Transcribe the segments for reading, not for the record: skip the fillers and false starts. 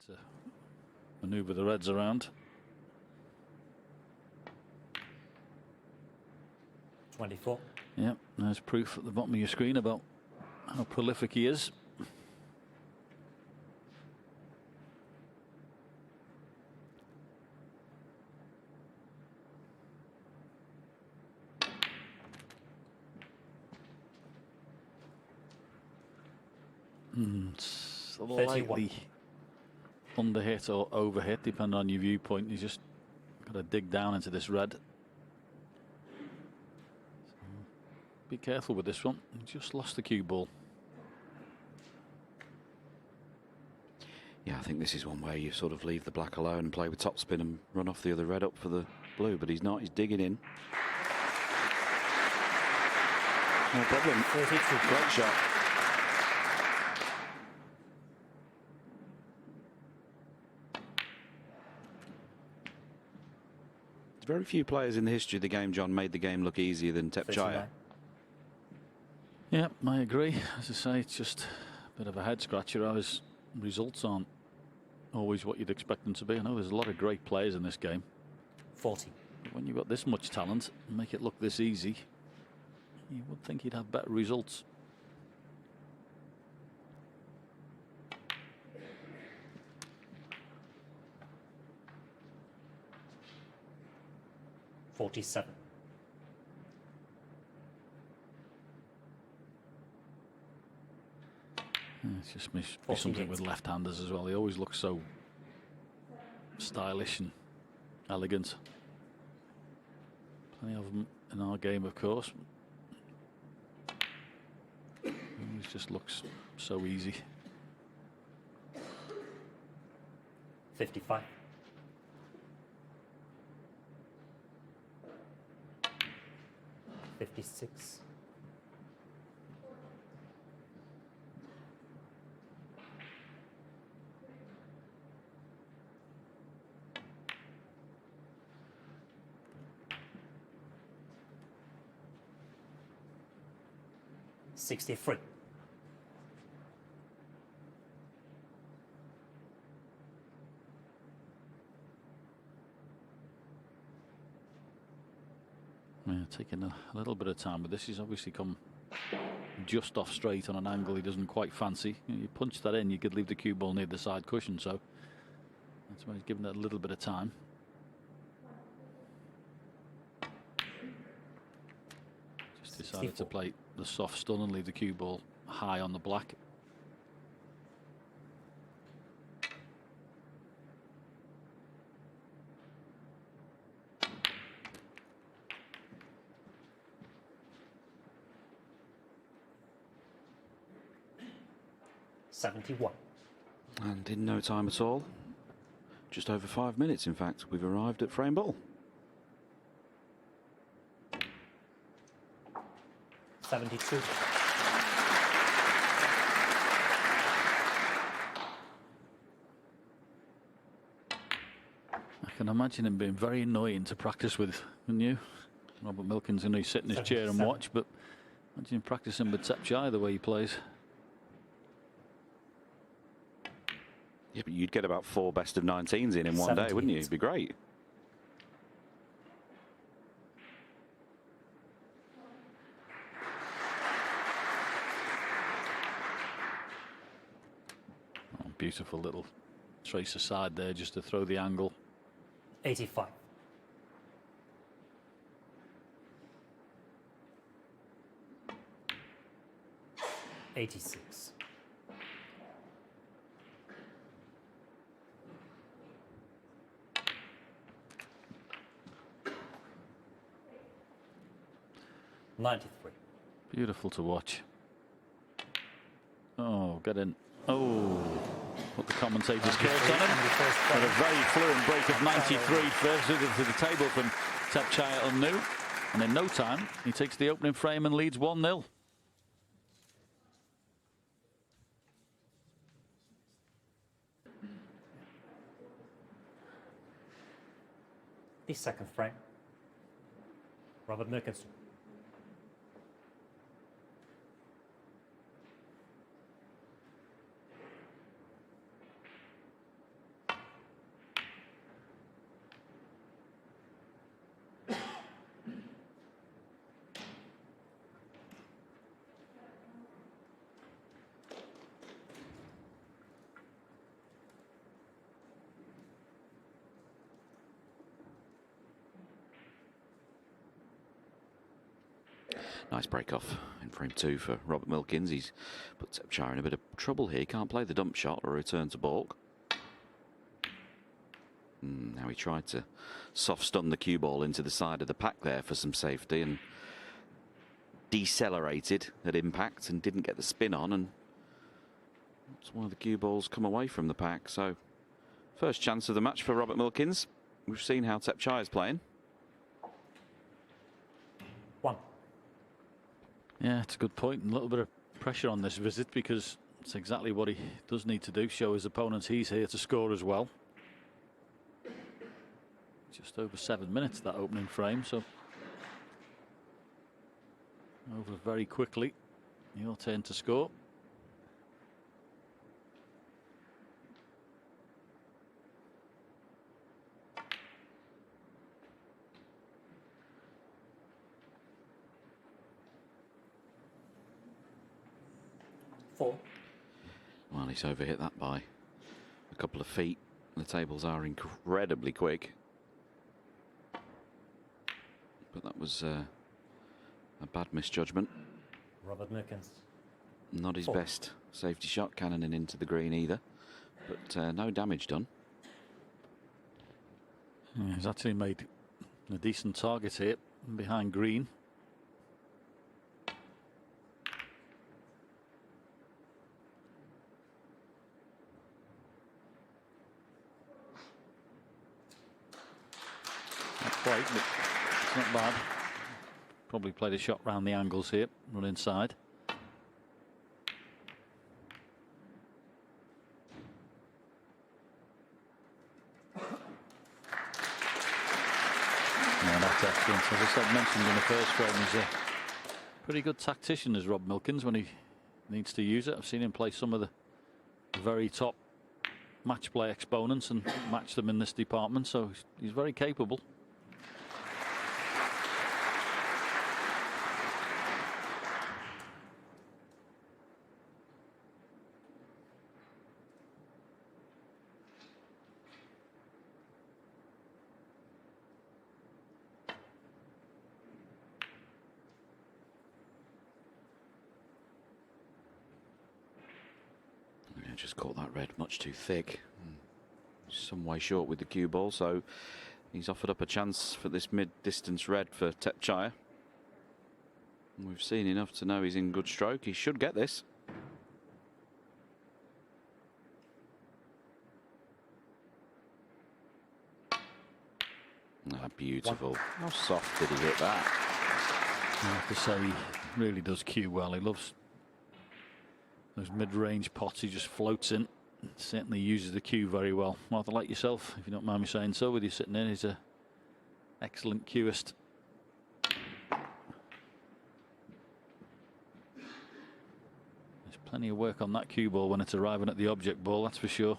Trying to manoeuvre the reds around. 24. Yep, there's proof at the bottom of your screen about how prolific he is. Slightly underhit or overhit, depending on your viewpoint. You just got to dig down into this red. So be careful with this one. You just lost the cue ball. Yeah, I think this is one where you sort of leave the black alone and play with topspin and run off the other red up for the blue, but he's not. He's digging in. No problem. Great shot. Very few players in the history of the game, John, made the game look easier than Tepchaya. Yeah, I agree. As I say, it's just a bit of a head scratcher. His results aren't always what you'd expect them to be. I know there's a lot of great players in this game. 40. But when you've got this much talent and make it look this easy, you would think he'd have better results. $47. It's just be something with left-handers as well. They always look so stylish and elegant. Plenty of them in our game, of course. It just looks so easy. 55. $56. $63. Yeah, taking a little bit of time, but this has obviously come just off straight on an angle he doesn't quite fancy. You punch that in, you could leave the cue ball near the side cushion, so that's why he's given it a little bit of time. Just decided to play the soft stun and leave the cue ball high on the black. $71. And in no time at all, just over 5 minutes, in fact, we've arrived at frame ball. 72. I can imagine him being very annoying to practice with, couldn't you? Robert Milkins, and he sit in his chair and watch, but imagine him practicing with Tepchaya the way he plays. Yeah, but you'd get about 4 best of 19s in one day, wouldn't you? It'd be great. Oh, beautiful little trace aside there just to throw the angle. 85. $86. $93. Beautiful to watch. Oh, get in. Oh, what the commentators called on him. With a very fluent break of 93 first to the table from Tepchaya Un-Nooh. And in no time, he takes the opening frame and leads 1-0. The second frame. Robert Milkins. Nice break off in frame 2 for Robert Milkins. He's put Tepchire in a bit of trouble here. Can't play the dump shot or return to baulk. Now he tried to soft stun the cue ball into the side of the pack there for some safety and decelerated at impact and didn't get the spin on, and that's why the cue balls come away from the pack. So first chance of the match for Robert Milkins. We've seen how Tepchire is playing. 1. Yeah, it's a good point. A little bit of pressure on this visit because it's exactly what he does need to do. Show his opponents he's here to score as well. Just over 7 minutes that opening frame, so over very quickly. Your turn to score. Four. Well, he's overhit that by a couple of feet. The tables are incredibly quick. But that was a bad misjudgment. Robert Milkins. Not his 4. best safety shot, cannoning into the green either. But no damage done. Yeah, he's actually made a decent target here behind green. Not quite, but it's not bad. Probably played a shot round the angles here, run inside. Yeah, that's excellent. As I said, mentioned in the first frame, he's a pretty good tactician, as Rob Milkins, when he needs to use it. I've seen him play some of the very top match play exponents and match them in this department, so he's very capable. Just caught that red much too thick. Some way short with the cue ball, so he's offered up a chance for this mid-distance red for Tepchire. We've seen enough to know he's in good stroke. He should get this. Ah, beautiful. How soft did he hit that? I have to say, he really does cue well. He loves those mid-range pots. He just floats in. Certainly uses the cue very well. Rather like yourself, if you don't mind me saying so, with you sitting in. He's an excellent cueist. There's plenty of work on that cue ball when it's arriving at the object ball, that's for sure.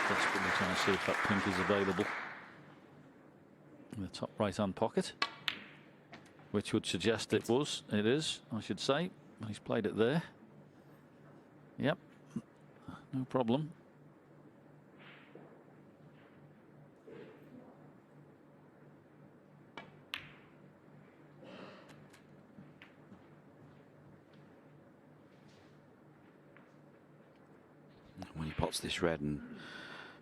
Desperately trying to see if that pink is available in the top right hand pocket, which would suggest it was. It is, I should say. He's played it there. Yep, no problem. When he pots this red and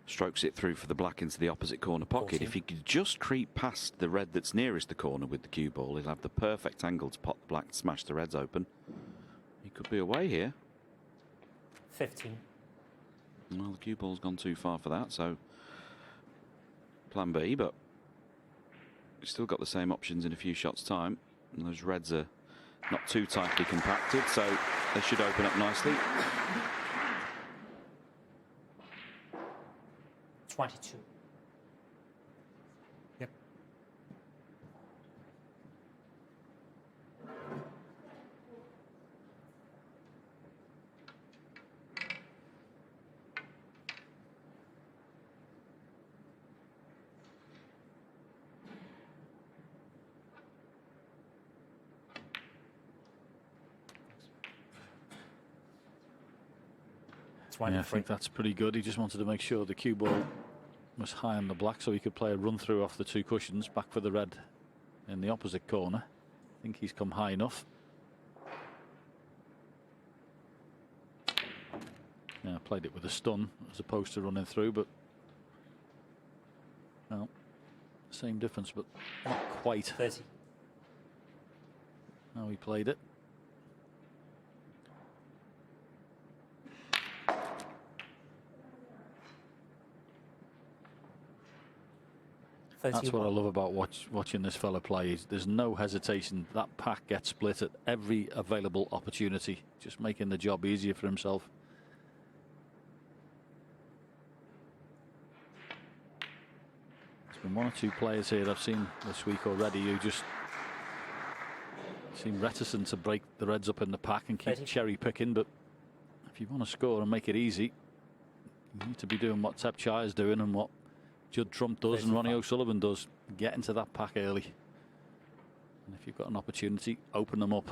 strokes it through for the black into the opposite corner pocket, 14. if he could just creep past the red that's nearest the corner with the cue ball, he'll have the perfect angle to pot the black, smash the reds open. He could be away here. 15. Well, the cue ball's gone too far for that, so plan B, but he's still got the same options in a few shots' time. And those reds are not too tightly compacted, so they should open up nicely. 22. Yep. Yeah, I think that's pretty good. He just wanted to make sure the cue ball was high on the black so he could play a run through off the 2 cushions back for the red in the opposite corner. I think he's come high enough. Yeah, played it with a stun as opposed to running through, but well, same difference, but not quite 30. how he played it. That's what I love about watching this fella play. There's no hesitation. That pack gets split at every available opportunity, just making the job easier for himself. There's been 1 or 2 players here that I've seen this week already who just seem reticent to break the reds up in the pack and keep cherry picking. But if you want to score and make it easy, you need to be doing what Tep Chai is doing and what Judd Trump does and Ronnie O'Sullivan does. Get into that pack early. And if you've got an opportunity, open them up.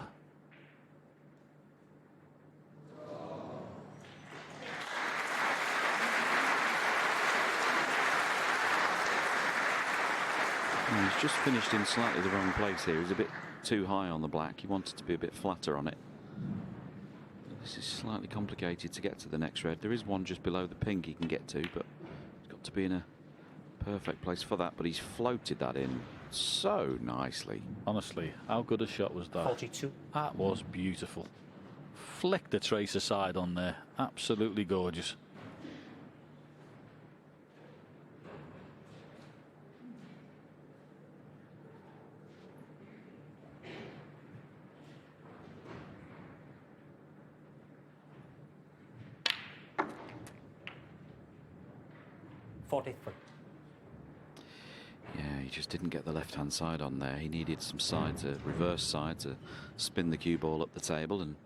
Well, he's just finished in slightly the wrong place here. He's a bit too high on the black. He wanted to be a bit flatter on it. This is slightly complicated to get to the next red. There is one just below the pink he can get to, but he's got to be in a perfect place for that. But he's floated that in so nicely. Honestly, how good a shot was that? 42. That was beautiful. Flick the trace aside on there. Absolutely gorgeous. Yeah, he just didn't get the left-hand side on there. He needed some side to reverse side to spin the cue ball up the table, and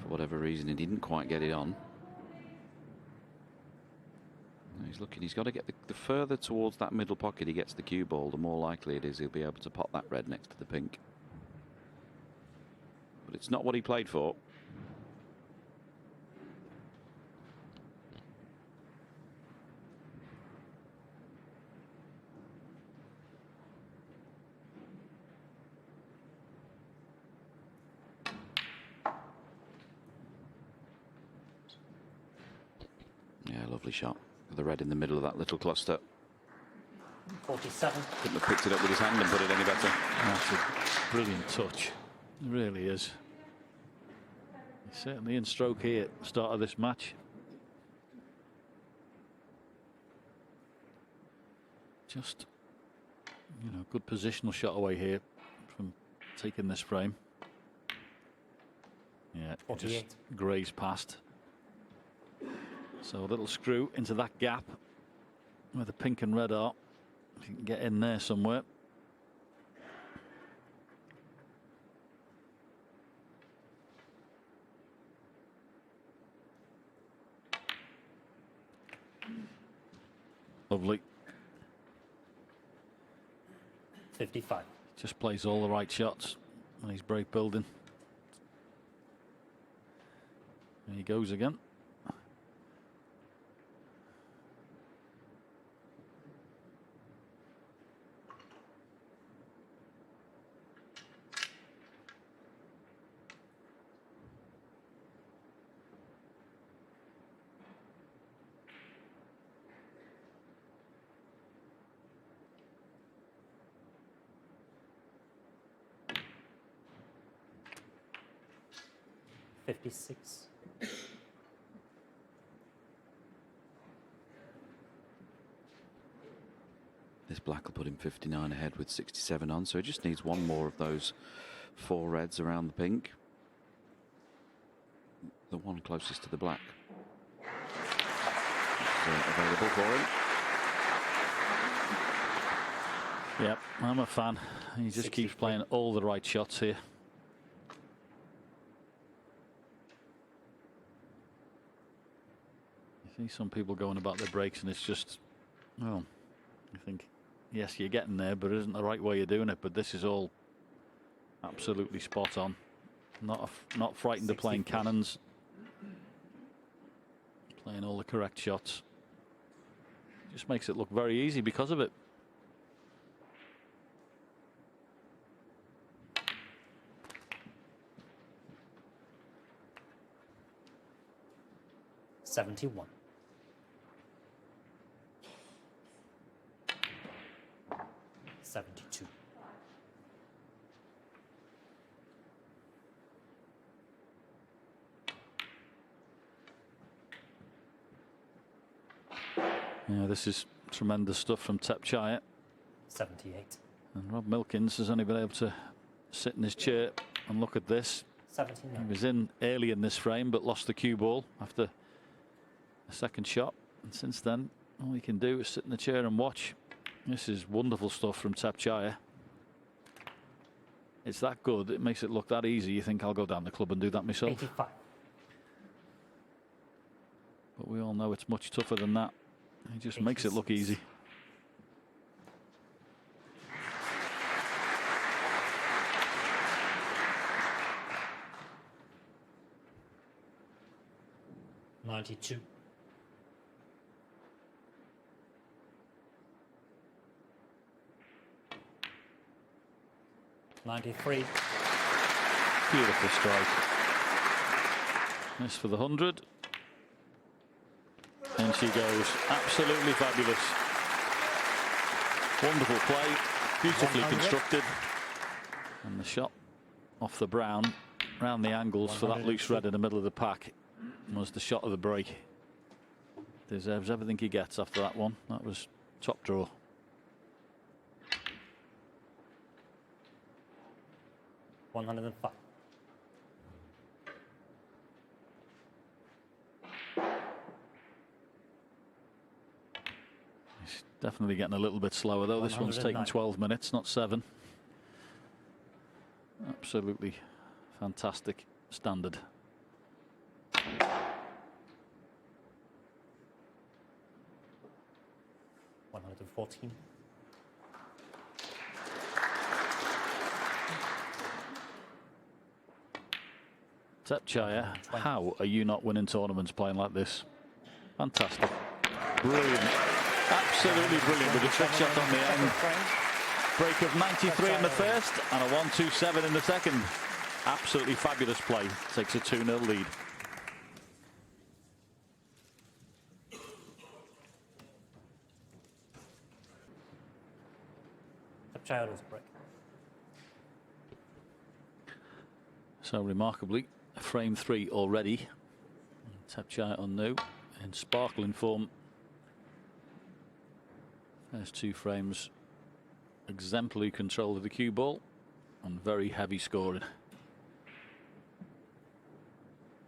for whatever reason he didn't quite get it on. He's looking, he's got to get the further towards that middle pocket he gets the cue ball, the more likely it is he'll be able to pot that red next to the pink. But it's not what he played for. Yeah, lovely shot. The red in the middle of that little cluster. 47. Couldn't have picked it up with his hand and put it any better. That's a brilliant touch. It really is. He's certainly in stroke here at the start of this match. Just, you know, good positional shot away here from taking this frame. Yeah, it just grazed past. So a little screw into that gap where the pink and red are. If you can get in there somewhere. Lovely. 55. Just plays all the right shots when he's break building. There he goes again. This black will put him 59 ahead with 67 on, so he just needs one more of those 4 reds around the pink. The one closest to the black is available for him. Yep, I'm a fan. He just keeps playing all the right shots here. You see some people going about their breaks and it's just, well, I think, yes, you're getting there, but it isn't the right way of doing it. But this is all absolutely spot on. Not frightened of playing cannons. Playing all the correct shots. Just makes it look very easy because of it. $71. $72. Yeah, this is tremendous stuff from Tepchaya. 78. And Rob Milkins has only been able to sit in his chair and look at this. 79. He was in early in this frame but lost the cue ball after a second shot. And since then, all he can do is sit in the chair and watch. This is wonderful stuff from Tepchaya. It's that good, it makes it look that easy. You think I'll go down the club and do that myself. 85. But we all know it's much tougher than that. He just makes it look easy. $92. $93. Beautiful strike. This for the 100. And she goes. Absolutely fabulous. Wonderful play. Beautifully 100. constructed. And the shot off the brown, round the angles for that loose red in the middle of the pack, was the shot of the break. Deserves everything he gets after that one. That was top draw. $105. He's definitely getting a little bit slower though. This one's taking 109. 12 minutes, not 7. Absolutely fantastic standard. $114. Tepchaya, how are you not winning tournaments playing like this? Fantastic. Brilliant. Absolutely brilliant with a trick shot on the end. Break of 93 in the first and a 1-2-7 in the second. Absolutely fabulous play. Takes a 2-0 lead. Tepchaya's break. So remarkably, frame 3 already. Tepchaya Un-Nooh in sparkling form. There's 2 frames. Exemplary control of the cue ball and very heavy scoring.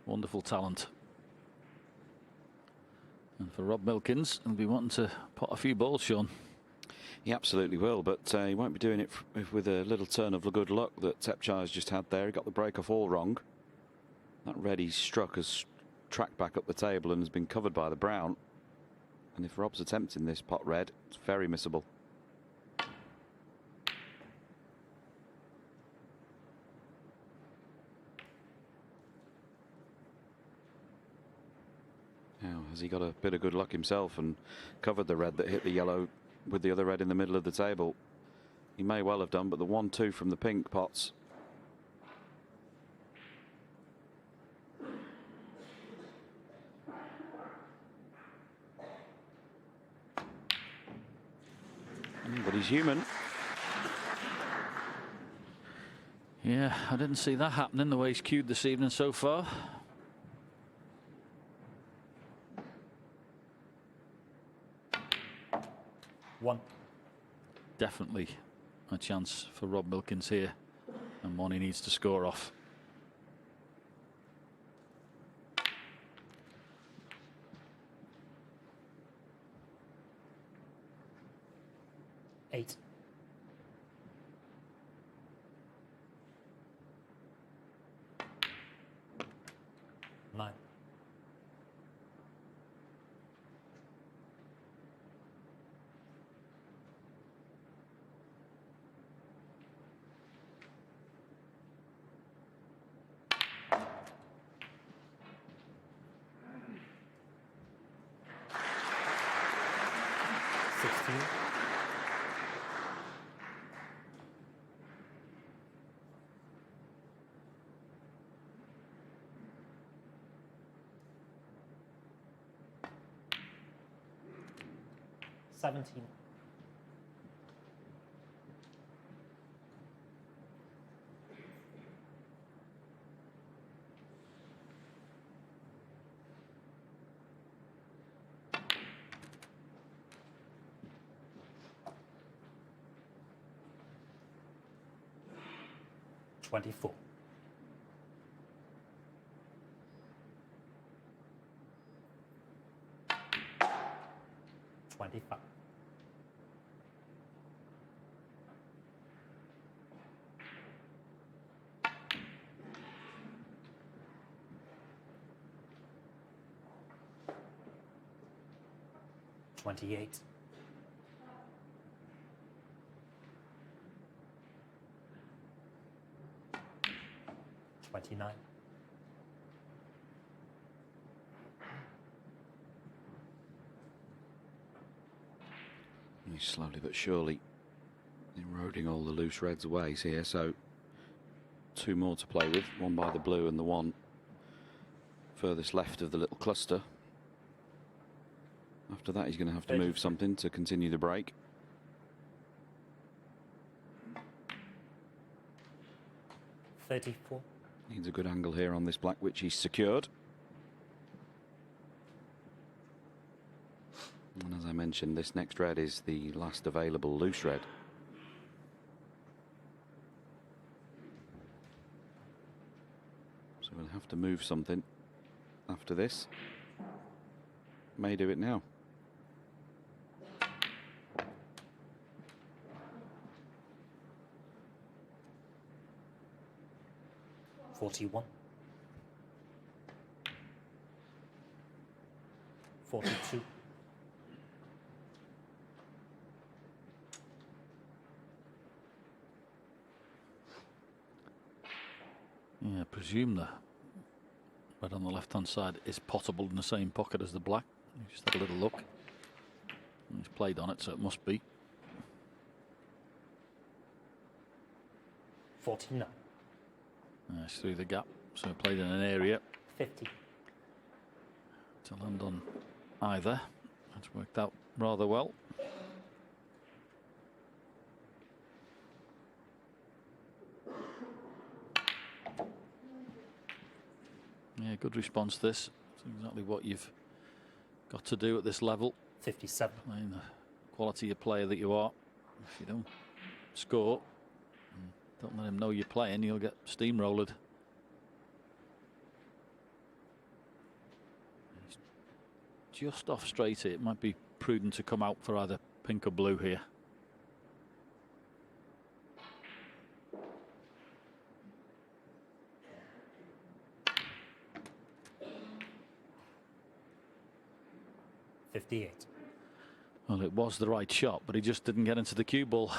Wonderful talent. And for Rob Milkins, he'll be wanting to pot a few balls, Sean. He absolutely will, but he won't be doing it with a little turn of good luck that Tepchaya's just had there. He got the break off all wrong. That red he struck has tracked back up the table and has been covered by the brown. And if Rob's attempting this pot red, it's very missable. Now, has he got a bit of good luck himself and covered the red that hit the yellow with the other red in the middle of the table? He may well have done, but the 1-2 from the pink pots. But he's human. Yeah, I didn't see that happening the way he's cued this evening so far. $1. Definitely a chance for Rob Milkins here, and one he needs to score off. $8. $9. 17. $24. $25. $28. $29. He's slowly but surely eroding all the loose reds away here, so 2 more to play with, one by the blue and the one furthest left of the little cluster. After that, he's going to have to move something to continue the break. $34. Needs a good angle here on this black, which he's secured. And as I mentioned, this next red is the last available loose red. So we'll have to move something after this. May do it now. $41. $42. Yeah, I presume the red on the left-hand side is potable in the same pocket as the black. Just had a little look. He's played on it, so it must be. 49. It's through the gap, so played in an area 50. to land on either. That's worked out rather well. Yeah, good response this. It's exactly what you've got to do at this level. 57. Playing the quality of player that you are. If you don't score, don't let him know you're playing, you'll get steamrolled. Just off straight here. It might be prudent to come out for either pink or blue here. $58. Well, it was the right shot, but he just didn't get into the cue ball.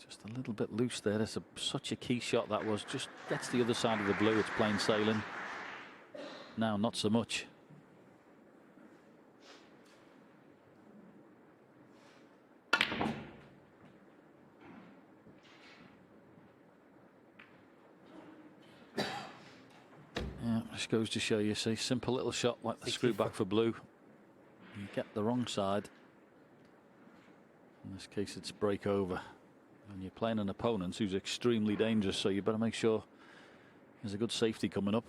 Just a little bit loose there. That's such a key shot that was. Just gets the other side of the blue. It's plain sailing. Now, not so much. Yeah, this goes to show you, see, simple little shot like the screw back for blue. You get the wrong side. In this case, it's break over. And you're playing an opponent who's extremely dangerous, so you better make sure there's a good safety coming up.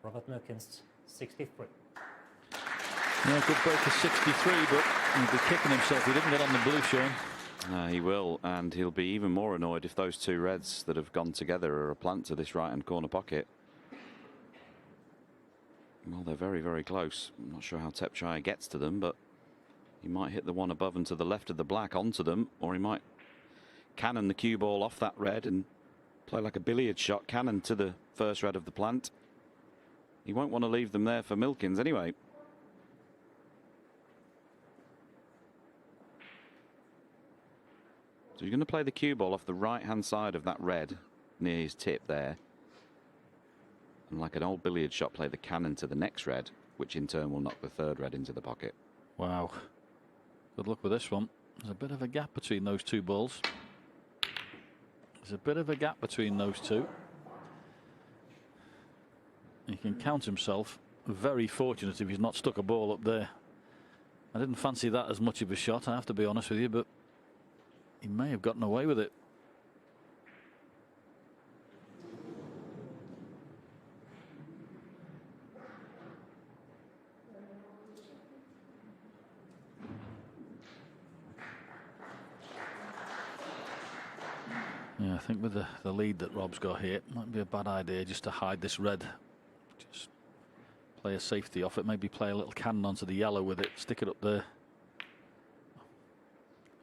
Robert Milkins, 63. Yeah, good break of 63, but he'll be kicking himself. He didn't get on the blue, Sean. He will, and he'll be even more annoyed if those 2 reds that have gone together are a plant to this right-hand corner pocket. Well, they're very, very close. I'm not sure how Tepchire gets to them, but he might hit the one above and to the left of the black onto them, or he might cannon the cue ball off that red and play like a billiard shot, cannon to the first red of the plant. He won't want to leave them there for Milkins anyway. So you're going to play the cue ball off the right-hand side of that red near his tip there. And like an old billiard shot, play the cannon to the next red, which in turn will knock the 3rd red into the pocket. Wow. Good luck with this one. There's a bit of a gap between those two balls. There's a bit of a gap between those two. He can count himself very fortunate if he's not stuck a ball up there. I didn't fancy that as much of a shot, I have to be honest with you, but he may have gotten away with it. Yeah, I think with the lead that Rob's got here, it might be a bad idea just to hide this red. Just play a safety off it, maybe play a little cannon onto the yellow with it, stick it up there.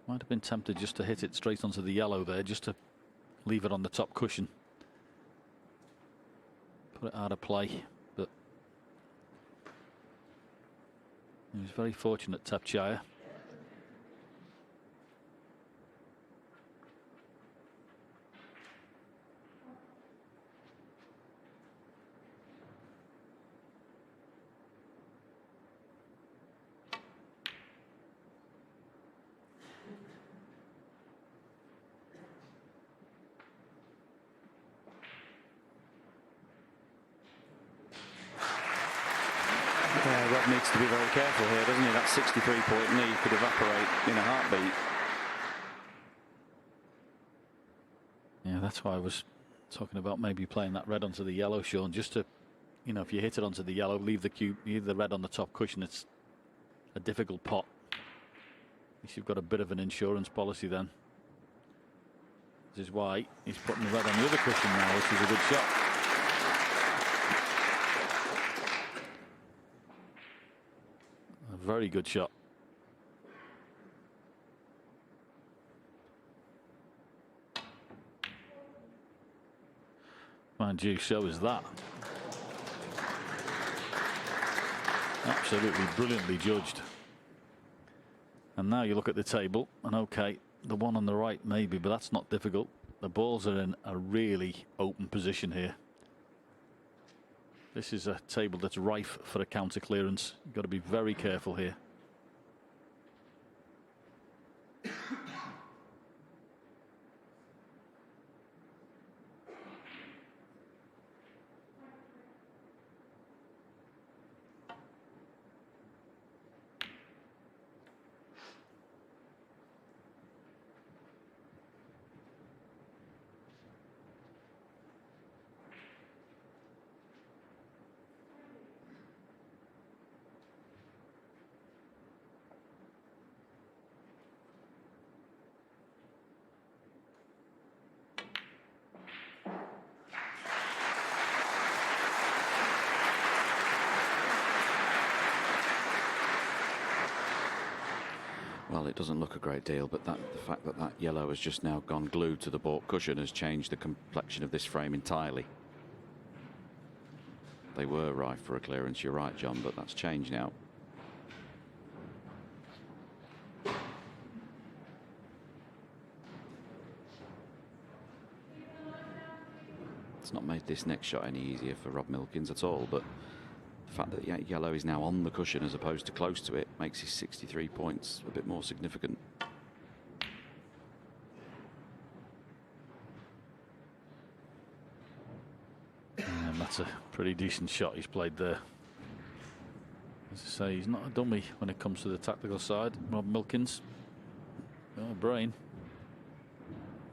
Might have been tempted just to hit it straight onto the yellow there, just to leave it on the top cushion. Put it out of play, but he was very fortunate, Tapchaya. Rob needs to be very careful here, doesn't he? That 63-point lead could evaporate in a heartbeat. Yeah, that's why I was talking about maybe playing that red onto the yellow, Sean, just to, you know, if you hit it onto the yellow, leave the red on the top cushion. It's a difficult pot. At least you've got a bit of an insurance policy then. This is why he's putting the red on the other cushion now, which is a good shot. A very good shot. Mind you, so is that. Absolutely brilliantly judged. And now you look at the table, and okay, the one on the right maybe, but that's not difficult. The balls are in a really open position here. This is a table that's rife for a counter clearance. You've got to be very careful here. Well, it doesn't look a great deal, but the fact that that yellow has just now gone glued to the baulk cushion has changed the complexion of this frame entirely. They were rife for a clearance, you're right, John, but that's changed now. It's not made this next shot any easier for Rob Milkins at all, but the fact that yellow is now on the cushion as opposed to close to it makes his 63 points a bit more significant. And that's a pretty decent shot he's played there. As I say, he's not a dummy when it comes to the tactical side. Rob Milkins. Oh, brain.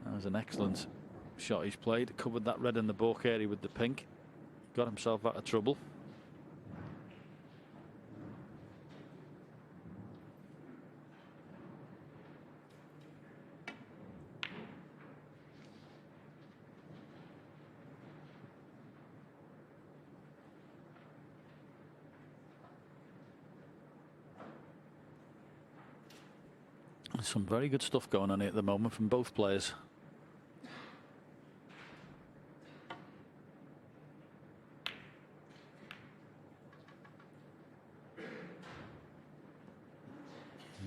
That was an excellent shot he's played. Covered that red in the baulk area with the pink. Got himself out of trouble. Some very good stuff going on here at the moment from both players.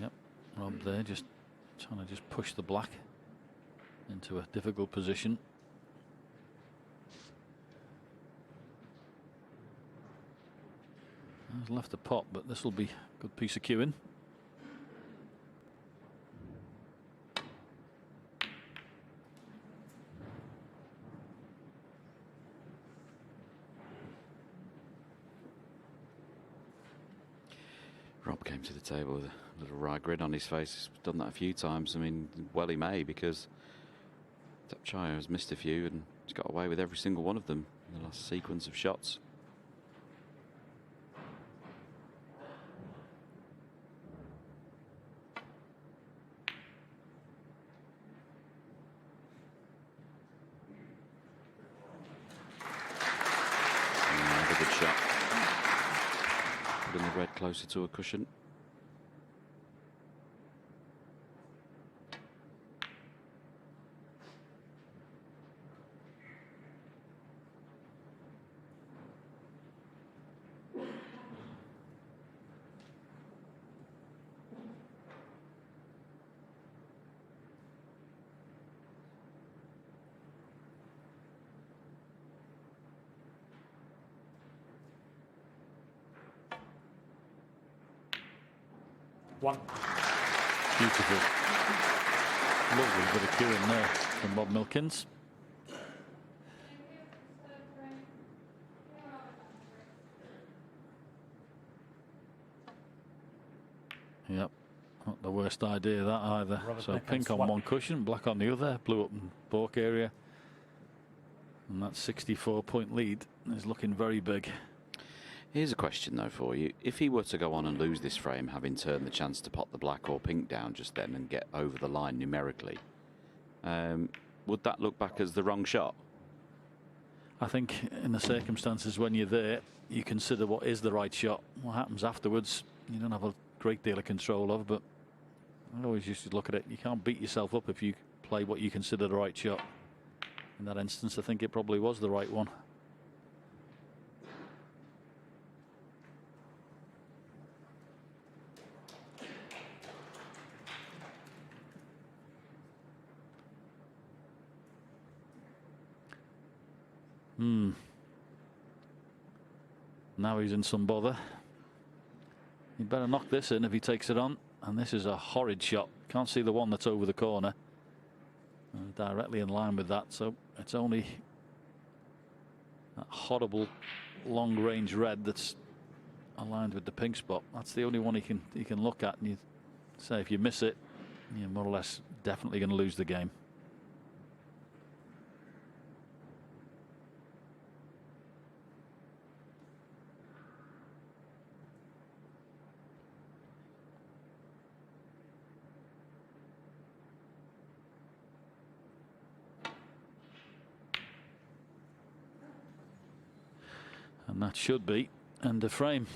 Yep, Rob there just trying to push the black into a difficult position. He's left the pot, but this will be a good piece of cueing. Rob came to the table with a little wry grin on his face. He's done that a few times. I mean, well he may, because Tapchaya has missed a few and he's got away with every single one of them in the last sequence of shots. Another good shot. Putting the red closer to a cushion. One. Beautiful. Lovely bit of cueing there from Bob Milkins. Yep, not the worst idea that either. Robert So Milkins, pink on one cushion, black on the other, blue up in balk area. And that 64-point lead is looking very big. Here's a question though for you. If he were to go on and lose this frame, having turned the chance to pot the black or pink down just then and get over the line numerically, would that look back as the wrong shot? I think in the circumstances when you're there, you consider what is the right shot. What happens afterwards, you don't have a great deal of control of, but I always used to look at it. You can't beat yourself up if you play what you consider the right shot. In that instance, I think it probably was the right one. Now he's in some bother. He'd better knock this in if he takes it on. And this is a horrid shot. Can't see the one that's over the corner. Directly in line with that. So it's only that horrible long range red that's aligned with the pink spot. That's the only one he can look at. And you say if you miss it, you're more or less definitely going to lose the game. And that should be end of frame.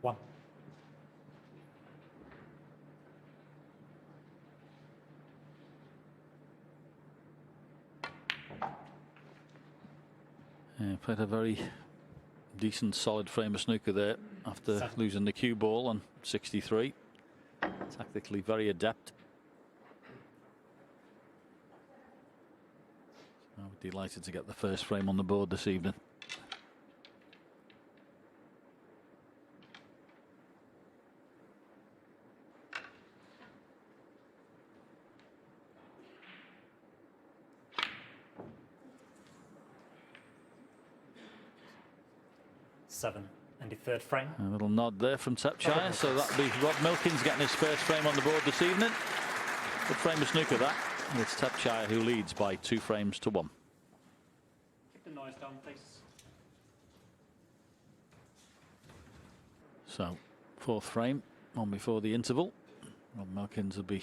One. Yeah, played a very decent solid frame of snooker there after losing the cue ball on 63. Tactically very adept. So delighted to get the first frame on the board this evening. Seven. And the third frame. A little nod there from Tapchaya, so that'll be Rob Milkins getting his first frame on the board this evening. Good frame of snooker that. And it's Tapchaya who leads by 2 frames to 1. Keep the noise down, please. So 4th frame on before the interval. Rob Milkins will be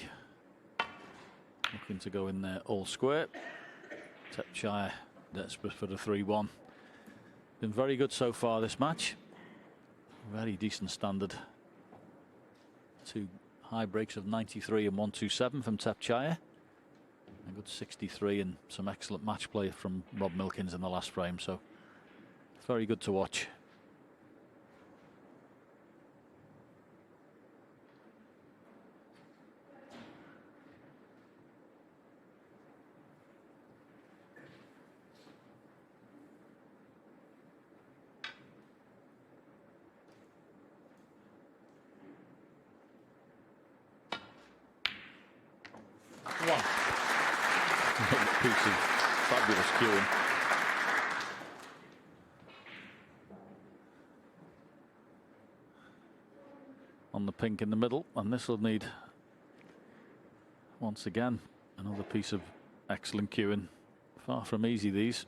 looking to go in there all square. Tapchaya desperate for the 3-1. Been very good so far this match. Very decent standard. 2 high breaks of 93 and 127 from Tapchaya. A good 63 and some excellent match play from Rob Milkins in the last frame. So very good to watch. piece of fabulous cueing. On the pink in the middle, and this will need, once again, another piece of excellent cueing. Far from easy, these.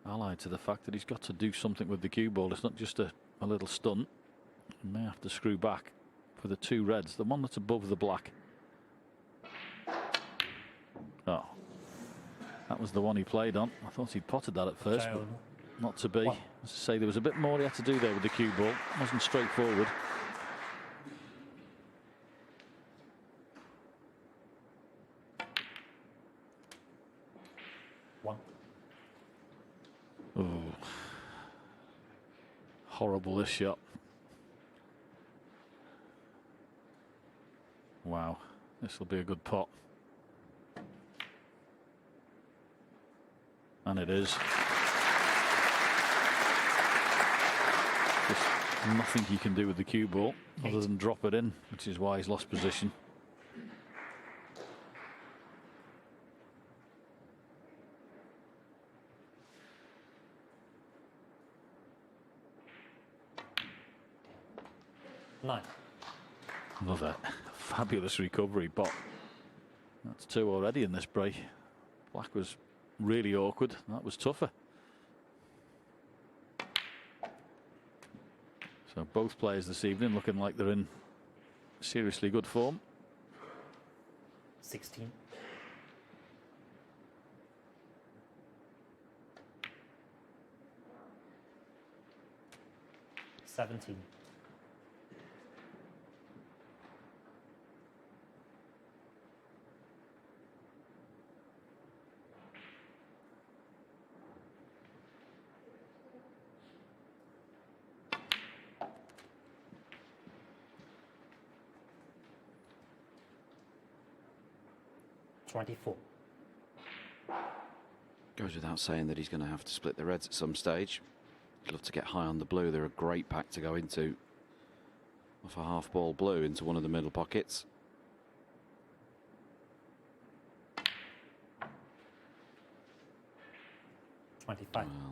Allied to the fact that he's got to do something with the cue ball. It's not just a little stunt. He may have to screw back for the two reds. The one that's above the black. Oh, that was the one he played on. I thought he'd potted that at first, but not to be. As I say, there was a bit more he had to do there with the cue ball. It wasn't straightforward. Oh, horrible this shot. Wow, this will be a good pot. And it is. Just nothing he can do with the cue ball other than drop it in, which is why he's lost position. Nine. Love that. Fabulous recovery, but that's two already in this break. Black was really awkward. That was tougher. So both players this evening looking like they're in seriously good form. 16. $17. 24. Goes without saying that he's going to have to split the reds at some stage. He'd love to get high on the blue. They're a great pack to go into. Off a half ball blue into one of the middle pockets. Well,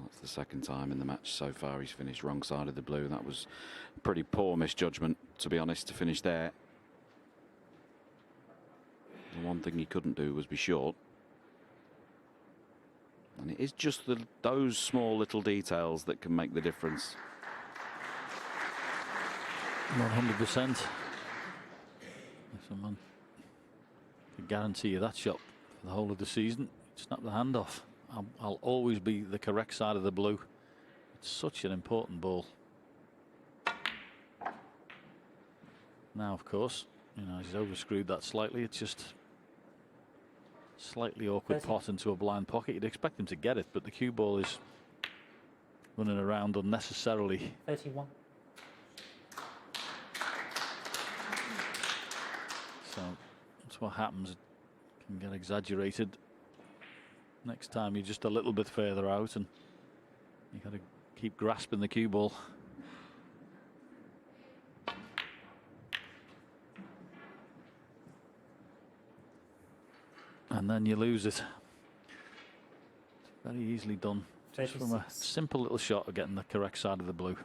that's the second time in the match so far he's finished wrong side of the blue. That was pretty poor misjudgment, to be honest, to finish there. The one thing he couldn't do was be short. And it is just those small little details that can make the difference. 100%. Someone could guarantee you that shot for the whole of the season. Snap the hand off. I'll always be the correct side of the blue. It's such an important ball. Now, of course, you know, he's overscrewed that slightly. It's just slightly awkward pot into a blind pocket. You'd expect him to get it, but the cue ball is running around unnecessarily. 31. So that's what happens. It can get exaggerated. Next time you're just a little bit further out and you got to keep grasping the cue ball. And then you lose it. It's very easily done. Just from a simple little shot of getting the correct side of the blue.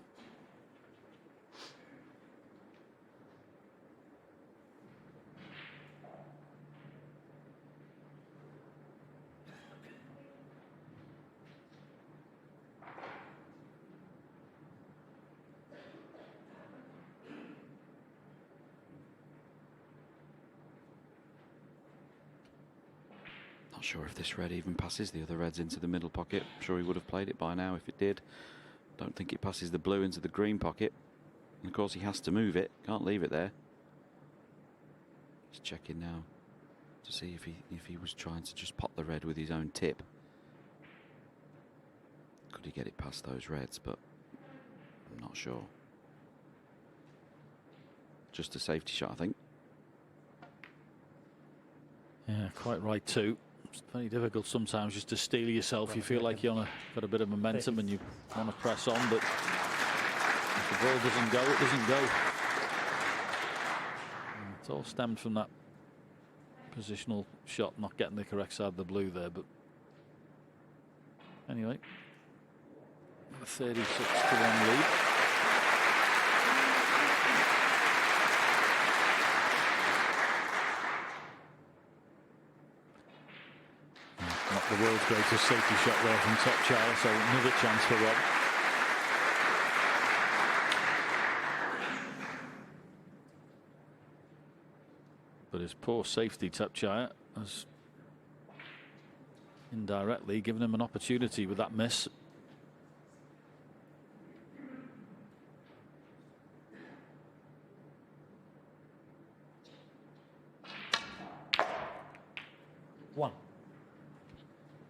Not sure if this red even passes the other reds into the middle pocket. I'm sure he would have played it by now if it did. Don't think it passes the blue into the green pocket. And of course he has to move it. Can't leave it there. Just checking now to see if he was trying to just pot the red with his own tip. Could he get it past those reds? But I'm not sure. Just a safety shot, I think. Yeah, quite right too. It's very difficult sometimes just to steel yourself. You feel like you're got a bit of momentum and you want to press on, but if the ball doesn't go, it doesn't go. It's all stemmed from that positional shot, not getting the correct side of the blue there. But anyway, a 36-1 lead. Not the world's greatest safety shot there from Top so another chance for Rob. But his poor safety, Tapchaya, has indirectly given him an opportunity with that miss. One.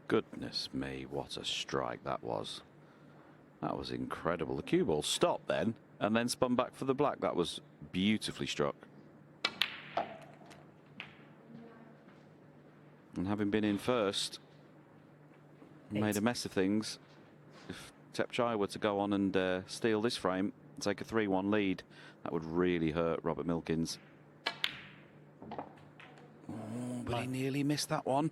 Goodness me, what a strike that was. That was incredible. The cue ball stopped then and then spun back for the black. That was beautifully struck. And having been in first, made a mess of things. If Tapchaya were to go on and steal this frame, and take a 3-1 lead, that would really hurt Robert Milkins. Oh, but he nearly missed that one.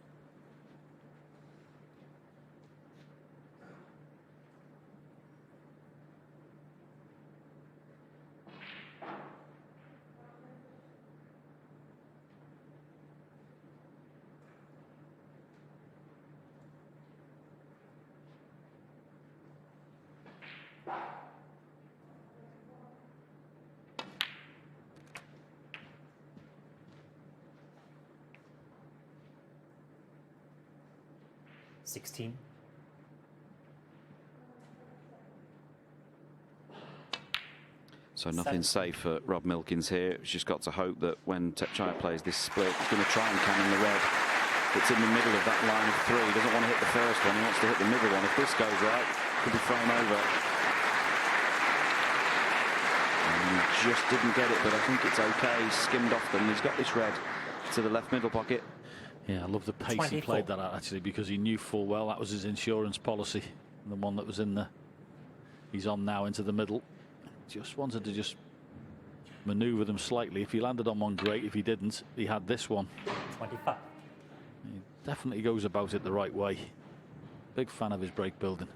$16. So nothing safe for Rob Milkins here. He's just got to hope that when Tapchaya plays this split, he's going to try and cannon the red. It's in the middle of that line of three. He doesn't want to hit the first one. He wants to hit the middle one. If this goes right, could be thrown over. And he just didn't get it, but I think it's okay. He skimmed off them. He's got this red to the left middle pocket. Yeah, I love the pace 24. he played that at, actually, because he knew full well that was his insurance policy. The one that was in the... He's on now into the middle. Just wanted to just manoeuvre them slightly. If he landed on one, great. If he didn't, he had this one. 25. He definitely goes about it the right way. Big fan of his break building.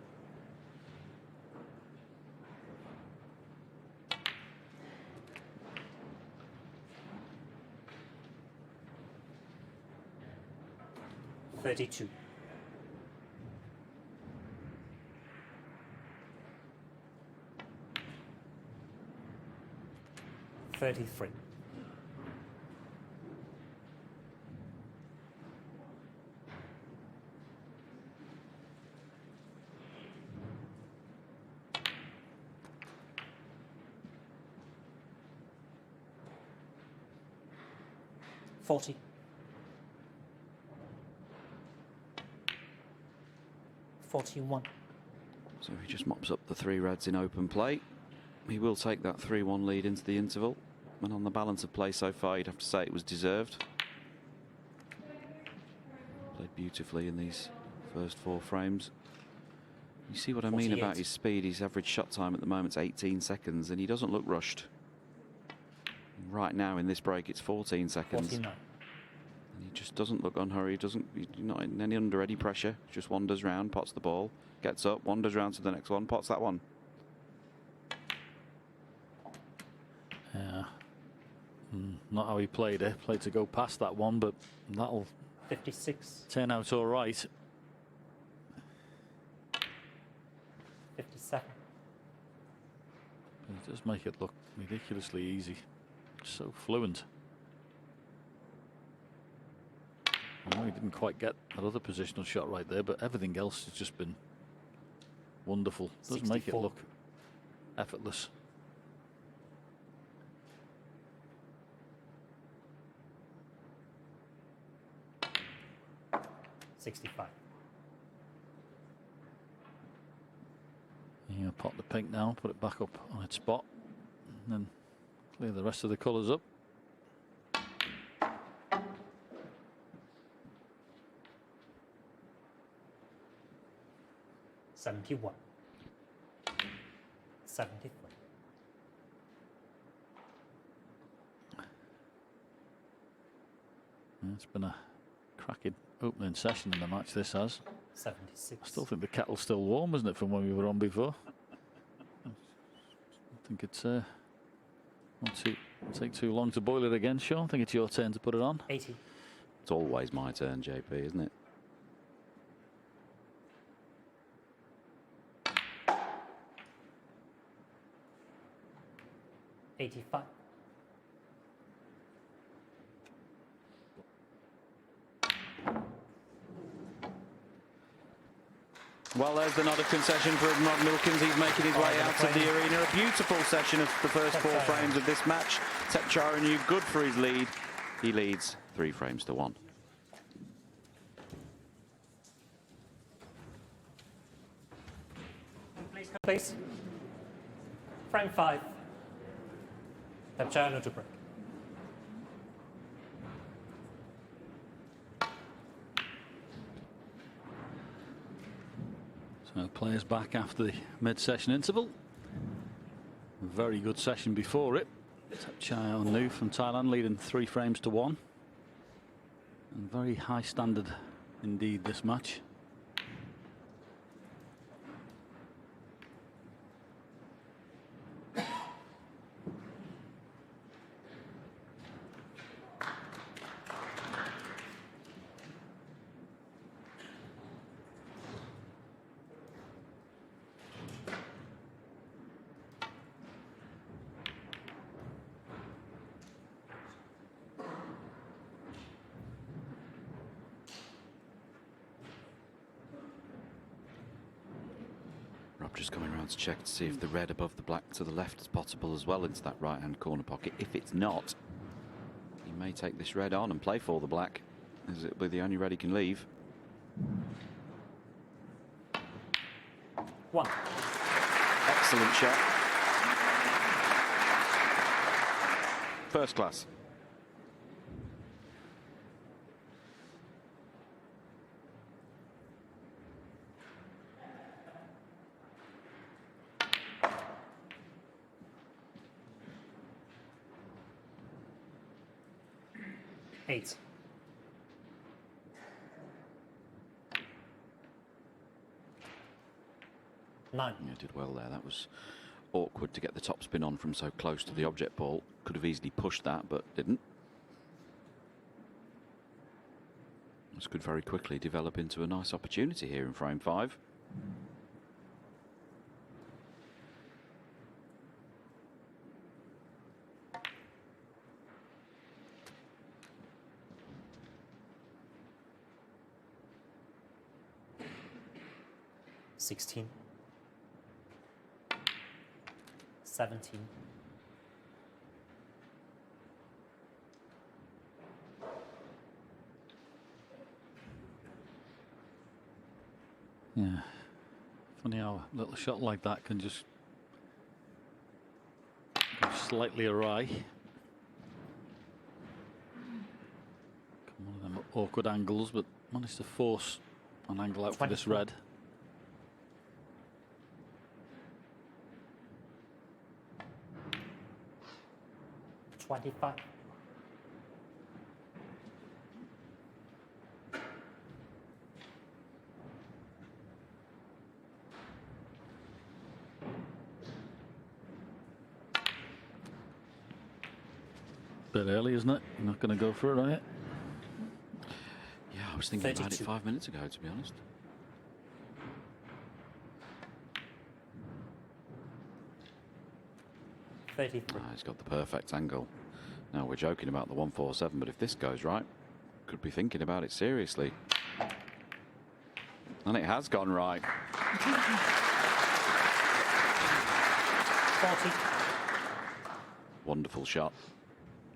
$32. $33. $40. $41. So he just mops up the three reds in open play. He will take that 3-1 lead into the interval. And on the balance of play so far, you'd have to say it was deserved. Played beautifully in these first four frames. You see what I mean 48. about his speed. His average shot time at the moment is 18 seconds, and he doesn't look rushed. Right now in this break, it's 14 seconds. 49. And he just doesn't look unhurried. He's not under any pressure. Just wanders round, pots the ball, gets up, wanders round to the next one, pots that one. Yeah. Not how he played it. Played to go past that one, but that'll 56. turn out all right. 57. But it does make it look ridiculously easy. So fluent. I know he didn't quite get that other positional shot right there, but everything else has just been wonderful. Doesn't make it 64. look effortless. $65. You pop the pink now, put it back up on its spot, and then clear the rest of the colours up. $71. $73. It's been a cracking opening session in the match, this has. 76. I still think the kettle's still warm, isn't it, from when we were on before? I think it's won't take too long to boil it again, Sean. I think it's your turn to put it on. 80. It's always my turn, JP, isn't it? $85. Well, there's the nod of concession for Milkins. He's making his way out of the arena. A beautiful session of the first 4 frames of this match. Tekchara good for his lead. He leads 3 frames to 1. Please. Frame 5. Tekchara to break. So players back after the mid-session interval. Very good session before it. Un-Nooh from Thailand leading 3 frames to 1. And very high standard indeed this match. Just coming around to check to see if the red above the black to the left is possible as well into that right-hand corner pocket. If it's not, he may take this red on and play for the black, as it'll be the only red he can leave. 1. Excellent shot. First class. $8. 9. Yeah, did well there. That was awkward to get the top spin on from so close to the object ball. Could have easily pushed that, but didn't. This could very quickly develop into a nice opportunity here in frame 5. $16. 17. Yeah. Funny how a little shot like that can just go slightly awry. One of them awkward angles, but managed to force an angle out for this red. 25. Bit early, isn't it? You're not going to go for it, are you? Yeah, I was thinking about it 32. 5 minutes ago, to be honest. He's got the perfect angle. Now we're joking about the 147, but if this goes right, could be thinking about it seriously. And it has gone right. 40. Wonderful shot.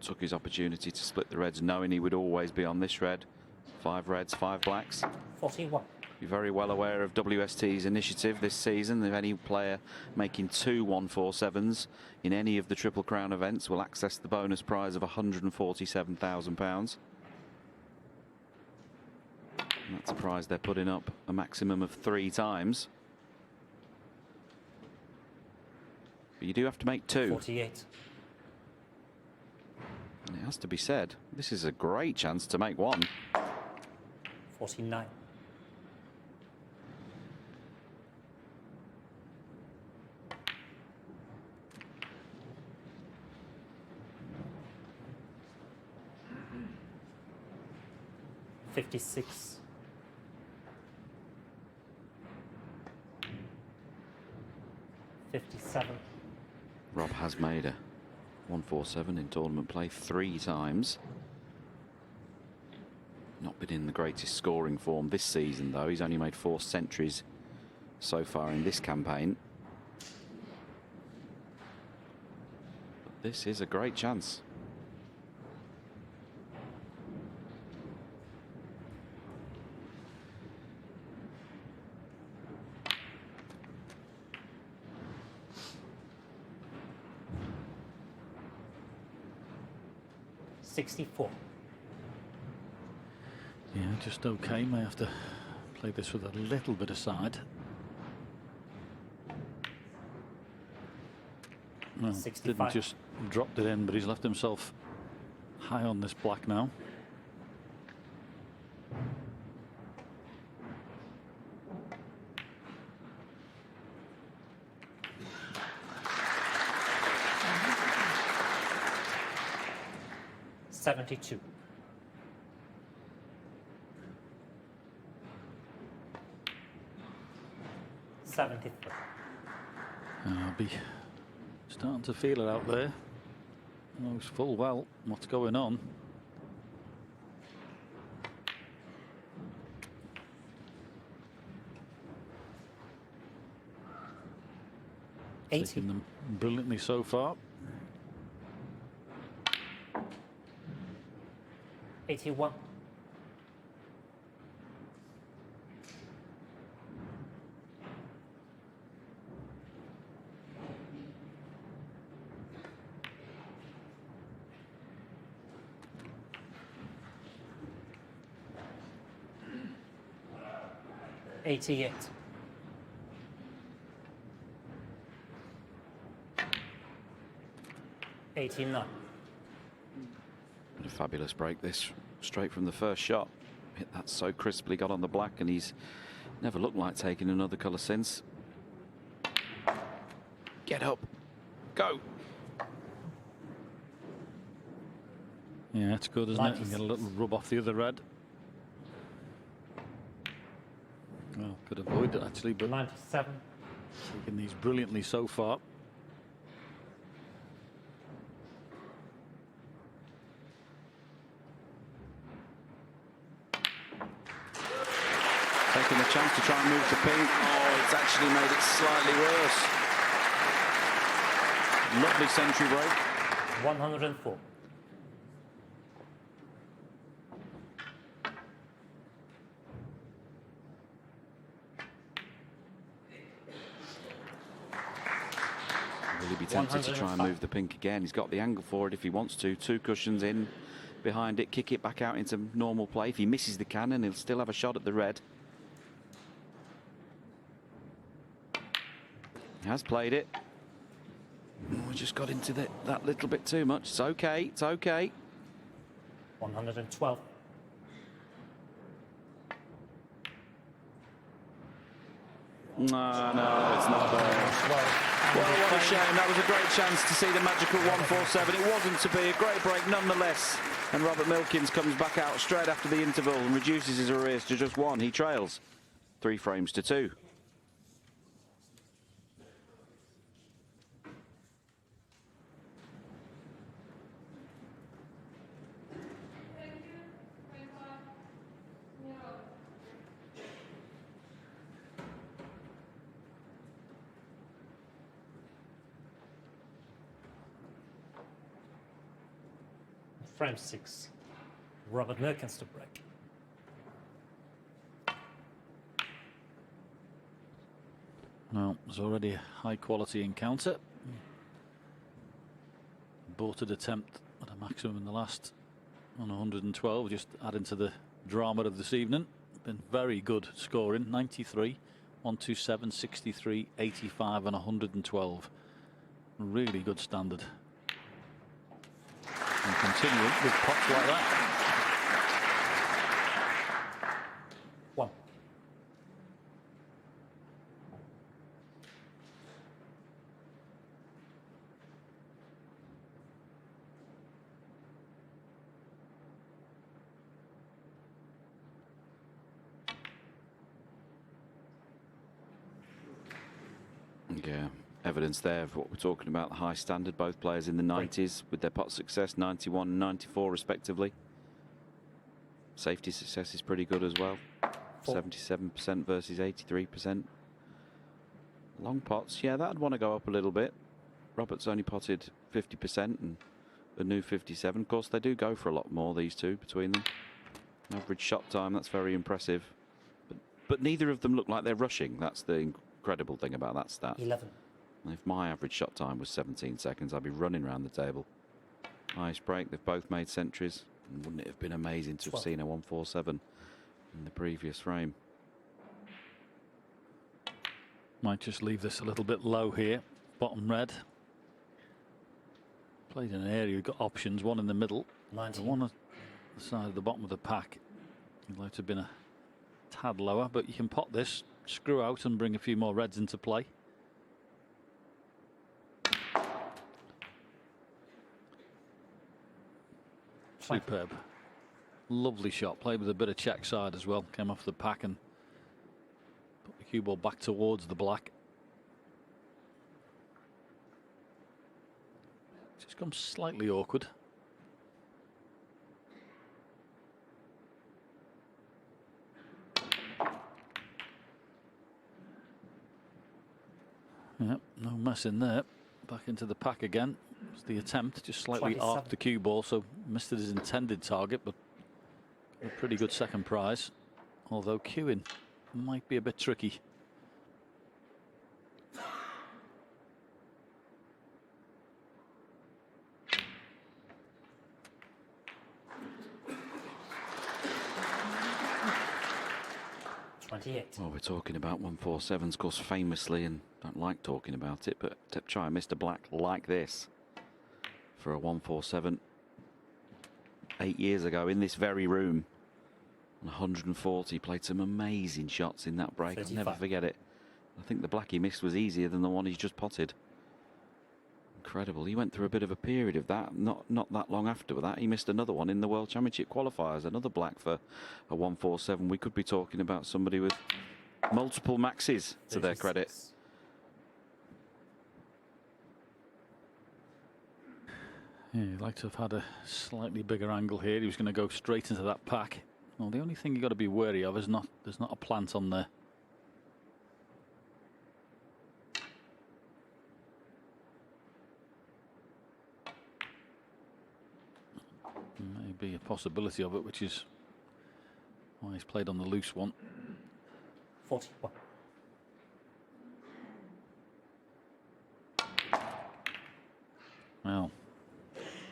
Took his opportunity to split the reds, knowing he would always be on this red. 5 reds, 5 blacks. 41. You're very well aware of WST's initiative this season. If any player making 2 147s in any of the Triple Crown events will access the bonus prize of £147,000. That's a prize they're putting up a maximum of 3 times. But you do have to make 2. 48. And it has to be said, This is a great chance to make one. 49. $56. $57. Rob has made a 147 in tournament play 3 times. Not been in the greatest scoring form this season, though. He's only made 4 centuries so far in this campaign. But this is a great chance. $64. Yeah, just okay. May have to play this with a little bit of side. Well, 65. didn't just dropped it in, but he's left himself high on this black now. $72. $73. I'll be starting to feel it out there. Knows full well what's going on. Taking them brilliantly so far. 81. $88. $89. A fabulous break this, straight from the first shot. Hit that so crisply, got on the black, and he's never looked like taking another colour since. Get up. Go. Yeah, it's good, isn't it? You get a little rub off the other red. Well, could avoid it actually, but 97. taking these brilliantly so far. Taking a chance to try and move the pink. Oh, it's actually made it slightly worse. Lovely century break. 104. Will he be tempted to try and move the pink again? He's got the angle for it if he wants to. 2 cushions in behind it, kick it back out into normal play. If he misses the cannon, he'll still have a shot at the red. He has played it. We just got into that little bit too much. It's okay, it's okay. 112. No, it's not there. Well, what a shame. That was a great chance to see the magical 147. It wasn't to be. A great break nonetheless. And Robert Milkins comes back out straight after the interval and reduces his arrears to just 1. He trails 3 frames to 2. Frame 6. Robert Milkins to break. Well, there's already a high quality encounter. Aborted attempt at a maximum in the last on 112, just adding to the drama of this evening. Been very good scoring. 93, 127, 63, 85 and 112. Really good standard. And continuing with pots like that. One. Yeah, evidence there of what we're talking about, the high standard, both players in the 90s with their pot success, 91 and 94 respectively. Safety success is pretty good as well, 77% versus 83%. Long pots, yeah, that'd want to go up a little bit. Roberts only potted 50% and Un-Nooh 57. Of course, they do go for a lot more, these two, between them. Average shot time, that's very impressive. But neither of them look like they're rushing. That's the incredible thing about that stat. 11. If my average shot time was 17 seconds, I'd be running around the table. Highest break, they've both made centuries. And wouldn't it have been amazing to have seen a 147 in the previous frame? Might just leave this a little bit low here. Bottom red. Played in an area you've got options, one in the middle. 19. The one at the side of the bottom of the pack. You'd like to have been a tad lower, but you can pot this, screw out and bring a few more reds into play. Superb. Lovely shot. Played with a bit of check side as well. Came off the pack and put the cue ball back towards the black. Just come slightly awkward. Yep, no mess in there. Back into the pack again. It's the attempt, just slightly 27. off the cue ball, so missed it his intended target, but a pretty good second prize. Although cueing might be a bit tricky. Well, we're talking about 147s, of course, famously, and don't like talking about it, but try Mr. Black like this for a 147 8 years ago in this very room. 140, played some amazing shots in that break. 35. I'll never forget it. I think the black he missed was easier than the one he's just potted. Incredible. He went through a bit of a period of that. Not that long after that, he missed another one in the World Championship qualifiers. Another black for a 147. We could be talking about somebody with multiple maxes to their credit. Yeah, you'd like to have had a slightly bigger angle here. He was going to go straight into that pack. Well, the only thing you've got to be wary of is there's not a plant on there. Maybe a possibility of it, which is why he's played on the loose one. 41. Well,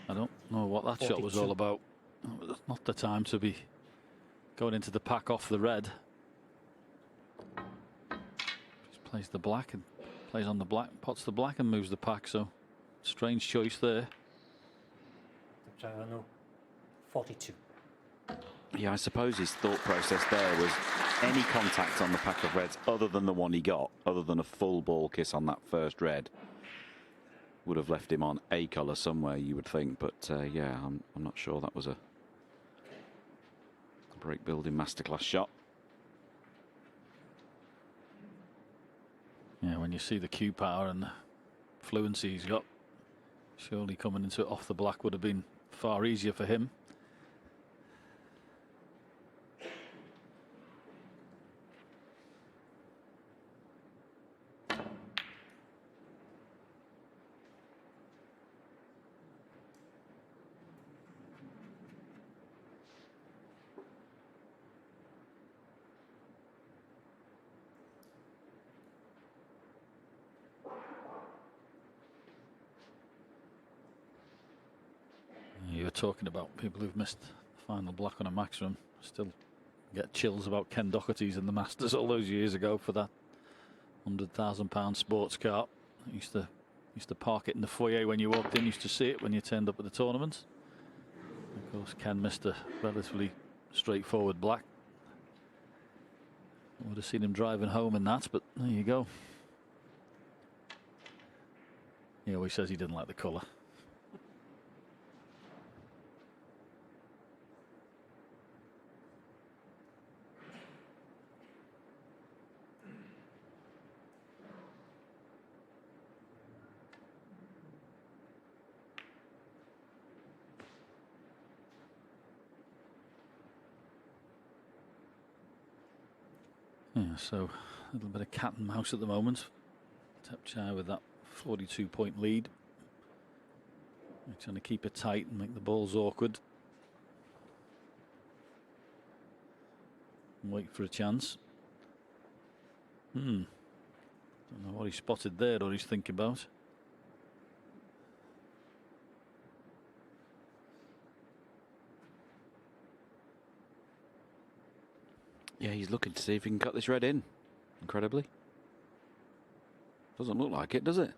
I don't know what that shot was 42. all about. It's not the time to be going into the pack off the red. Just plays the black and plays on the black, pots the black and moves the pack. So strange choice there. 42. Yeah, I suppose his thought process there was any contact on the pack of reds other than the one he got, other than a full ball kiss on that first red, would have left him on a colour somewhere, you would think. But yeah, I'm not sure that was a break building masterclass shot. Yeah, when you see the cue power and the fluency he's got, surely coming into it off the black would have been far easier for him. You're talking about people who've missed the final black on a maximum. Still get chills about Ken Doherty's in the Masters all those years ago for that £100,000 sports car. Used to park it in the foyer when you walked in. Used to see it when you turned up at the tournament. Of course, Ken missed a relatively straightforward black. I would have seen him driving home in that, but there you go. He always says he didn't like the colour. Yeah, so a little bit of cat and mouse at the moment. Tepchai with that 42-point lead. They're trying to keep it tight and make the balls awkward. And wait for a chance. Don't know what he spotted there or he's thinking about. Yeah, he's looking to see if he can cut this red in. Incredibly. Doesn't look like it, does it?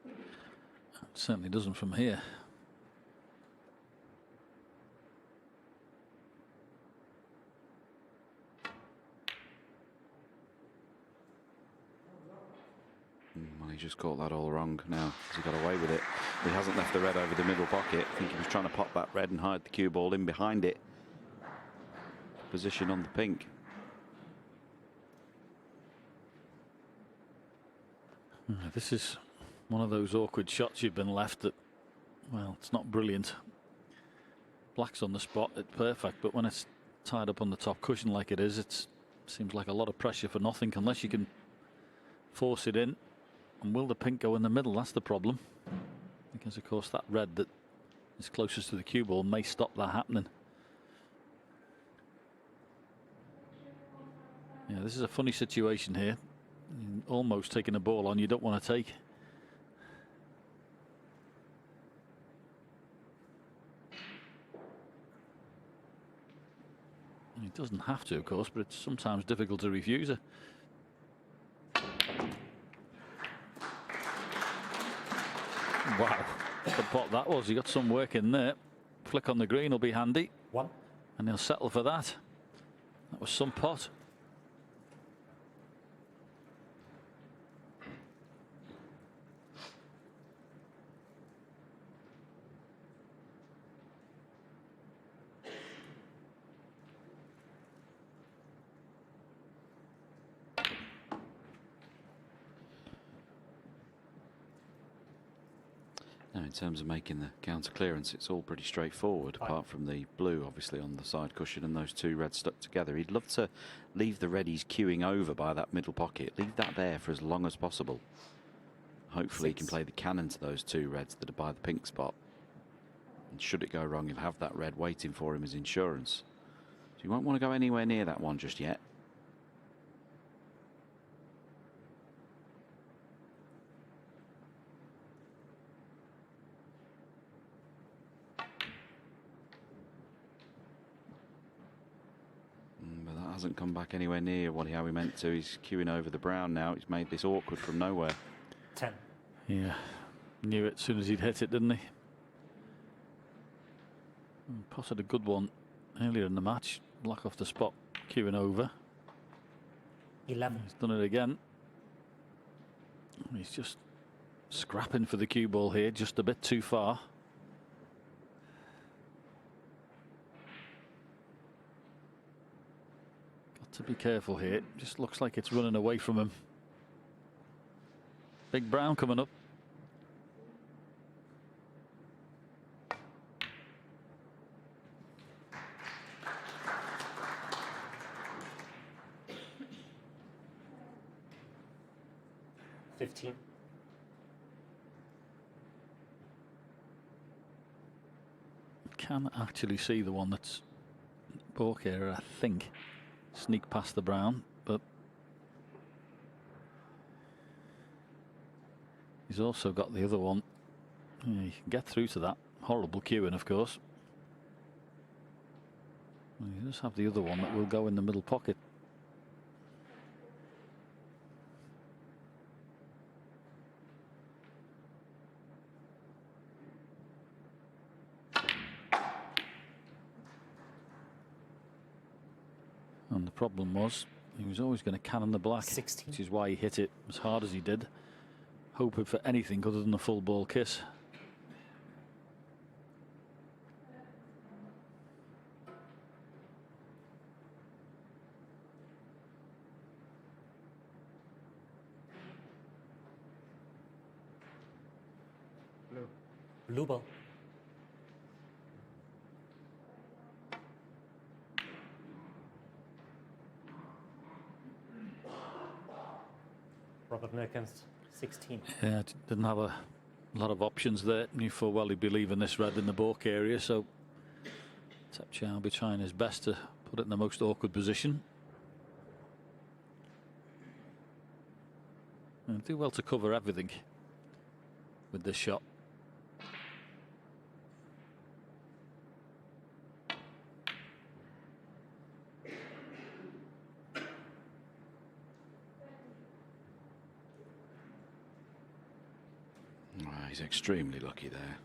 It certainly doesn't from here. Well, he just caught that all wrong now. He got away with it. He hasn't left the red over the middle pocket. I think he was trying to pop that red and hide the cue ball in behind it. Position on the pink. This is one of those awkward shots you've been left that, well, it's not brilliant. Black's on the spot, it's perfect, but when it's tied up on the top cushion like it is, it seems like a lot of pressure for nothing unless you can force it in. And will the pink go in the middle? That's the problem. Because, of course, that red that is closest to the cue ball may stop that happening. Yeah, this is a funny situation here. You're almost taking a ball on you don't want to take. He doesn't have to, of course, but it's sometimes difficult to refuse it. Wow, the pot that was. He got some work in there. Flick on the green will be handy. One. And he'll settle for that. That was some pot. Now, in terms of making the counter clearance, it's all pretty straightforward, apart from the blue, obviously, on the side cushion and those two reds stuck together. He'd love to leave the red he's queuing over by that middle pocket. Leave that there for as long as possible. Hopefully he can play the cannon to those two reds that are by the pink spot. And should it go wrong, he'll have that red waiting for him as insurance. So you won't want to go anywhere near that one just yet. Hasn't come back anywhere near how he meant to. He's queuing over the brown now. He's made this awkward from nowhere. 10. Yeah, knew it as soon as he'd hit it, didn't he? Potted a good one earlier in the match. Black off the spot, queuing over. 11. He's done it again. He's just scrapping for the cue ball here, just a bit too far. To be careful here. It just looks like it's running away from him. Big brown coming up. $15. Can actually see the one that's Borkera, I think. Sneak past the brown, but he's also got the other one. Yeah, you can get through to that. Horrible queuing, of course. He does have the other one that will go in the middle pocket. And the problem was he was always going to cannon the black, 16. which is why he hit it as hard as he did, hoping for anything other than a full ball kiss. Blue ball. Robert Milkins, 16. Yeah, didn't have a lot of options there. Knew full well he'd be leaving this red in the balk area, so Tepchow will be trying his best to put it in the most awkward position. And do well to cover everything with this shot. He's extremely lucky there.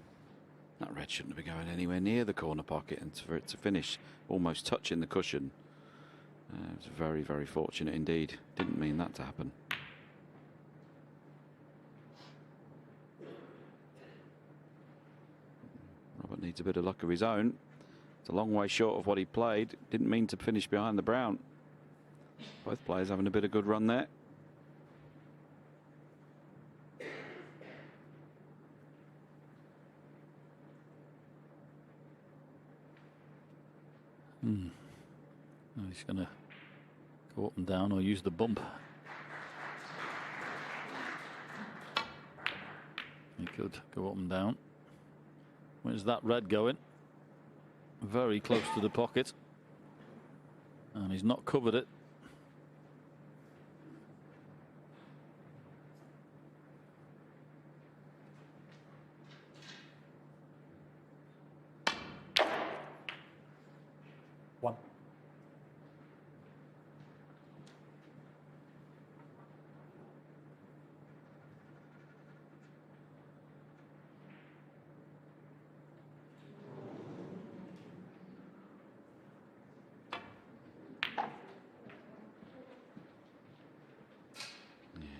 That red shouldn't be going anywhere near the corner pocket, and for it to finish almost touching the cushion, it was very, very fortunate indeed. Didn't mean that to happen. Robert needs a bit of luck of his own. It's a long way short of what he played. Didn't mean to finish behind the brown. Both players having a bit of good run there. He's going to go up and down or use the bump. He could go up and down. Where's that red going? Very close to the pocket. And he's not covered it. One.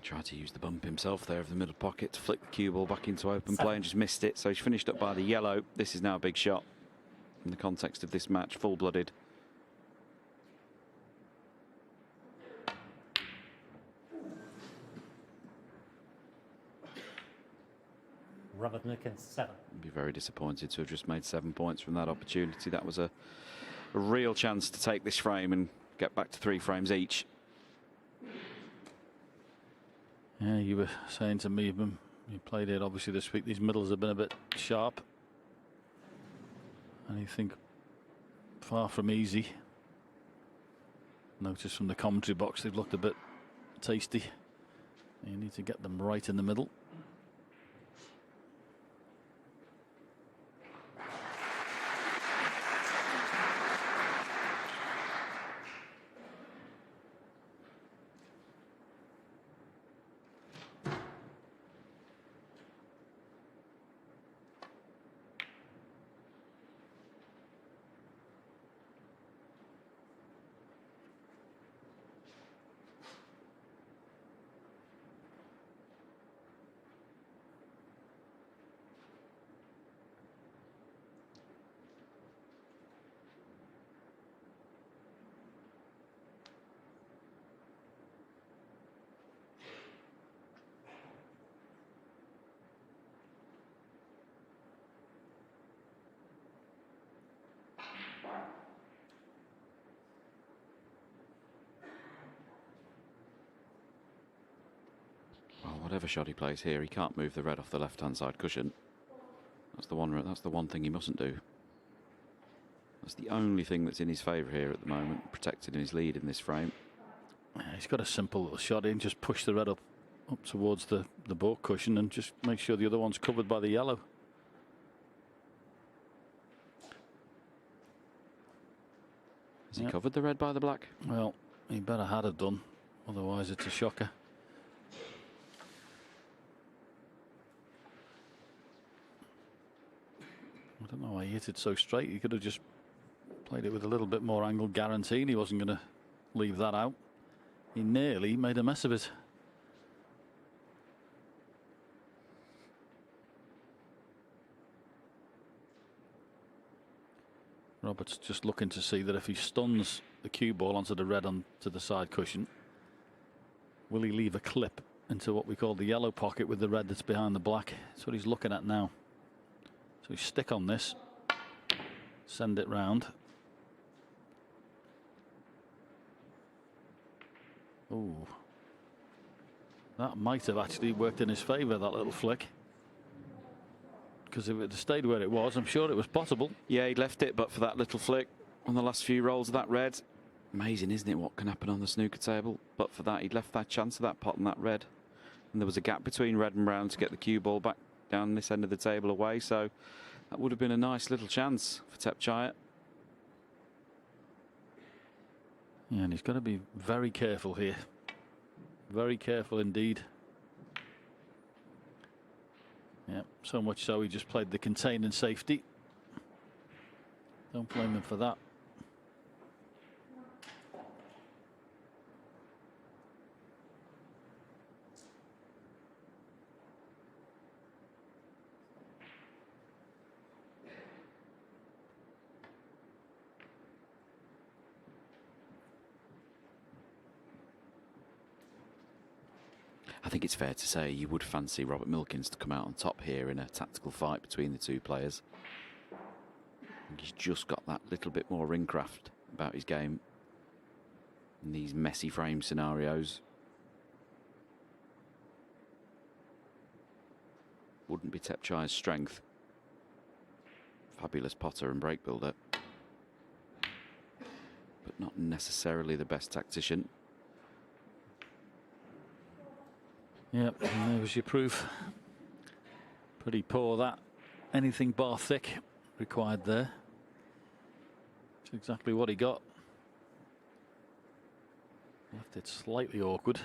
Tried to use the bump himself there of the middle pocket to flick the cue ball back into open play and just missed it. So he's finished up by the yellow. This is now a big shot in the context of this match, full-blooded. Robert Milkins, 7. I'd be very disappointed to have just made 7 points from that opportunity. That was a real chance to take this frame and get back to 3 frames each. Yeah, you were saying to me, you played it obviously this week, these middles have been a bit sharp. And you think far from easy. Notice from the commentary box they've looked a bit tasty. You need to get them right in the middle. Whatever shot he plays here, he can't move the red off the left-hand side cushion. That's the one thing he mustn't do. That's the only thing that's in his favour here at the moment, protected in his lead in this frame. Yeah, he's got a simple little shot in, just push the red up towards the balk cushion and just make sure the other one's covered by the yellow. Has he covered the red by the black? Well, he better had have done, otherwise it's a shocker. I don't know why he hit it so straight. He could have just played it with a little bit more angle, guaranteeing he wasn't going to leave that out. He nearly made a mess of it. Roberts just looking to see that if he stuns the cue ball onto the red onto the side cushion, will he leave a clip into what we call the yellow pocket with the red that's behind the black? That's what he's looking at now. So he stick on this, send it round. Ooh, that might have actually worked in his favour, that little flick. Because if it had stayed where it was, I'm sure it was possible. Yeah, he left it, but for that little flick on the last few rolls of that red. Amazing, isn't it, what can happen on the snooker table? But for that, he'd left that chance of that pot and that red. And there was a gap between red and brown to get the cue ball back down this end of the table away. So that would have been a nice little chance for Tepchaya. Yeah, and he's got to be very careful here. Very careful indeed. Yeah, so much so he just played the containing safety. Don't blame him for that. I think it's fair to say you would fancy Robert Milkins to come out on top here in a tactical fight between the two players. I think he's just got that little bit more ringcraft about his game in these messy frame scenarios. Wouldn't be Tepchaya's strength. Fabulous potter and break builder, but not necessarily the best tactician. Yep, and there was your proof. Pretty poor that. Anything bar thick required there. That's exactly what he got. Left it slightly awkward.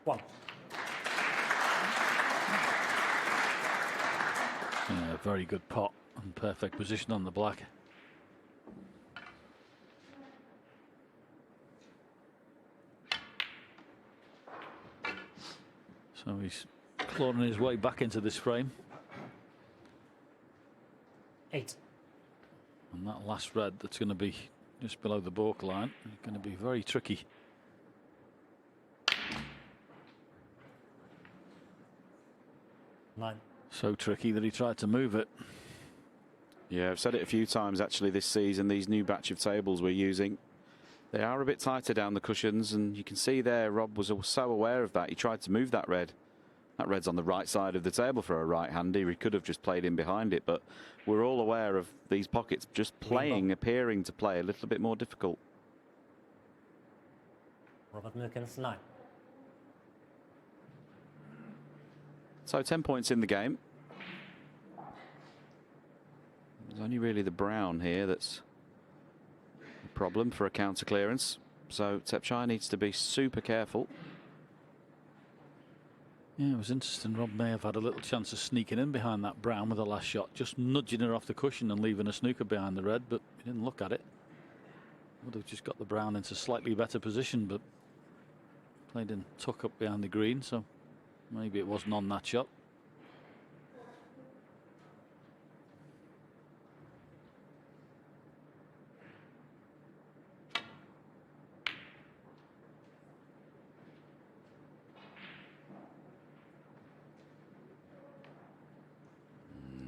One. Yeah, very good pot and perfect position on the black. So he's clawing his way back into this frame. 8. And that last red that's going to be just below the balk line is going to be very tricky. Nine. So tricky that he tried to move it. Yeah, I've said it a few times actually this season, these new batch of tables we're using, they are a bit tighter down the cushions, and you can see there Rob was so aware of that. He tried to move that red. That red's on the right side of the table for a right-hander. He could have just played in behind it, but we're all aware of these pockets just playing, appearing to play a little bit more difficult. Robert Milkins, 9. So 10 points in the game. There's only really the brown here that's a problem for a counter clearance. So Tepchaya needs to be super careful. Yeah, it was interesting. Rob may have had a little chance of sneaking in behind that brown with the last shot, just nudging her off the cushion and leaving a snooker behind the red, but he didn't look at it. Would have just got the brown into slightly better position, but played in tuck up behind the green, so maybe it wasn't on that shot.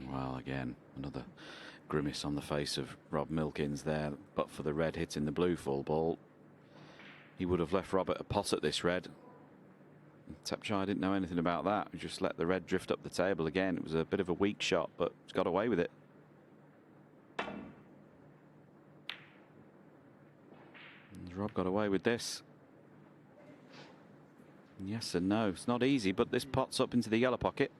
Well, again, another grimace on the face of Rob Milkins there, but for the red hitting the blue full ball, he would have left Robert a pot at this red. Tepchaya didn't know anything about that. He just let the red drift up the table again. It was a bit of a weak shot, but he's got away with it. And Rob got away with this. Yes and no. It's not easy, but this pot's up into the yellow pocket.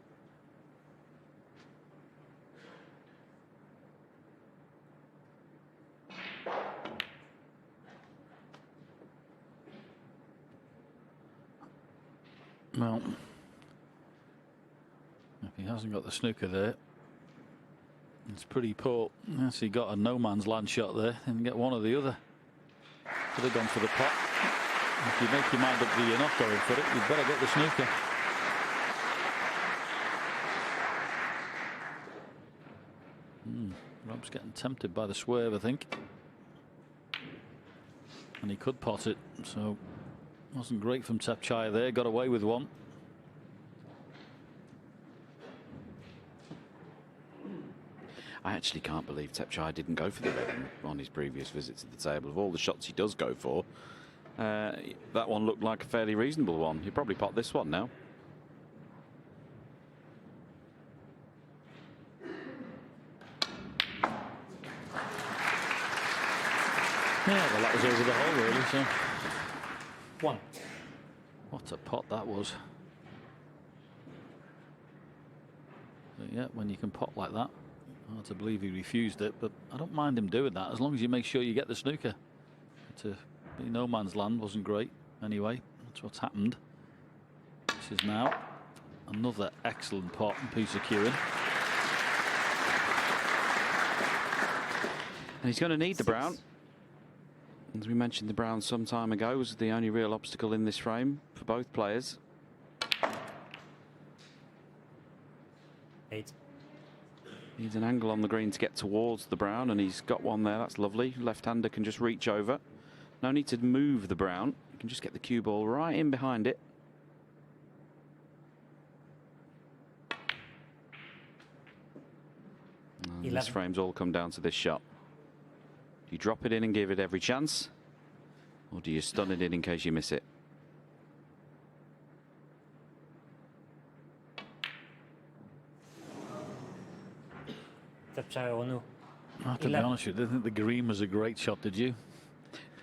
Well, if he hasn't got the snooker there, it's pretty poor. Yes, he got a no man's land shot there and get one or the other. Could have gone for the pot. If you make your mind up that you're not going for it, you'd better get the snooker. Rob's getting tempted by the swerve, I think. And he could pot it, so wasn't great from Tepchaya there. Got away with one. I actually can't believe Tepchaya didn't go for the 11 on his previous visit to the table. Of all the shots he does go for, that one looked like a fairly reasonable one. He'll probably pot this one now. Yeah, well, that was over the hole, really. So, 1. what a pot that was. But yeah, when you can pot like that, hard to believe he refused it. But I don't mind him doing that as long as you make sure you get the snooker. To be no man's land wasn't great. Anyway, that's what's happened. This is now another excellent pot and piece of cueing. And he's going to need the brown. As we mentioned, the brown some time ago was the only real obstacle in this frame for both players. 8. Needs an angle on the green to get towards the brown, and he's got one there. That's lovely. Left-hander can just reach over. No need to move the brown. You can just get the cue ball right in behind it. And this frame's all come down to this shot. Do you drop it in and give it every chance? Or do you stun it in case you miss it? Tepchaya Un-Nooh. I have to be honest with you, I didn't think the green was a great shot, did you?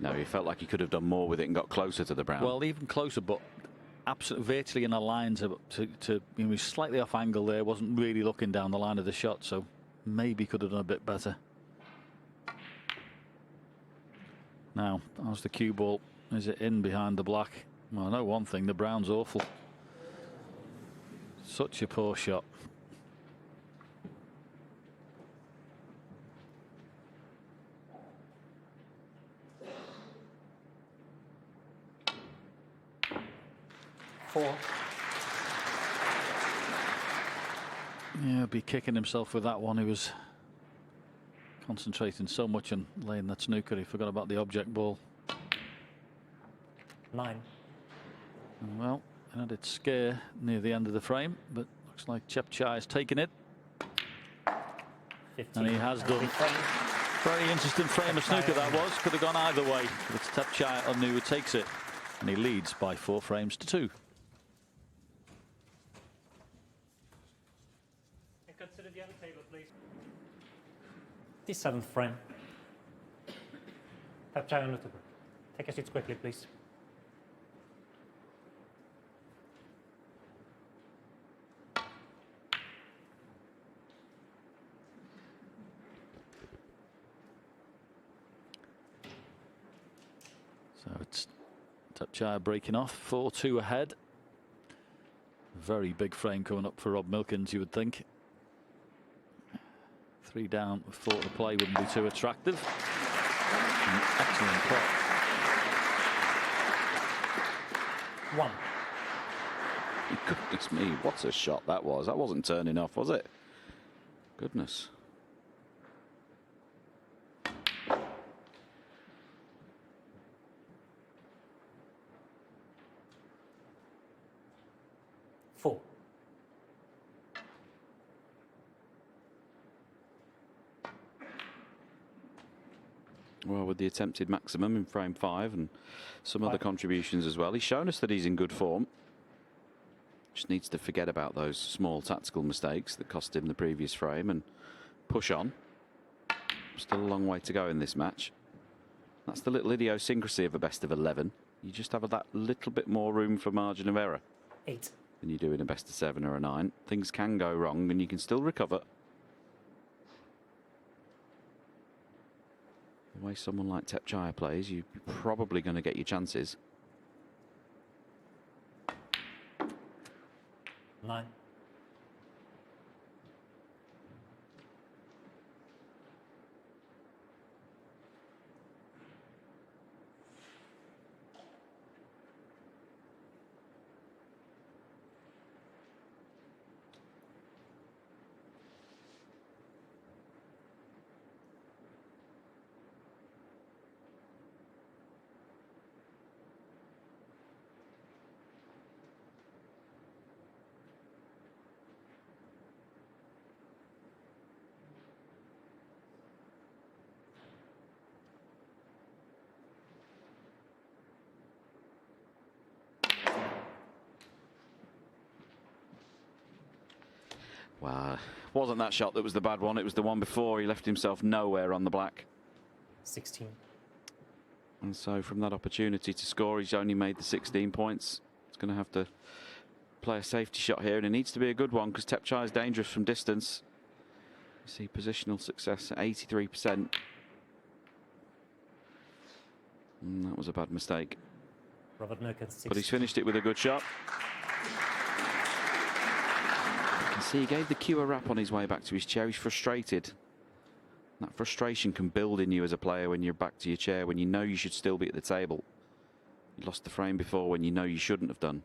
No, he felt like he could have done more with it and got closer to the brown. Well, even closer, but absolutely virtually in a line to he was slightly off angle there, wasn't really looking down the line of the shot, so maybe could have done a bit better. Now, how's the cue ball? Is it in behind the black? Well, I know one thing, the brown's awful. Such a poor shot. Yeah, be kicking himself with that one. He was concentrating so much on laying that snooker, he forgot about the object ball. 9. Well, he had it scare near the end of the frame, but looks like Tepchaya has taken it. 15. And he has done. Very interesting frame of snooker that was. Could have gone either way. But it's Tepchaya Un-Nooh who takes it. And he leads by 4 frames to 2. Consider the other table, please. The 7th frame. Tepchaya Un-Nooh. Take your seats quickly, please. So it's Tepchaya breaking off, 4-2 ahead. Very big frame coming up for Rob Milkins, you would think. 3 down with 4 to play wouldn't be too attractive. An excellent pot. 1. Goodness me, what a shot that was. That wasn't turning off, was it? Goodness. Well, with the attempted maximum in frame 5 and some other contributions as well, he's shown us that he's in good form. Just needs to forget about those small tactical mistakes that cost him the previous frame and push on. Still a long way to go in this match. That's the little idiosyncrasy of a best of 11. You just have that little bit more room for margin of error 8. than you do in a best of 7 or a 9. Things can go wrong and you can still recover. The way someone like Tepchaya plays, you're probably going to get your chances. 9. Well, wasn't that shot that was the bad one, it was the one before. He left himself nowhere on the black. 16. And so from that opportunity to score, he's only made the 16 points. He's going to have to play a safety shot here, and it needs to be a good one because Tepchai is dangerous from distance. You see positional success at 83%. And that was a bad mistake. Robert Milkins, But he's finished it with a good shot. You can see he gave the cue a rap on his way back to his chair. He's frustrated. That frustration can build in you as a player when you're back to your chair, when you know you should still be at the table. You lost the frame before when you know you shouldn't have done.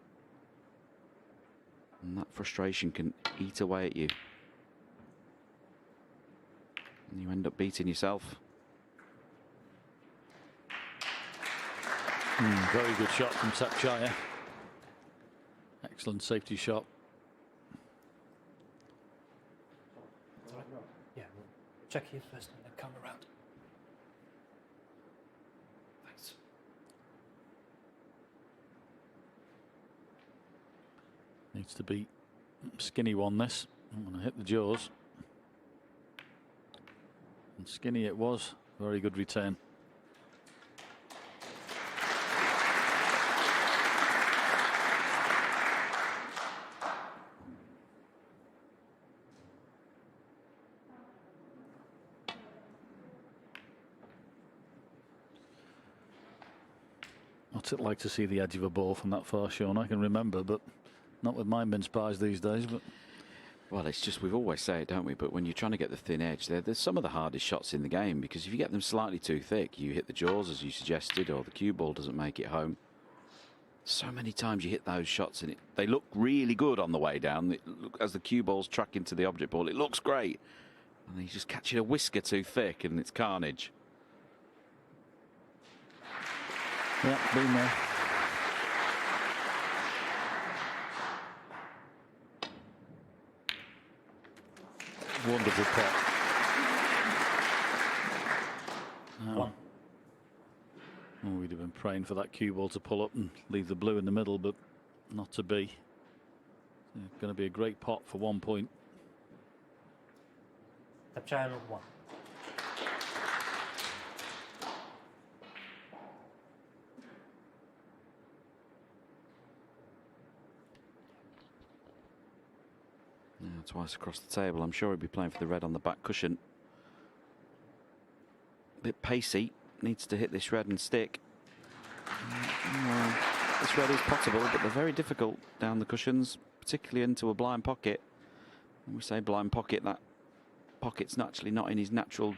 And that frustration can eat away at you. And you end up beating yourself. Very good shot from Tepchai. Excellent safety shot. Yeah, we'll check here first and then come around. Thanks. Needs to be Skinny won this. I'm going to hit the jaws. And Skinny it was. Very good return. What's it like to see the edge of a ball from that far, Sean? I can remember, but not with my mince pies these days. But well, it's just, we've always say it, don't we? But when you're trying to get the thin edge, there's some of the hardest shots in the game, because if you get them slightly too thick, you hit the jaws as you suggested, or the cue ball doesn't make it home. So many times you hit those shots and they look really good on the way down. As the cue ball's tracking to the object ball, it looks great. And then you just catch it a whisker too thick and it's carnage. yeah, been there. Wonderful pot. One. Oh, we'd have been praying for that cue ball to pull up and leave the blue in the middle, but not to be. Going to be a great pot for 1 point. Tepchai on 1. Yeah, twice across the table. I'm sure he'd be playing for the red on the back cushion. A bit pacey. Needs to hit this red and stick. Well, this red is possible, but they're very difficult down the cushions, particularly into a blind pocket. When we say blind pocket, that pocket's naturally not in his natural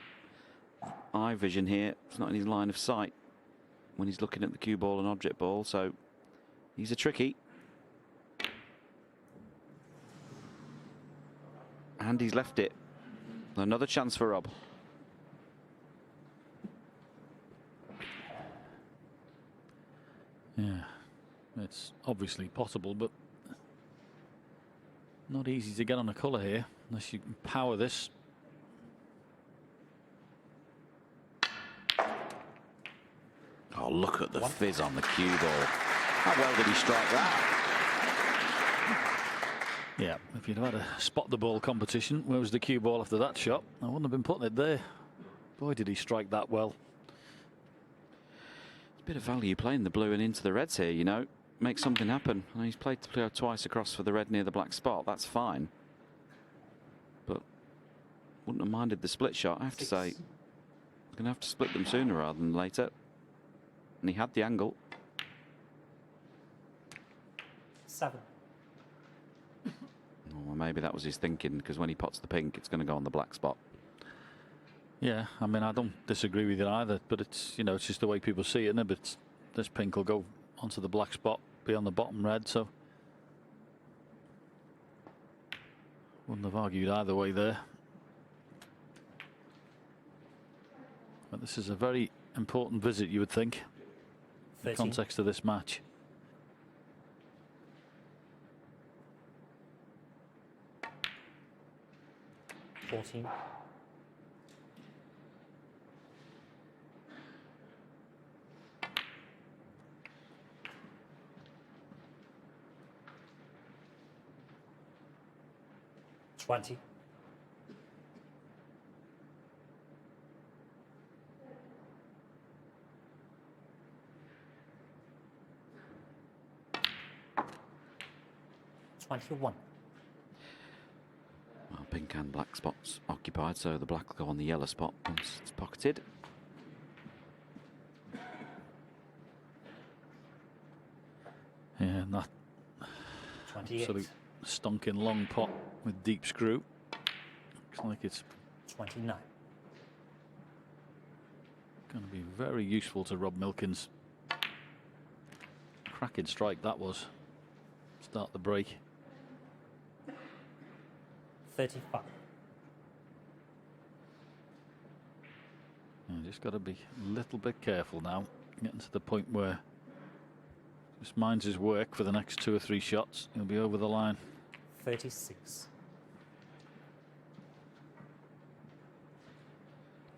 eye vision here. It's not in his line of sight when he's looking at the cue ball and object ball, so these are tricky. And he's left it. Another chance for Rob. Yeah, it's obviously possible, but not easy to get on a colour here unless you can power this. Oh, look at the fizz on the cue ball. How well did he strike that? Yeah, if you'd had a spot the ball competition, where was the cue ball after that shot? I wouldn't have been putting it there. Boy, did he strike that well. It's a bit of value playing the blue and into the reds here, you know. Make something happen. And he's played twice across for the red near the black spot. That's fine. But wouldn't have minded the split shot, I have to say. He's going to have to split them sooner rather than later. And he had the angle. 7. Well, maybe that was his thinking, because when he pots the pink, it's going to go on the black spot. Yeah, I mean, I don't disagree with it either, but it's, you know, it's just the way people see it, isn't it? But this pink will go onto the black spot, be on the bottom red, so wouldn't have argued either way there. But this is a very important visit, you would think, in the context of this match. 14. $20. $21. Well, pink and black spots occupied, so the black will go on the yellow spot once it's pocketed. Yeah, and that 28. absolute stonking long pot with deep screw. Looks like it's 29. going to be very useful to Rob Milkins. Cracking strike that was. Start the break. 35. Just got to be a little bit careful now. Getting to the point where just minds his work for the next 2 or 3 shots. He'll be over the line. 36.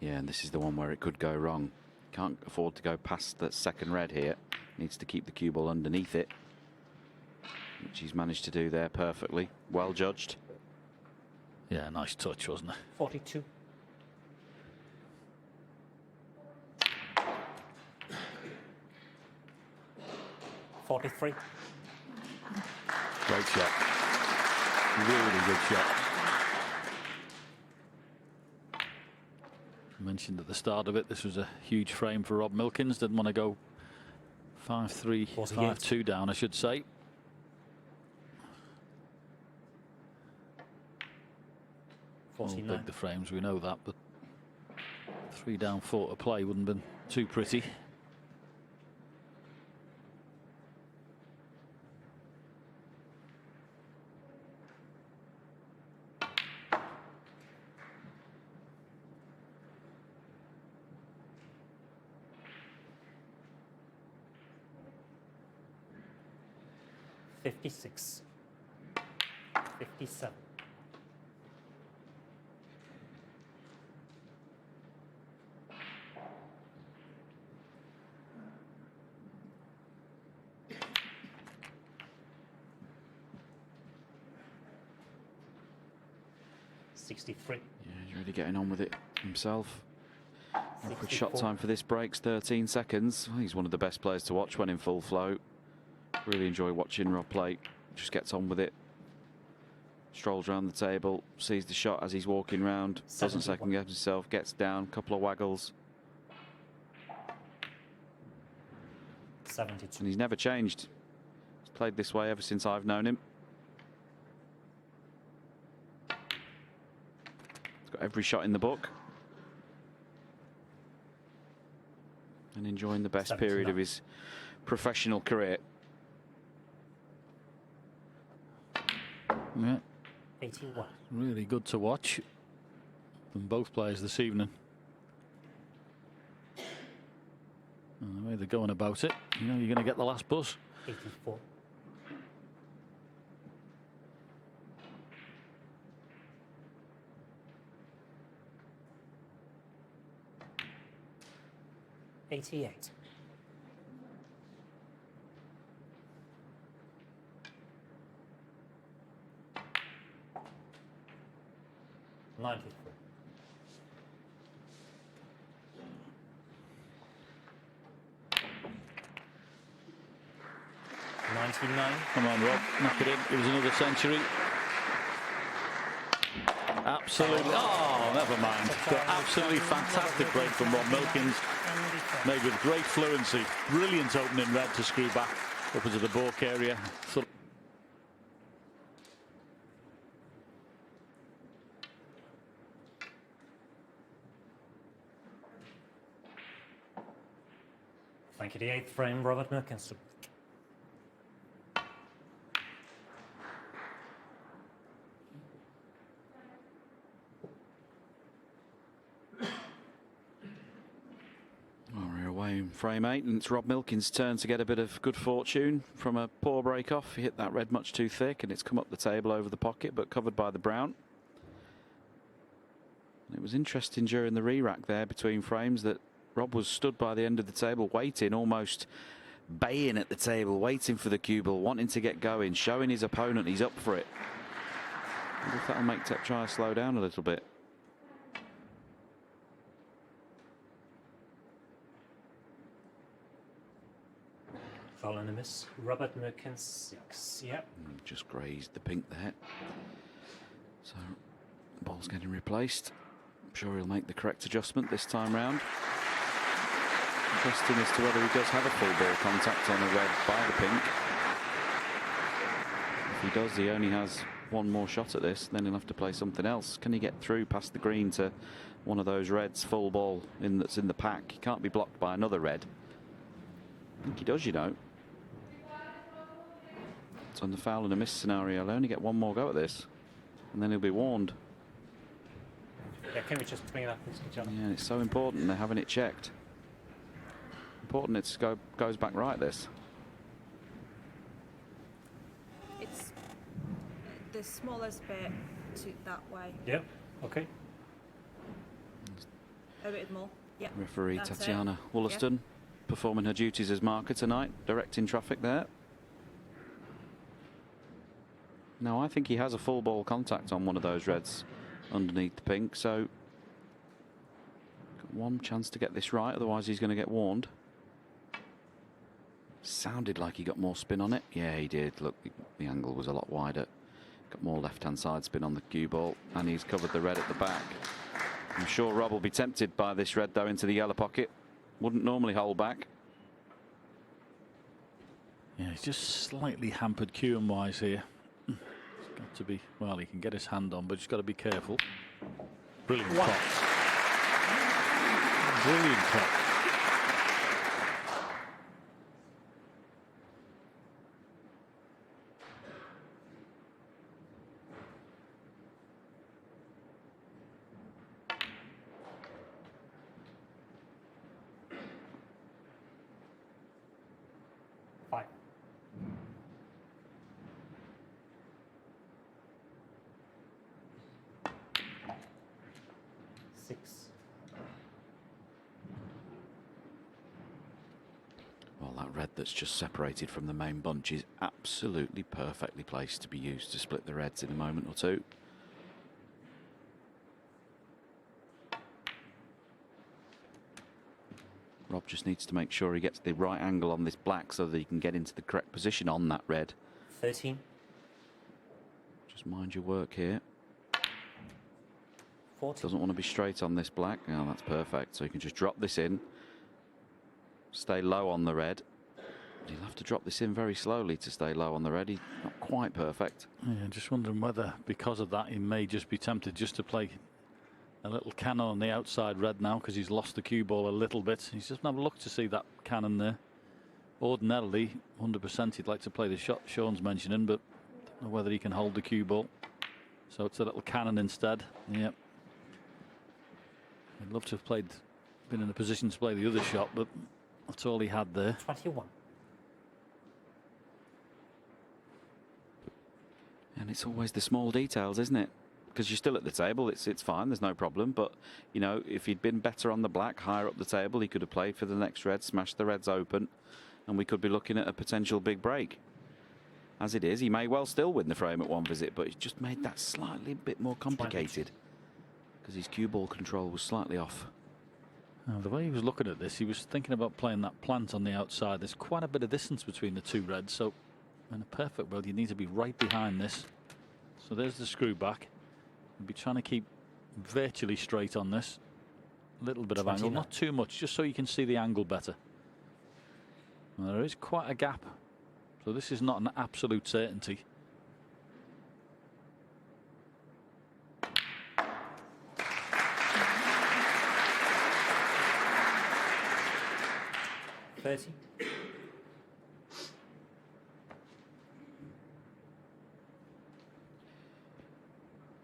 Yeah, and this is the one where it could go wrong. Can't afford to go past the second red here. Needs to keep the cue ball underneath it, which he's managed to do there perfectly. Well judged. Yeah, nice touch, wasn't it? 42. $43. Great shot. Really good shot. I mentioned at the start of it, this was a huge frame for Rob Milkins. Didn't want to go 5-3, 5-2 down, I should say. All big the frames, we know that, but 3 down, 4 to play wouldn't have been too pretty. $56. $57. $63. Yeah, he's really getting on with it himself. Average shot time for this break's 13 seconds. He's one of the best players to watch when in full flow. Really enjoy watching Rob play. Just gets on with it. Strolls around the table, sees the shot as he's walking round, doesn't second guess himself, gets down, couple of waggles. 72. And he's never changed. He's played this way ever since I've known him. He's got every shot in the book. And enjoying the best 79. period of his professional career. Yeah. 81. Really good to watch from both players this evening. And the way they're going about it, you know, you're going to get the last bus. 84. $88. $93. $99. Come on, Rob, knock it in. It was another century. Absolutely. Oh, never mind. But absolutely fantastic break from Rob Milkins. Made with great fluency. Brilliant opening red to screw back up into the balk area. Thank you. The 8th frame, Robert Milkins. Well, we're away in frame 8, and it's Rob Milkins' turn to get a bit of good fortune from a poor break off. He hit that red much too thick, and it's come up the table over the pocket, but covered by the brown. It was interesting during the re-rack there between frames that Rob was stood by the end of the table waiting, almost baying at the table, waiting for the cue ball, wanting to get going, showing his opponent he's up for it. I wonder if that'll make Tep try to slow down a little bit. Foul and a miss. Robert Milkins, 6. Yep. Just grazed the pink there. So the ball's getting replaced. I'm sure he'll make the correct adjustment this time round. Interesting as to whether he does have a full ball contact on a red by the pink. If he does, he only has one more shot at this, then he'll have to play something else. Can he get through past the green to one of those reds full ball that's in the pack? He can't be blocked by another red. I think he does, you know. It's on the foul and a miss scenario. He'll only get one more go at this, and then he'll be warned. Yeah, can we just bring it up, Mr. John? Yeah, it's so important they're having it checked. Important it goes back right, this. It's the smallest bit to that way. Yep. Okay. A bit more. Yeah. Referee That's Tatiana it. Wollaston performing her duties as marker tonight, directing traffic there. Now, I think he has a full ball contact on one of those reds underneath the pink, so got one chance to get this right, otherwise he's going to get warned. Sounded like he got more spin on it. Yeah, he did. Look, the angle was a lot wider. Got more left-hand side spin on the cue ball, and he's covered the red at the back. I'm sure Rob will be tempted by this red, though, into the yellow pocket. Wouldn't normally hold back. Yeah, he's just slightly hampered cueing-wise here. It's got to be, well, he can get his hand on, but he's got to be careful. Brilliant pot. Brilliant pot. Well, that red that's just separated from the main bunch is absolutely perfectly placed to be used to split the reds in a moment or two. Rob just needs to make sure he gets the right angle on this black so that he can get into the correct position on that red. 13. Just mind your work here. 14. Doesn't want to be straight on this black. Oh, that's perfect. So you can just drop this in. Stay low on the red. You'll have to drop this in very slowly to stay low on the red. He's not quite perfect. Yeah, just wondering whether, because of that, he may just be tempted just to play a little cannon on the outside red now, because he's lost the cue ball a little bit. He's just have a look to see that cannon there. Ordinarily, 100% he'd like to play the shot Sean's mentioning, but don't know whether he can hold the cue ball. So it's a little cannon instead. Yep. I'd love to have been in a position to play the other shot, but that's all he had there. 21. And it's always the small details, isn't it? Because you're still at the table, it's fine, there's no problem. But, you know, if he'd been better on the black, higher up the table, he could have played for the next red, smashed the reds open, and we could be looking at a potential big break. As it is, he may well still win the frame at one visit, but he's just made that slightly bit more complicated because his cue ball control was slightly off. Now, the way he was looking at this, he was thinking about playing that plant on the outside. There's quite a bit of distance between the two reds, so in a perfect world, you need to be right behind this. So there's the screw back. You'll be trying to keep virtually straight on this. A little bit of angle, not too much, just so you can see the angle better. And there is quite a gap, so this is not an absolute certainty. 30.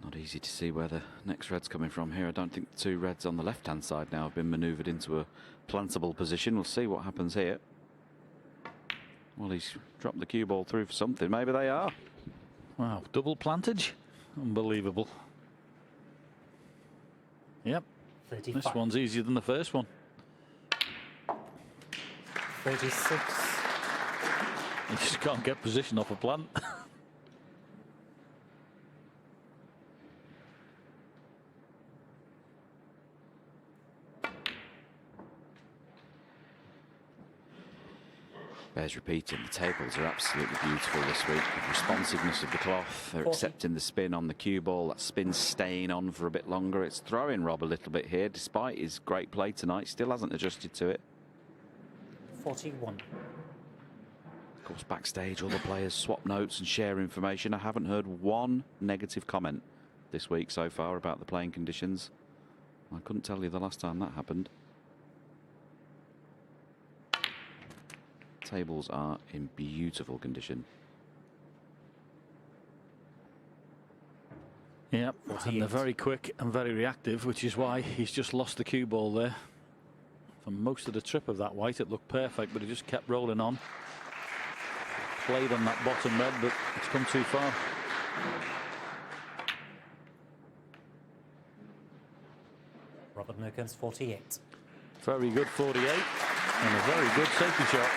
Not easy to see where the next red's coming from here. I don't think the two reds on the left-hand side now have been manoeuvred into a plantable position. We'll see what happens here. Well, he's dropped the cue ball through for something. Maybe they are. Wow, double plantage. Unbelievable. Yep, 35. this one's easier than the first one. 36. You just can't get position off a plant. Bears repeating, the tables are absolutely beautiful this week. The responsiveness of the cloth, they're 40. accepting the spin on the cue ball. That spin's staying on for a bit longer. It's throwing Rob a little bit here, despite his great play tonight. Still hasn't adjusted to it. 41. Of course, backstage, all the players swap notes and share information. I haven't heard one negative comment this week so far about the playing conditions. I couldn't tell you the last time that happened. Tables are in beautiful condition. Yep, and 48. they're very quick and very reactive, which is why he's just lost the cue ball there. For most of the trip of that white, it looked perfect, but he just kept rolling on. Played on that bottom red, but it's come too far. Robert Milkins, 48. Very good 48 and a very good safety shot.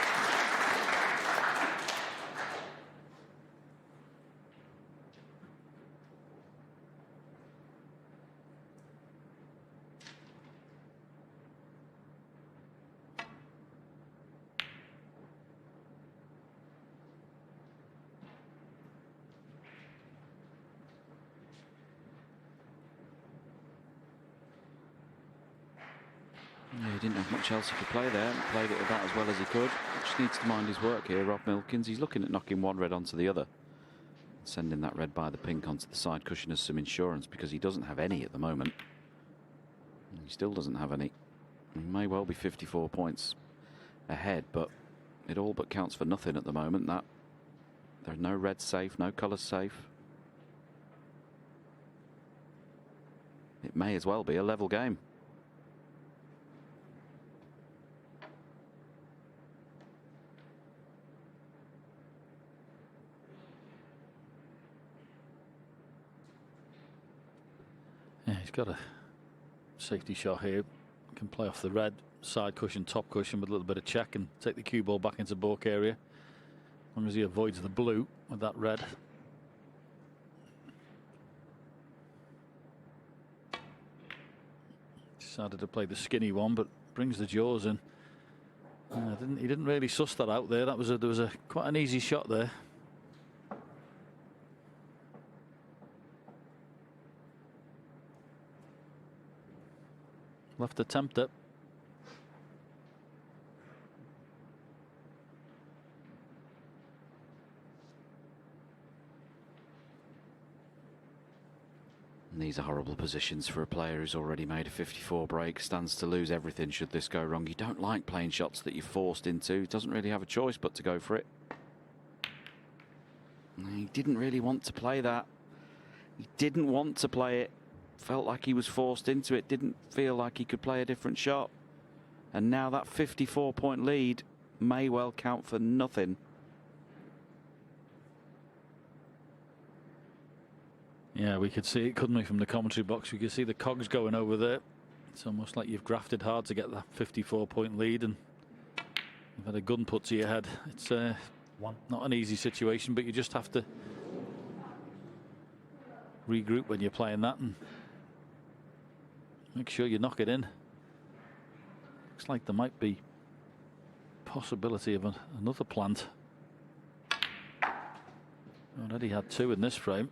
Yeah, he didn't have much else he could play there. Played it about as well as he could. Just needs to mind his work here, Rob Milkins. He's looking at knocking one red onto the other. Sending that red by the pink onto the side cushion as some insurance, because he doesn't have any at the moment. He still doesn't have any. He may well be 54 points ahead, but it all but counts for nothing at the moment. That there's no red safe, no colours safe. It may as well be a level game. Yeah, he's got a safety shot here. Can play off the red, side cushion, top cushion with a little bit of check and take the cue ball back into balk area. As long as he avoids the blue with that red. Decided to play the skinny one, but brings the jaws in. He didn't really suss that out there. There was a quite an easy shot there. Left attempt it. And these are horrible positions for a player who's already made a 54 break. Stands to lose everything should this go wrong. You don't like playing shots that you're forced into. He doesn't really have a choice but to go for it. He didn't really want to play that. He didn't want to play it. Felt like he was forced into it. Didn't feel like he could play a different shot. And now that 54-point lead may well count for nothing. Yeah, we could see it, couldn't we, from the commentary box? We could see the cogs going over there. It's almost like you've grafted hard to get that 54-point lead, and you've had a gun put to your head. It's not an easy situation, but you just have to regroup when you're playing that and make sure you knock it in. Looks like there might be possibility of another plant. Already had two in this frame.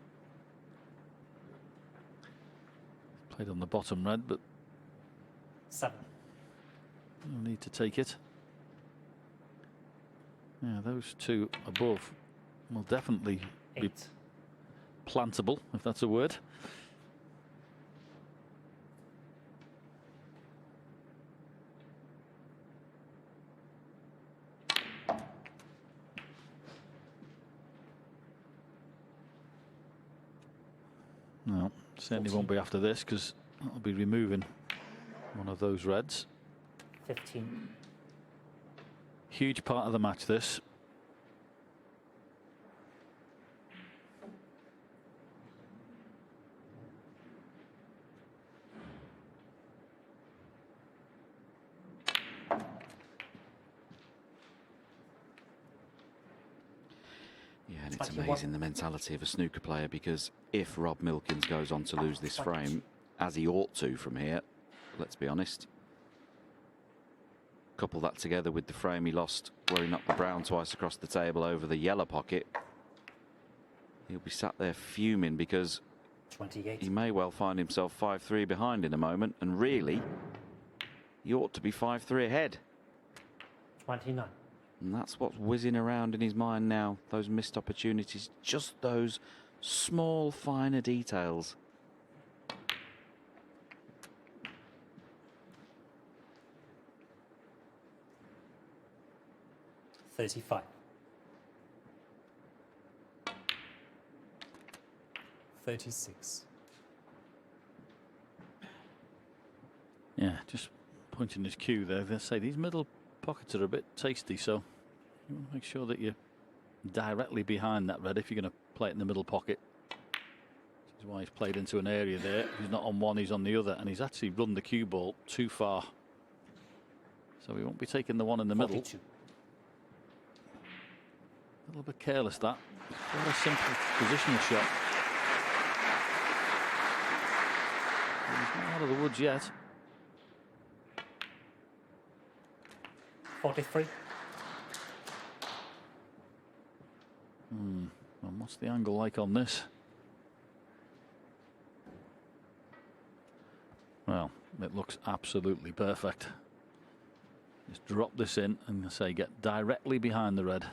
Played on the bottom red, but 7. no need to take it. Yeah, those two above will definitely 8. be plantable, if that's a word. No, certainly won't be after this, because that'll be removing one of those reds. 15. Huge part of the match, this. Yeah, and it's 21. amazing the mentality of a snooker player, because if Rob Milkins goes on to lose this frame, as he ought to from here, let's be honest, couple that together with the frame he lost where he knocked the brown twice across the table over the yellow pocket, he'll be sat there fuming, because 28. he may well find himself 5-3 behind in a moment, and really he ought to be 5-3 ahead. 29. And that's what's whizzing around in his mind now, those missed opportunities, just those small, finer details. $35. 36. Yeah, just pointing his cue there. They say these middle pockets are a bit tasty, so you want to make sure that you're directly behind that red if you're going to play it in the middle pocket. This is why he's played into an area there. He's not on one, he's on the other, and he's actually run the cue ball too far. So he won't be taking the one in the 42. middle. A little bit careless, that. Quite a simple positional shot. He's not out of the woods yet. 43. Well, what's the angle like on this? Well, it looks absolutely perfect. Just drop this in and say get directly behind the red.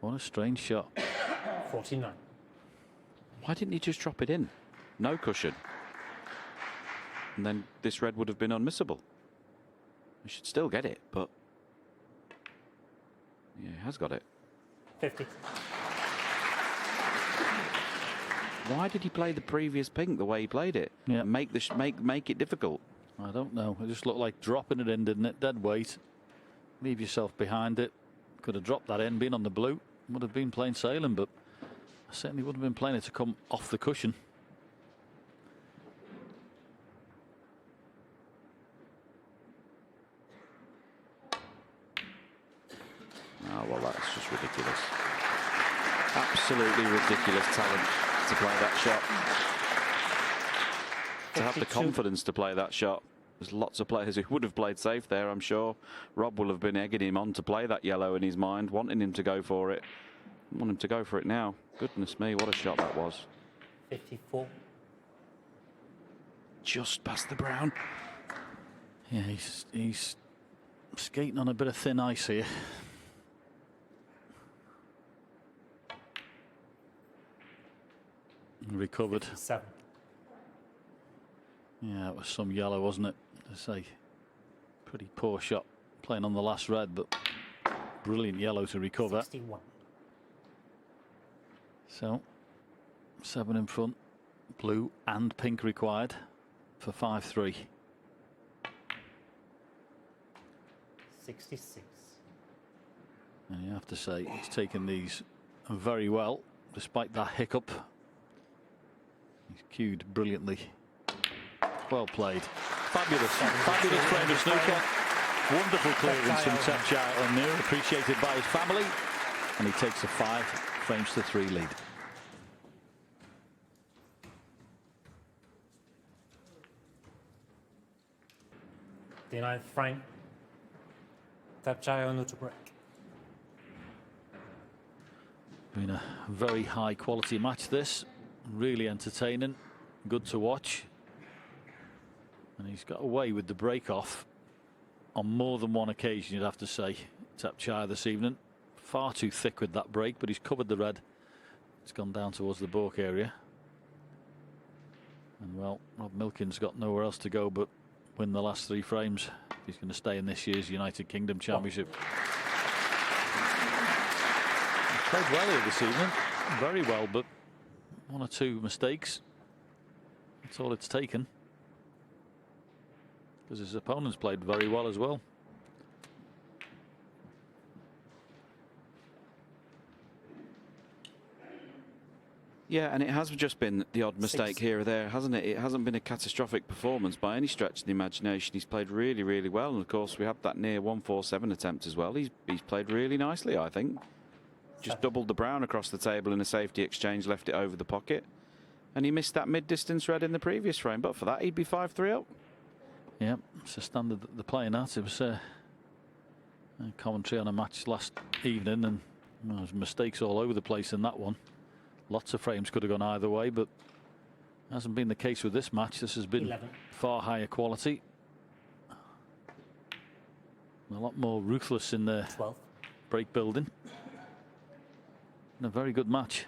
What a strange shot. 49. Why didn't he just drop it in? No cushion. And then this red would have been unmissable. He should still get it, but yeah, he has got it. 50. Why did he play the previous pink the way he played it? Yeah. Make it difficult. I don't know. It just looked like dropping it in, didn't it? Dead weight. Leave yourself behind it. Could have dropped that in, been on the blue. Would have been plain sailing, but I certainly wouldn't have been playing it to come off the cushion. Oh, well, that's just ridiculous. Absolutely ridiculous talent to play that shot. To have the 52. confidence to play that shot. There's lots of players who would have played safe there, I'm sure. Rob will have been egging him on to play that yellow in his mind, wanting him to go for it. Want him to go for it now. Goodness me, what a shot that was. 54. Just past the brown. Yeah, he's skating on a bit of thin ice here. Recovered. 57. Yeah, it was some yellow, wasn't it? To say, pretty poor shot playing on the last red, but brilliant yellow to recover. 61. So 7 in front, blue and pink required for 5-3. 66. And you have to say he's taken these very well, despite that hiccup. He's cued brilliantly. Well played. Fabulous frame of snooker. Wonderful clearance from Tapchai Un-Nooh, appreciated by his family. And he takes a 5-3 lead. The 9th frame. Tapchai Un-Nooh to break. Been a very high quality match, this. Really entertaining. Good to watch. And he's got away with the break off on more than one occasion, you'd have to say. Tapchai this evening. Far too thick with that break, but he's covered the red. It's gone down towards the balk area. And well, Rob Milkins got nowhere else to go but win the last 3 frames if he's going to stay in this year's United Kingdom Championship. He played well here this evening, very well, but 1 or 2 mistakes. That's all it's taken. Because his opponents played very well as well. Yeah, and it has just been the odd mistake here or there, hasn't it? It hasn't been a catastrophic performance by any stretch of the imagination. He's played really, really well. And of course, we had that near 147 attempt as well. He's played really nicely, I think. Just doubled the brown across the table in a safety exchange, left it over the pocket. And he missed that mid-distance red in the previous frame. But for that, he'd be 5-3 up. Yeah, it's a standard that they're playing at. It was a commentary on a match last evening, and there was mistakes all over the place in that one. Lots of frames could have gone either way, but hasn't been the case with this match. This has been 11. Far higher quality. A lot more ruthless in their 12. break building. And a very good match.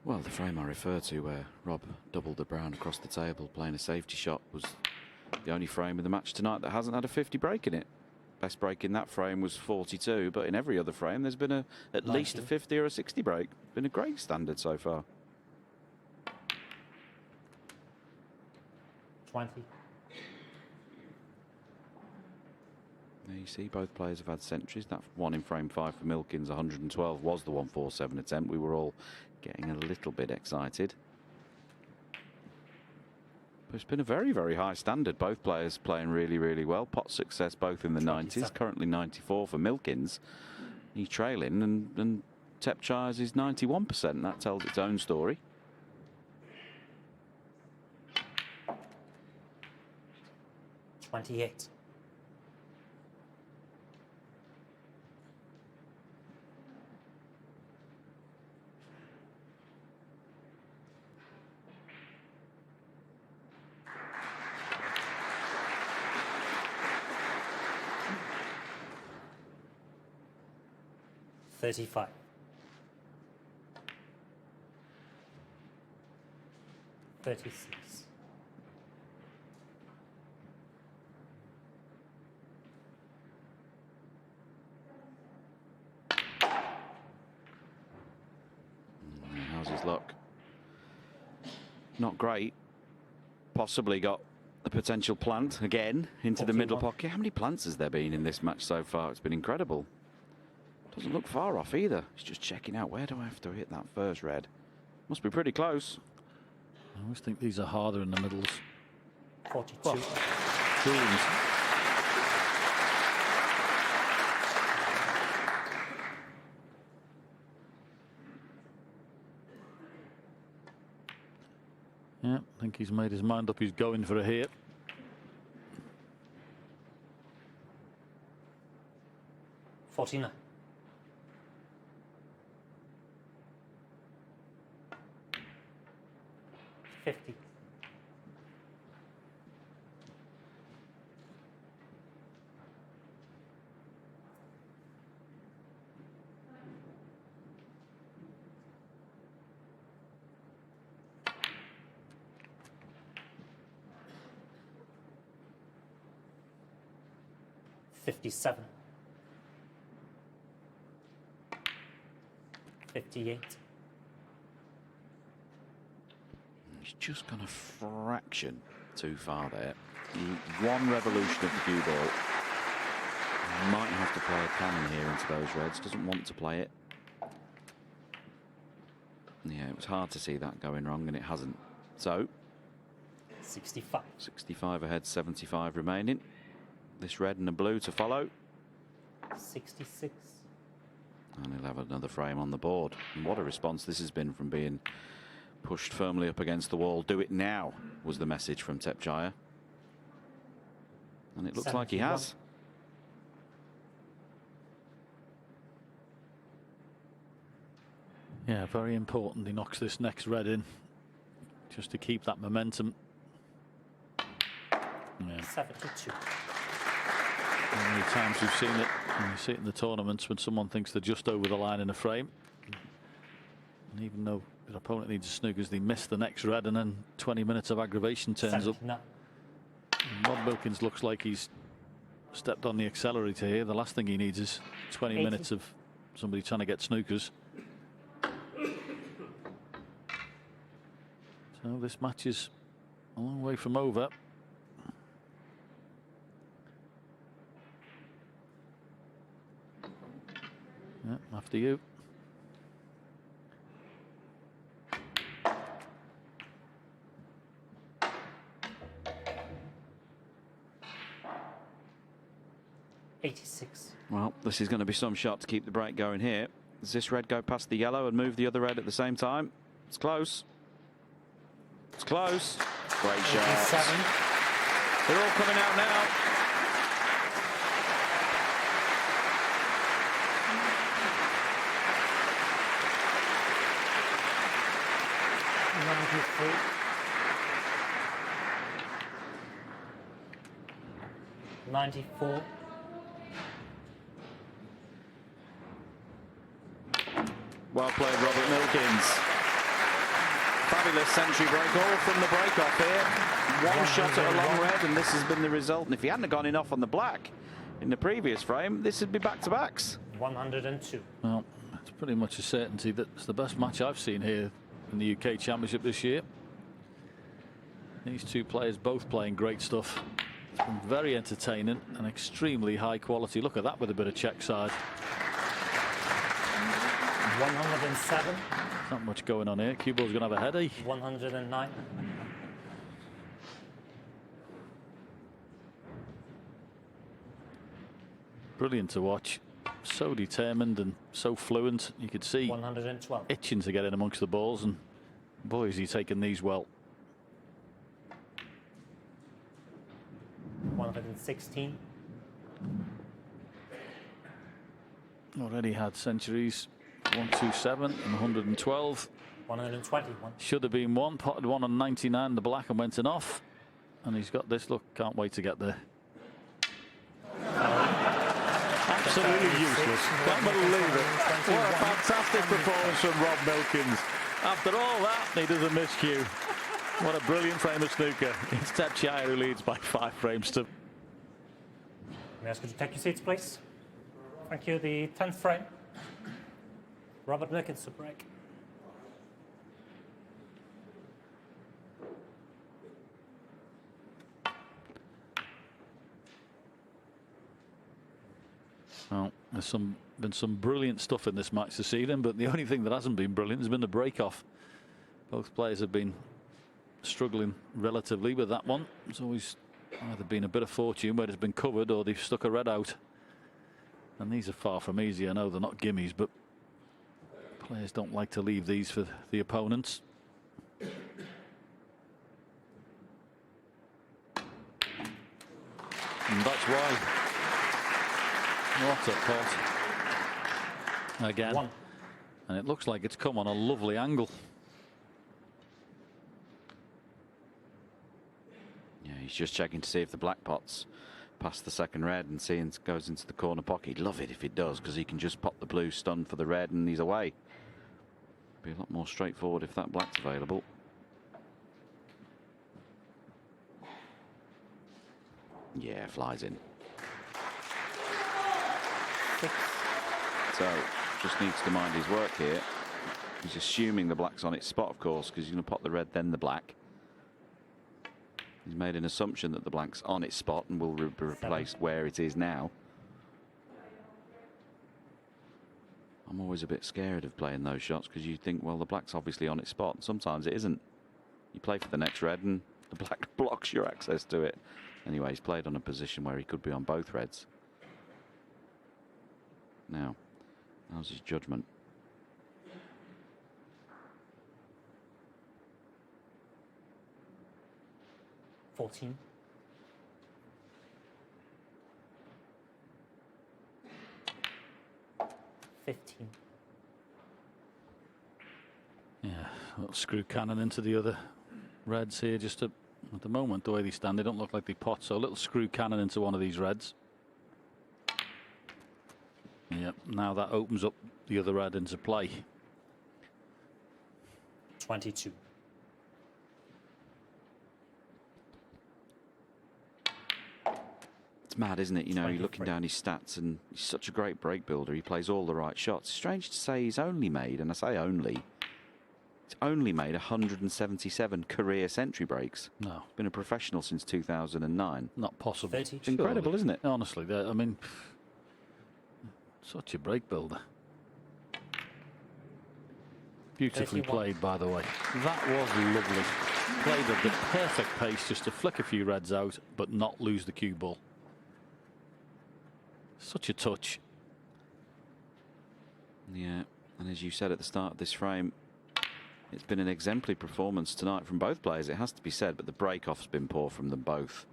Well, the frame I refer to where Rob doubled the brown across the table playing a safety shot was the only frame of the match tonight that hasn't had a 50 break in it. Best break in that frame was 42, but in every other frame there's been at least a 50 or a 60 break. Been a great standard so far. 20. There you see both players have had centuries. That one in frame 5 for Milkins, 112, was the 147 attempt. We were all getting a little bit excited. But it's been a very, very high standard. Both players playing really, really well. Pot success both in the 90s. Currently 94 for Milkins. He's trailing, and Tepchaya's is 91%. That tells its own story. $28. $35. $36. How's his luck? Not great. Possibly got a potential plant again into the middle pocket. How many plants has there been in this match so far? It's been incredible. Doesn't look far off either. He's just checking out, where do I have to hit that first red? Must be pretty close. I always think these are harder in the middles. 42. Well, yeah, I think he's made his mind up. He's going for a hit. $49. 50. $57. 58. He's just gone a fraction too far there. One revolution of the cue ball. Might have to play a cannon here into those reds. Doesn't want to play it. Yeah, it was hard to see that going wrong, and it hasn't. So 65. 65 ahead, 75 remaining. This red and the blue to follow. 66. And he'll have another frame on the board. And what a response this has been from being pushed firmly up against the wall. Do it now, was the message from Tepchaya. And it looks like he has. Yeah, very important. He knocks this next red in just to keep that momentum. Yeah. 72. How many times we've seen it, and you see it in the tournaments when someone thinks they're just over the line in a frame. And even though the opponent needs a snookers, they miss the next red, and then 20 minutes of aggravation turns up. 79. Rob Milkins looks like he's stepped on the accelerator here. The last thing he needs is 20 80. minutes of somebody trying to get snookers. So this match is a long way from over. Yeah, after you. Well, this is going to be some shot to keep the break going here. Does this red go past the yellow and move the other red at the same time? It's close. It's close. Great shot. They're all coming out now. $94. Well played, Robert Milkins. Fabulous century break, all from the break off here. One shot at a long red, and this has been the result. And if he hadn't gone enough on the black in the previous frame, this would be back-to-backs. 102. Well, it's pretty much a certainty that it's the best match I've seen here in the UK Championship this year. These two players both playing great stuff. It's been very entertaining and extremely high quality. Look at that with a bit of check side. 107. Not much going on here. Cue ball's going to have a headache. 109. Brilliant to watch. So determined and so fluent. You could see 112. itching to get in amongst the balls, and boy, is he taking these well. 116. Already had centuries. 127 and 112. 121. Should have been one. Potted one on 99, the black, and went in off. And he's got this. Look, can't wait to get there. Absolutely useless. Can't believe it. What a fantastic performance from Rob Milkins. After all that, he does a miscue. What a brilliant frame of snooker. It's Ted Shire who leads by 5 frames to. May I ask you to take your seats, please? Thank you. The 10th frame. Robert Milkins to break. Well, there's been some brilliant stuff in this match this evening, but the only thing that hasn't been brilliant has been the break-off. Both players have been struggling relatively with that one. It's always either been a bit of fortune where it's been covered or they've stuck a red out. And these are far from easy. I know they're not gimmies, but players don't like to leave these for the opponents. And that's why. What a pot. Again. One. And it looks like it's come on a lovely angle. Yeah, he's just checking to see if the black pot's past the second red and seeing it goes into the corner pocket. He'd love it if it does, because he can just pop the blue stun for the red and he's away. Be a lot more straightforward if that black's available. Yeah, flies in. 6. So, just needs to mind his work here. He's assuming the black's on its spot, of course, because he's going to pop the red, then the black. He's made an assumption that the black's on its spot and will be replaced where it is now. I'm always a bit scared of playing those shots, because you think, well, the black's obviously on its spot. Sometimes it isn't. You play for the next red and the black blocks your access to it. Anyway, he's played on a position where he could be on both reds. Now, how's his judgment? $14. $15. Yeah, a little screw cannon into the other reds here. Just at the moment, the way they stand, they don't look like they pot. So a little screw cannon into one of these reds. Yep, now that opens up the other red into play. 22. It's mad, isn't it? You know, you're looking 23. down his stats, and he's such a great break builder. He plays all the right shots. Strange to say he's only made, and I say only, he's only made 177 career century breaks. No, Been a professional since 2009. not possible. 30. It's incredible, isn't it? Honestly, I mean, such a break builder. Beautifully 31. played, by the way. That was lovely. Played at the perfect pace, just to flick a few reds out, but not lose the cue ball. Such a touch. Yeah, and as you said at the start of this frame, it's been an exemplary performance tonight from both players, it has to be said, but the break-off's been poor from them both.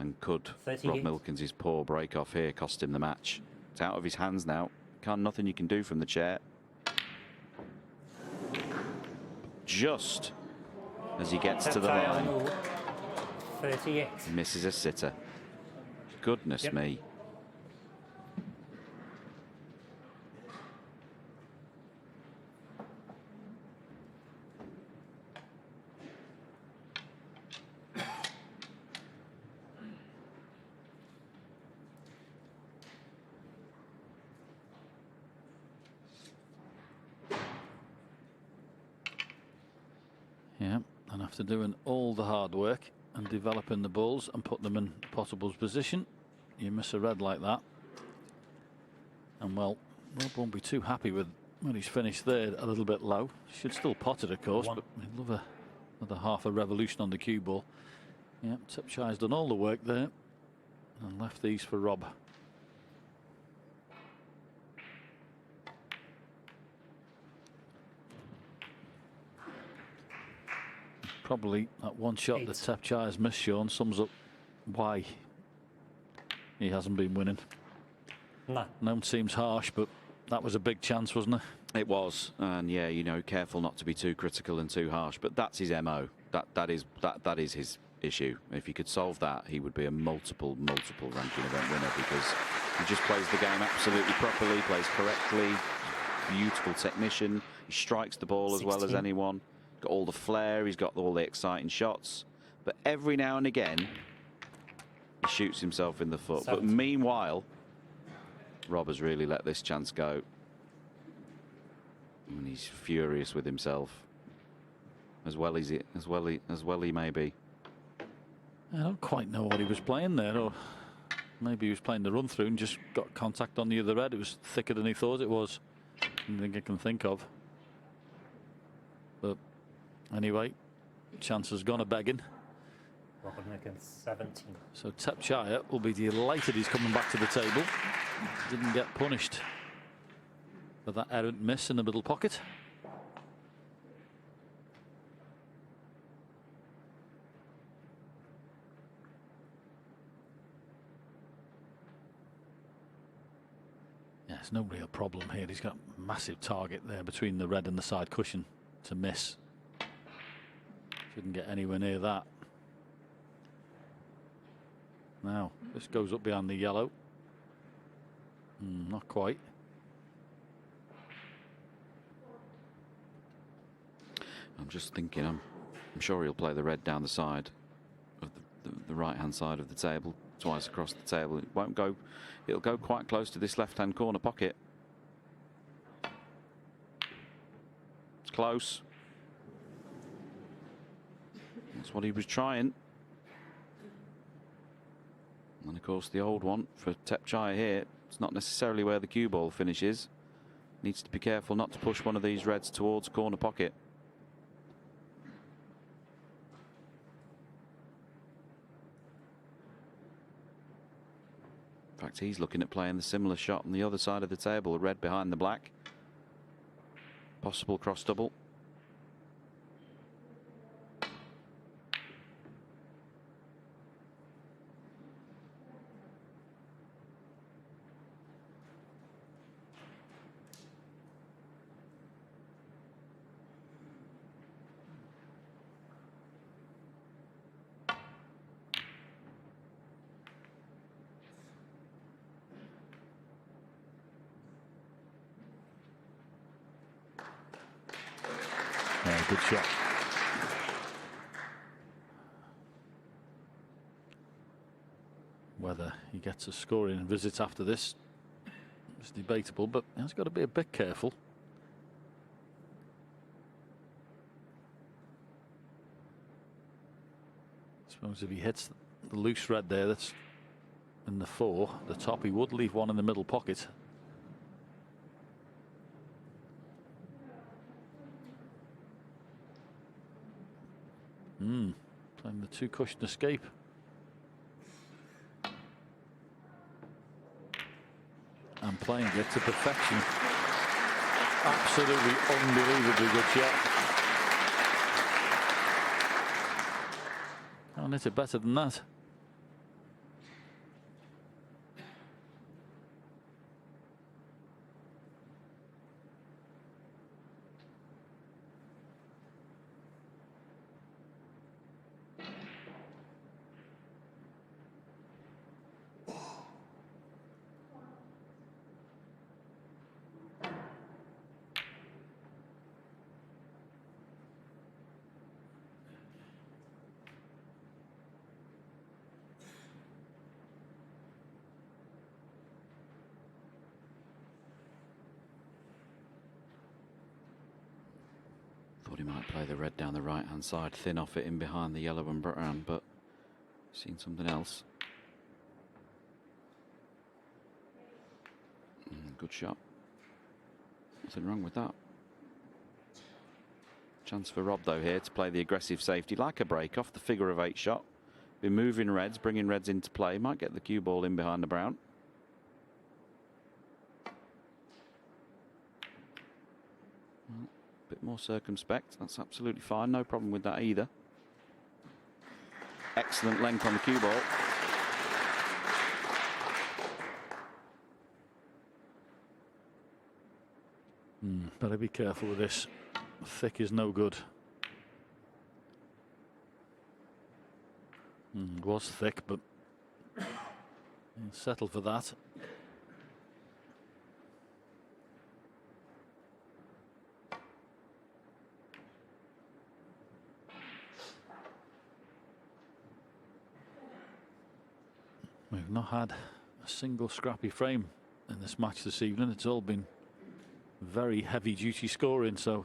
And could 38. Rob Milkins' poor break-off here cost him the match? It's out of his hands now. Nothing you can do from the chair. Just as he gets to the line, Un-Nooh, 38. he misses a sitter. Goodness Yep. me. Yeah, and after doing all the hard work and developing the balls and put them in possible's position, you miss a red like that. And well, Rob won't be too happy with when he's finished there, a little bit low. Should still pot it, of course, One. but he'd love another half a revolution on the cue ball. Yeah, Tipshire's done all the work there and left these for Rob. Probably that one shot that Tipshire's missed, Sean, sums up why he hasn't been winning. No. No one seems harsh, but that was a big chance, wasn't it? It was, and yeah, you know, careful not to be too critical and too harsh, but that's his MO. That is his issue. If he could solve that, he would be a multiple ranking event winner, because he just plays the game absolutely properly, plays correctly, beautiful technician, he strikes the ball as well as 16. anyone, got all the flair, he's got all the exciting shots, but every now and again he shoots himself in the foot. 17. But meanwhile, Rob has really let this chance go. And he's furious with himself, as well he may be. I don't quite know what he was playing there, or maybe he was playing the run through and just got contact on the other red. It was thicker than he thought it was. Anything I can think of. But anyway, chance has gone a begging. Robert Milkins, 17. So Tipshire will be delighted he's coming back to the table. Didn't get punished for that errant miss in the middle pocket. Yeah, there's no real problem here. He's got a massive target there between the red and the side cushion to miss. Shouldn't get anywhere near that. Now, this goes up behind the yellow. Not quite. I'm just thinking, I'm sure he'll play the red down the side of the right-hand side of the table, twice across the table. It won't go, it'll go quite close to this left-hand corner pocket. It's close. That's what he was trying. And of course the old one for Tipshire here, it's not necessarily where the cue ball finishes. Needs to be careful not to push one of these reds towards corner pocket. In fact, he's looking at playing the similar shot on the other side of the table, red behind the black. Possible cross double. Yeah, good shot. Whether he gets a scoring visit after this is debatable, but he's got to be a bit careful. I suppose if he hits the loose red there that's in the 4, the top, he would leave one in the middle pocket. Playing the 2 cushion escape. And playing it to perfection. Absolutely unbelievably good shot. Can't hit it better than that. Thought he might play the red down the right hand side, thin off it in behind the yellow and brown, but seen something else. Good shot. Nothing wrong with that. Chance for Rob though here to play the aggressive safety, like a break off the figure of 8 shot. Be moving reds, bringing reds into play. Might get the cue ball in behind the brown. Bit more circumspect. That's absolutely fine. No problem with that either. Excellent length on the cue ball. Better be careful with this. Thick is no good. It was thick, but settle for that. We've not had a single scrappy frame in this match this evening. It's all been very heavy duty scoring, so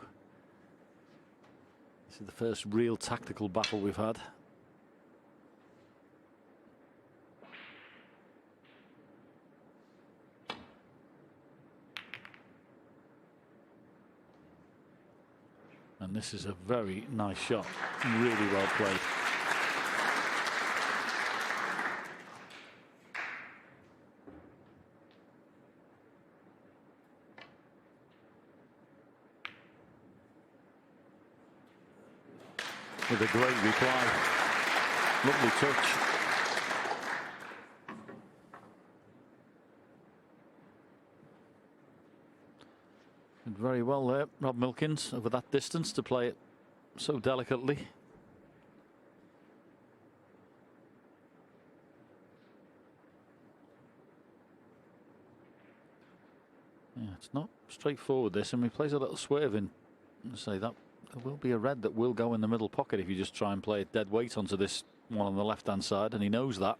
this is the first real tactical battle we've had. And this is a very nice shot, really well played. With a great reply. Lovely touch. Did very well there, Rob Milkins, over that distance to play it so delicately. Yeah, it's not straightforward this, and he plays a little swerve in. Say that there will be a red that will go in the middle pocket if you just try and play it dead weight onto this one on the left hand side, and he knows that.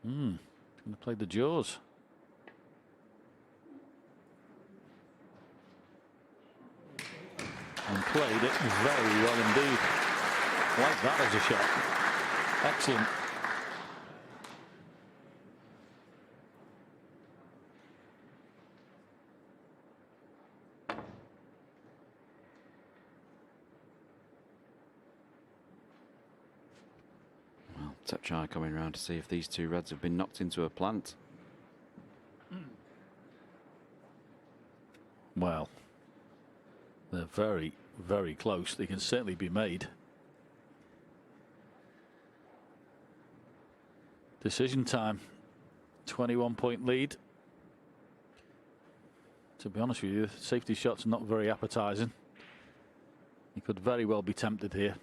Going to play the jaws. And played it very well indeed. Like that as a shot. Excellent. Well, Tepchai coming round to see if these 2 reds have been knocked into a plant. Well, they're very, very close. They can certainly be made. Decision time. 21-point lead. To be honest with you, the safety shot's not very appetizing. He could very well be tempted here.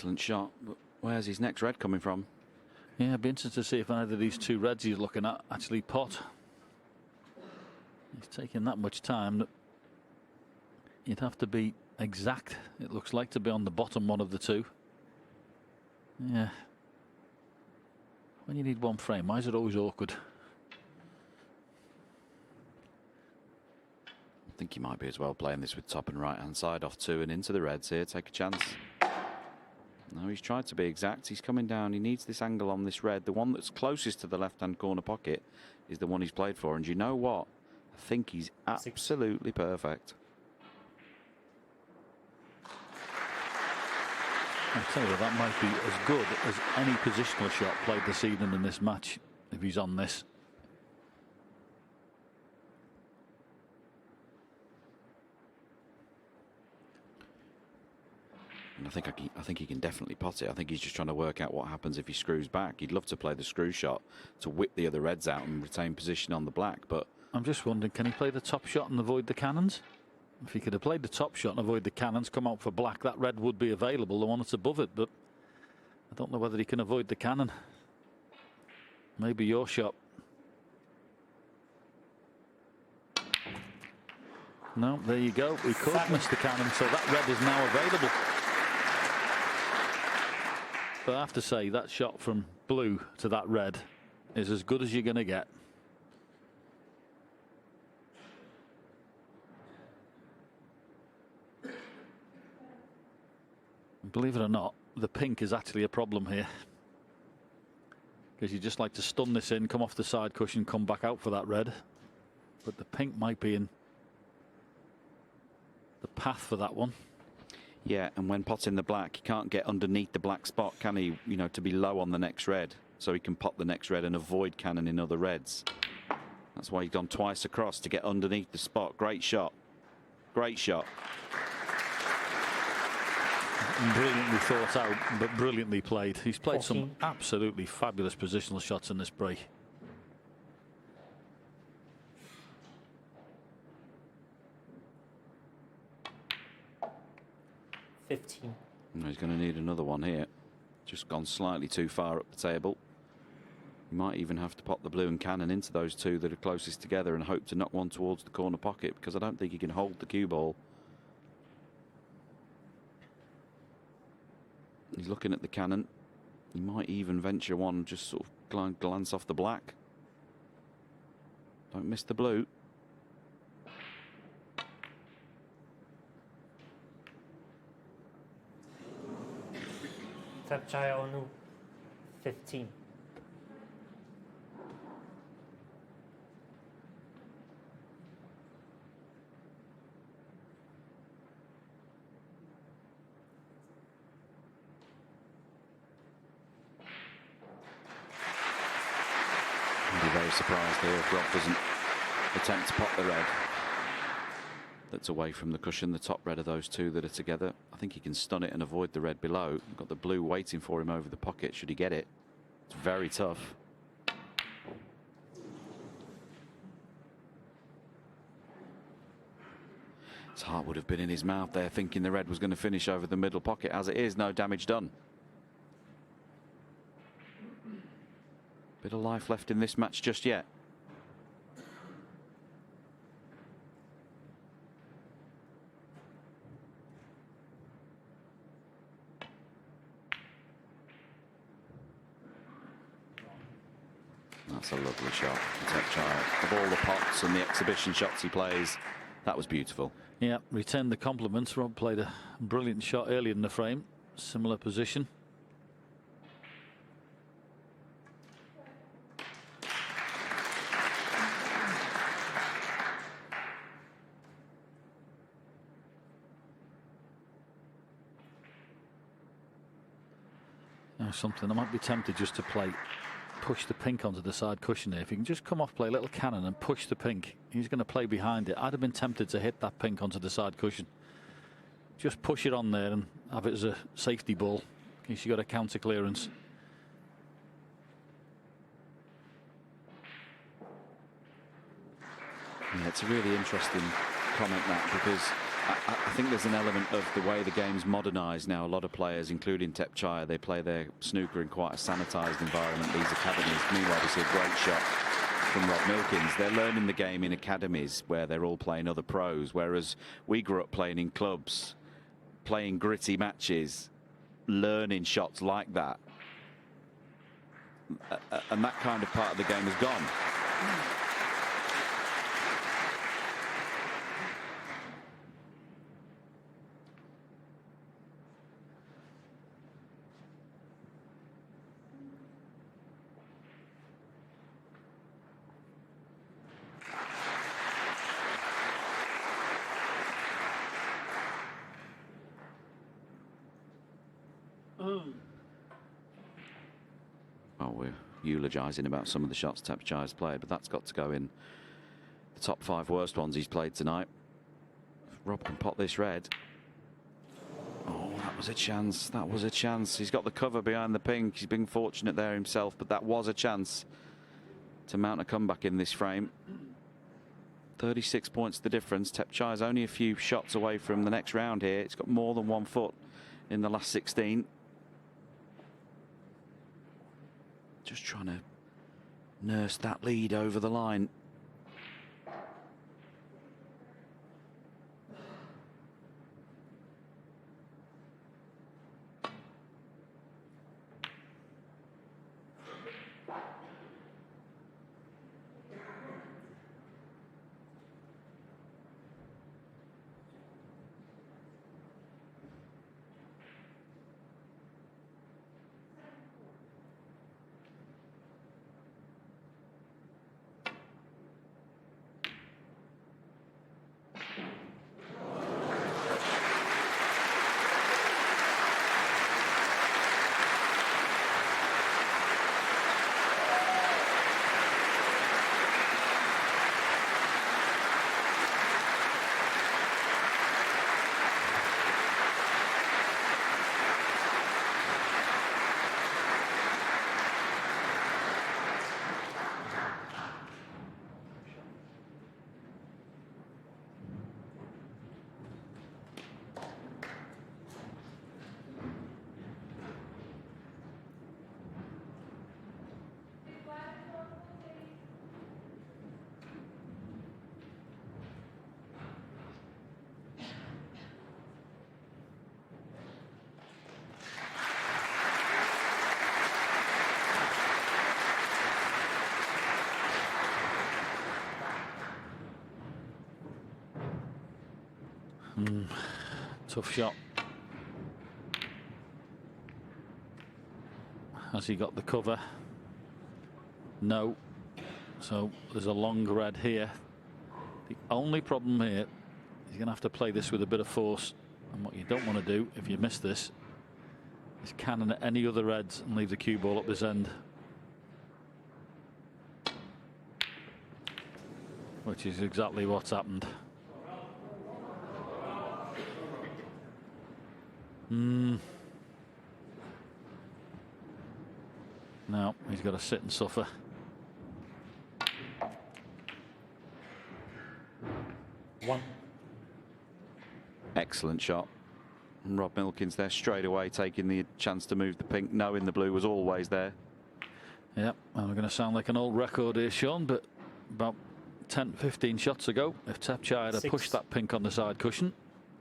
Excellent shot. But where's his next red coming from? Yeah, it'd be interesting to see if either of these two reds he's looking at actually pot. He's taking that much time that you'd have to be exact, it looks like, to be on the bottom one of the two. Yeah. When you need one frame, why is it always awkward? I think he might be as well playing this with top and right hand side off two and into the reds here. Take a chance. No, he's tried to be exact. He's coming down. He needs this angle on this red. The one that's closest to the left hand corner pocket is the one he's played for. And you know what? I think he's absolutely perfect. I tell you, that might be as good as any positional shot played this evening in this match if he's on this. And I think he can definitely pot it. I think he's just trying to work out what happens if he screws back. He'd love to play the screw shot to whip the other reds out and retain position on the black, but I'm just wondering, can he play the top shot and avoid the cannons? If he could have played the top shot and avoid the cannons, come out for black, that red would be available, the one that's above it, but I don't know whether he can avoid the cannon. Maybe your shot. No, there you go. We could miss the cannon, so that red is now available. But I have to say, that shot from blue to that red is as good as you're going to get. Believe it or not, the pink is actually a problem here. Because you just like to stun this in, come off the side cushion, come back out for that red. But the pink might be in the path for that one. yeah, and when potting the black, he can't get underneath the black spot, can he? You know, to be low on the next red, so he can pot the next red and avoid cannon in other reds. That's why he's gone twice across to get underneath the spot. Great shot. Great shot. Brilliantly thought out, but brilliantly played. He's played 14. some absolutely fabulous positional shots in this break. He's going to need another one here. Just gone slightly too far up the table. He might even have to pop the blue and cannon into those two that are closest together and hope to knock one towards the corner pocket, because I don't think he can hold the cue ball. He's looking at the cannon. He might even venture one, just sort of glance off the black. Don't miss the blue. Un-Nooh, 15. I'd be very surprised here if Rob doesn't attempt to pop the red that's away from the cushion, the top red of those two that are together. I think he can stun it and avoid the red below. Got the blue waiting for him over the pocket should he get it. It's very tough. His heart would have been in his mouth there, thinking the red was going to finish over the middle pocket. As it is, no damage done. Bit of life left in this match just yet. That's a lovely shot. Of all the pots and the exhibition shots he plays, that was beautiful. Yeah, returned the compliments. Rob played a brilliant shot earlier in the frame. Similar position. Now something I might be tempted just to play. Push the pink onto the side cushion here. If he can just come off, play a little cannon and push the pink, he's going to play behind it. I'd have been tempted to hit that pink onto the side cushion. Just push it on there and have it as a safety ball in case you got a counter clearance. Yeah, it's a really interesting comment, that, because I think there's an element of the way the game's modernised now. A lot of players, including Tepchire, they play their snooker in quite a sanitised environment, these academies. Meanwhile, we see a great shot from Rob Milkins. They're learning the game in academies where they're all playing other pros, whereas we grew up playing in clubs, playing gritty matches, learning shots like that. And that kind of part of the game has gone. Well, we're eulogising about some of the shots Tepchire's played, but that's got to go in the top 5 worst ones he's played tonight. If Rob can pot this red. Oh, that was a chance. That was a chance. He's got the cover behind the pink. He's been fortunate there himself, but that was a chance to mount a comeback in this frame. 36 points the difference. Tepchire's only a few shots away from the next round here. It's got more than 1 foot in the last 16. Just trying to nurse that lead over the line. Tough shot. Has he got the cover? No. So there's a long red here. The only problem here, he's going to have to play this with a bit of force. And what you don't want to do, if you miss this, is cannon at any other reds and leave the cue ball up this end. Which is exactly what's happened. Now he's got to sit and suffer. One. Excellent shot. And Rob Milkins there straight away taking the chance to move the pink, knowing the blue was always there. Yep, I'm going to sound like an old record here, Sean, but about 10-15 shots ago, if Tepchire had pushed that pink on the side cushion,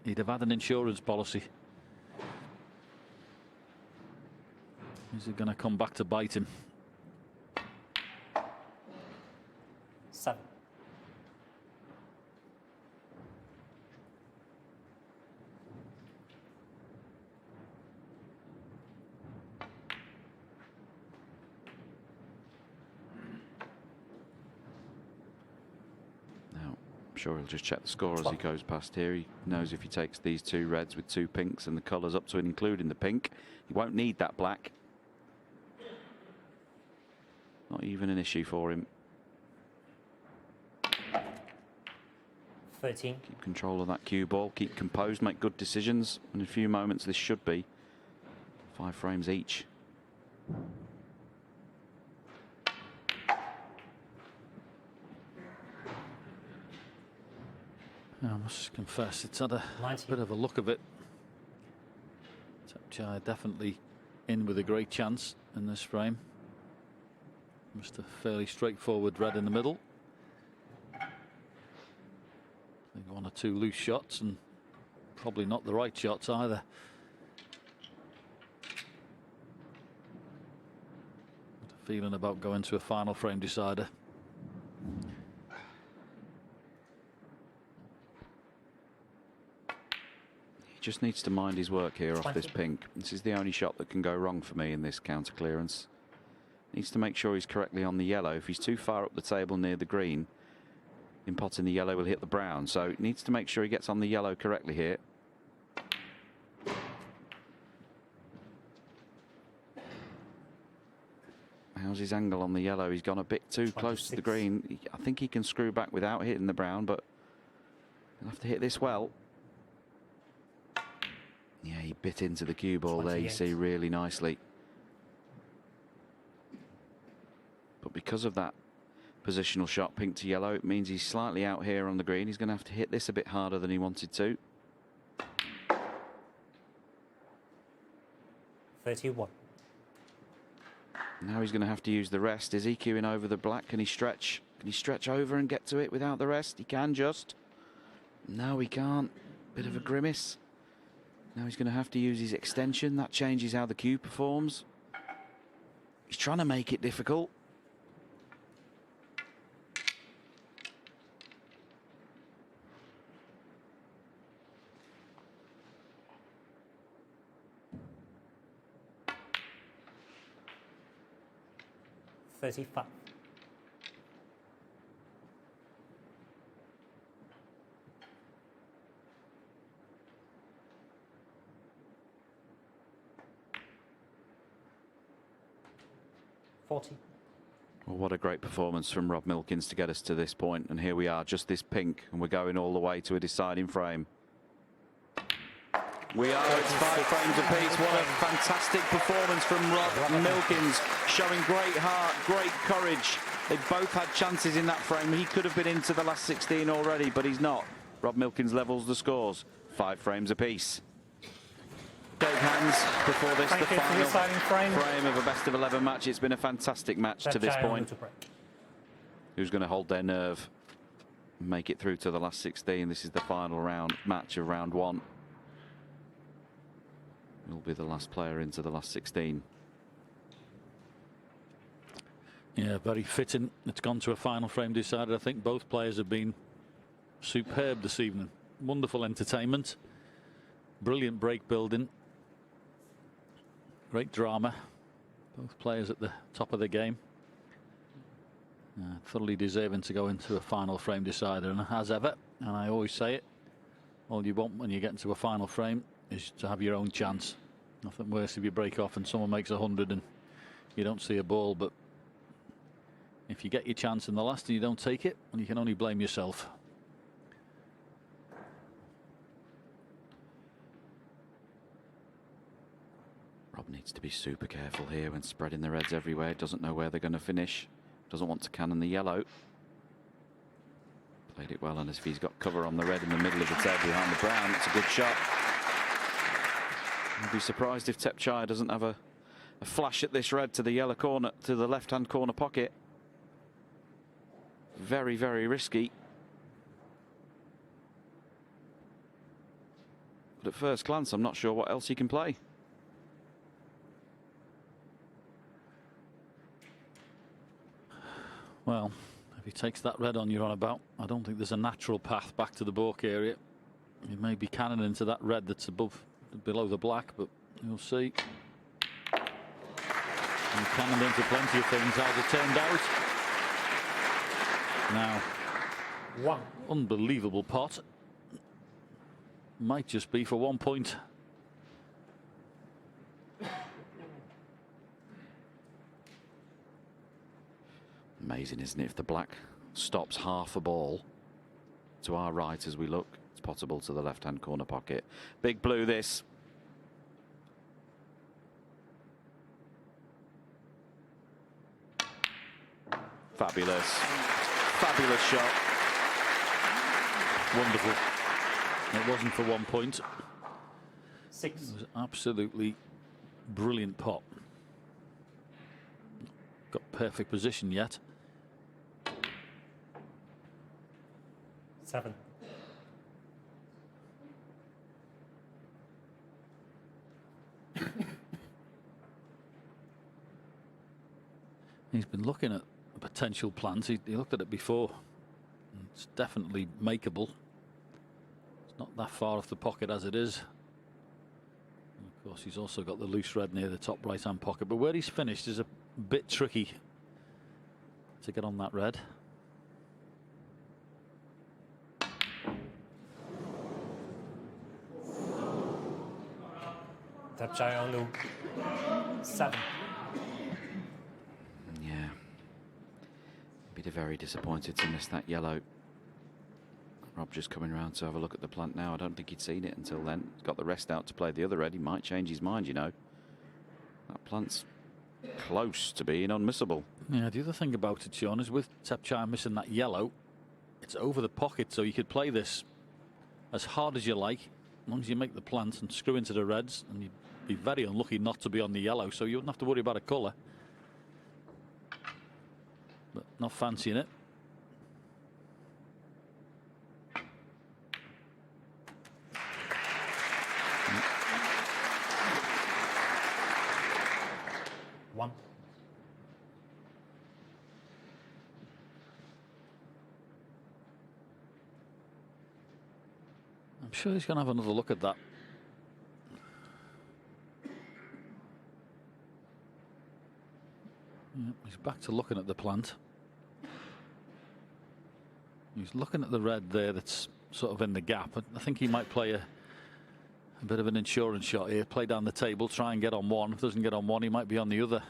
he'd have had an insurance policy. Is it going to come back to bite him? 7. Now, I'm sure he'll just check the score as he goes past here. He knows if he takes these 2 reds with 2 pinks and the colours up to and including the pink, he won't need that black. Not even an issue for him. 13. Keep control of that cue ball, keep composed, make good decisions. In a few moments, this should be 5 frames each. I must confess, it's had a 90. bit of a look of it. Tapchai definitely in with a great chance in this frame. Just a fairly straightforward red in the middle. I think 1 or 2 loose shots and probably not the right shots either. Got a feeling about going to a final frame decider. He just needs to mind his work here off 20. this pink. This is the only shot that can go wrong for me in this counter clearance. Needs to make sure he's correctly on the yellow. If he's too far up the table near the green, in potting the yellow will hit the brown. So he needs to make sure he gets on the yellow correctly here. How's his angle on the yellow? He's gone a bit too close to the 26. green. I think he can screw back without hitting the brown, but he'll have to hit this well. Yeah, he bit into the cue ball there, you 28. see, really nicely. But because of that positional shot, pink to yellow, it means he's slightly out here on the green. He's going to have to hit this a bit harder than he wanted to. 31. Now he's going to have to use the rest. Is he queuing over the black? Can he stretch? Can he stretch over and get to it without the rest? He can just. No, he can't. Bit of a grimace. Now he's going to have to use his extension. That changes how the cue performs. He's trying to make it difficult. $35. $40. Well, what a great performance from Rob Milkins to get us to this point. And here we are, just this pink, and we're going all the way to a deciding frame. We are at 5 frames apiece. What a fantastic performance from Rob Milkins, showing great heart, great courage. They both had chances in that frame. He could have been into the last 16 already, but he's not. Rob Milkins levels the scores, 5 frames apiece. Shake hands before this, Thank the you for final your signing frame. of a best of 11 match. It's been a fantastic match to this Tapchai point. to break. Who's going to hold their nerve and make it through to the last 16? This is the final round match of round 1. Will be the last player into the last 16. Yeah, very fitting. It's gone to a final frame decider. I think both players have been superb this evening. Wonderful entertainment. Brilliant break building. Great drama. Both players at the top of the game. Thoroughly deserving to go into a final frame decider. And as ever, and I always say it, all you want when you get into a final frame is to have your own chance. Nothing worse if you break off and someone makes 100 and you don't see a ball. But if you get your chance in the last and you don't take it, well, you can only blame yourself. Rob needs to be super careful here when spreading the reds everywhere. Doesn't know where they're going to finish. Doesn't want to cannon the yellow. Played it well, and if he's got cover on the red in the middle of the table behind the brown, it's a good shot. I'd be surprised if Tapchai doesn't have a flash at this red to the yellow corner, to the left-hand corner pocket. Very, very risky. But at first glance, I'm not sure what else he can play. Well, if he takes that red on you're on about, I don't think there's a natural path back to the balk area. He may be cannon into that red that's below the black, but you'll see. He cannoned into plenty of things as it turned out. Now, 1. unbelievable pot. Might just be for 1 point. Amazing, isn't it? If the black stops half a ball to our right as we look, it's potable to the left-hand corner pocket. Big blue this. Fabulous. Fabulous shot. Wonderful. It wasn't for 1 point. 6. It was absolutely brilliant pot. Got perfect position yet. 7. He's been looking at a potential plant. He looked at it before. It's definitely makeable. It's not that far off the pocket as it is. And of course, he's also got the loose red near the top right-hand pocket. But where he's finished is a bit tricky to get on that red. Tap shy Un-Nooh. 7. Yeah. Be very disappointed to miss that yellow. Rob just coming round to have a look at the plant now. I don't think he'd seen it until then. He's got the rest out to play the other red. He might change his mind, you know. That plant's close to being unmissable. Yeah, the other thing about it, Sean, is with Tepchai missing that yellow, it's over the pocket, so you could play this as hard as you like, as long as you make the plant and screw into the reds, and you'd be very unlucky not to be on the yellow, so you wouldn't have to worry about a colour. But not fancying it. One. I'm sure he's going to have another look at that. Yeah, he's back to looking at the plant. He's looking at the red there that's sort of in the gap. I think he might play a bit of an insurance shot here. Play down the table, try and get on one. If he doesn't get on one, he might be on the other.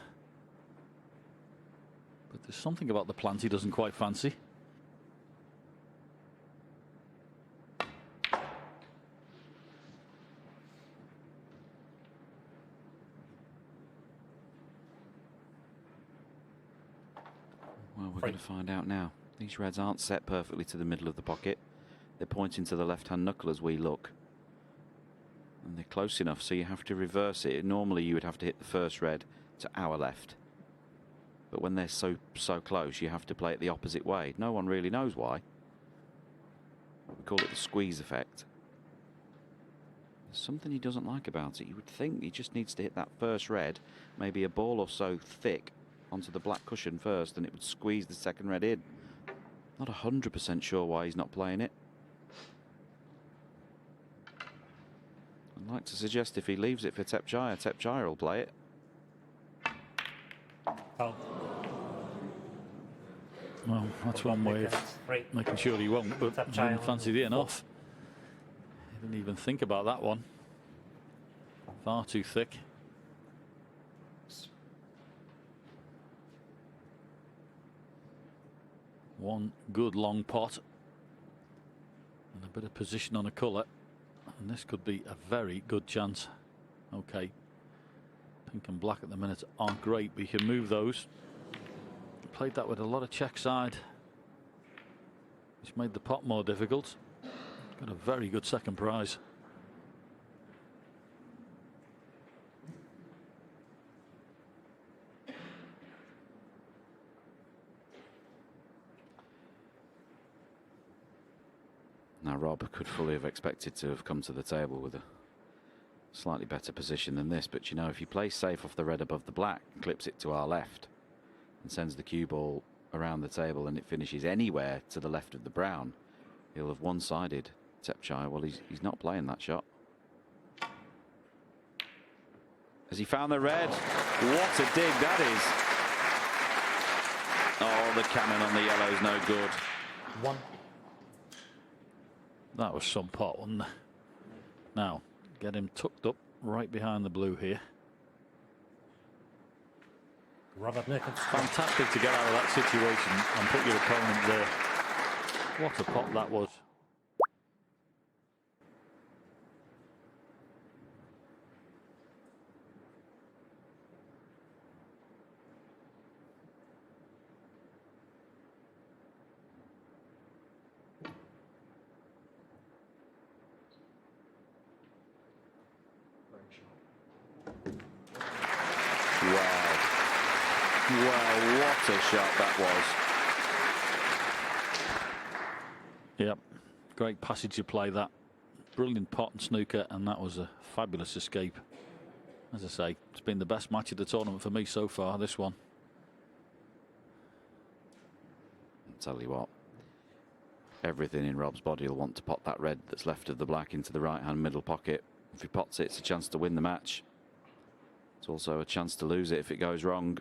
But there's something about the plant he doesn't quite fancy. Well, we're going to find out now. These reds aren't set perfectly to the middle of the pocket. They're pointing to the left-hand knuckle as we look. And they're close enough, so you have to reverse it. Normally you would have to hit the first red to our left. But when they're so close, you have to play it the opposite way. No one really knows why. We call it the squeeze effect. There's something he doesn't like about it. You would think he just needs to hit that first red, maybe a ball or so thick, onto the black cushion first, and it would squeeze the second red in. Not 100% sure why he's not playing it. I'd like to suggest if he leaves it for Tepchai will play it. Oh. Well, that's one way of making sure he won't, but I didn't fancy the enough. He didn't even think about that one. Far too thick. One good long pot and a bit of position on a colour, and this could be a very good chance. Okay, pink and black at the minute aren't great, but you can move those. Played that with a lot of check side, which made the pot more difficult. Got a very good second prize. Now Rob could fully have expected to have come to the table with a slightly better position than this, but you know, if he plays safe off the red above the black, clips it to our left and sends the cue ball around the table and it finishes anywhere to the left of the brown, he'll have one-sided Tepchai. Well, he's not playing that shot. Has he found the red? What a dig that is. Oh, the cannon on the yellow is no good. One. That was some pot, wasn't it? Now, get him tucked up right behind the blue here. Robert Milkins. Fantastic to get out of that situation and put your opponent there. What a pot that was. Well, what a shot that was. Yep, great passage of play that. Brilliant pot and snooker, and that was a fabulous escape. As I say, it's been the best match of the tournament for me so far, this one. I'll tell you what, everything in Rob's body will want to pot that red that's left of the black into the right hand middle pocket. If he pots it, it's a chance to win the match. It's also a chance to lose it if it goes wrong.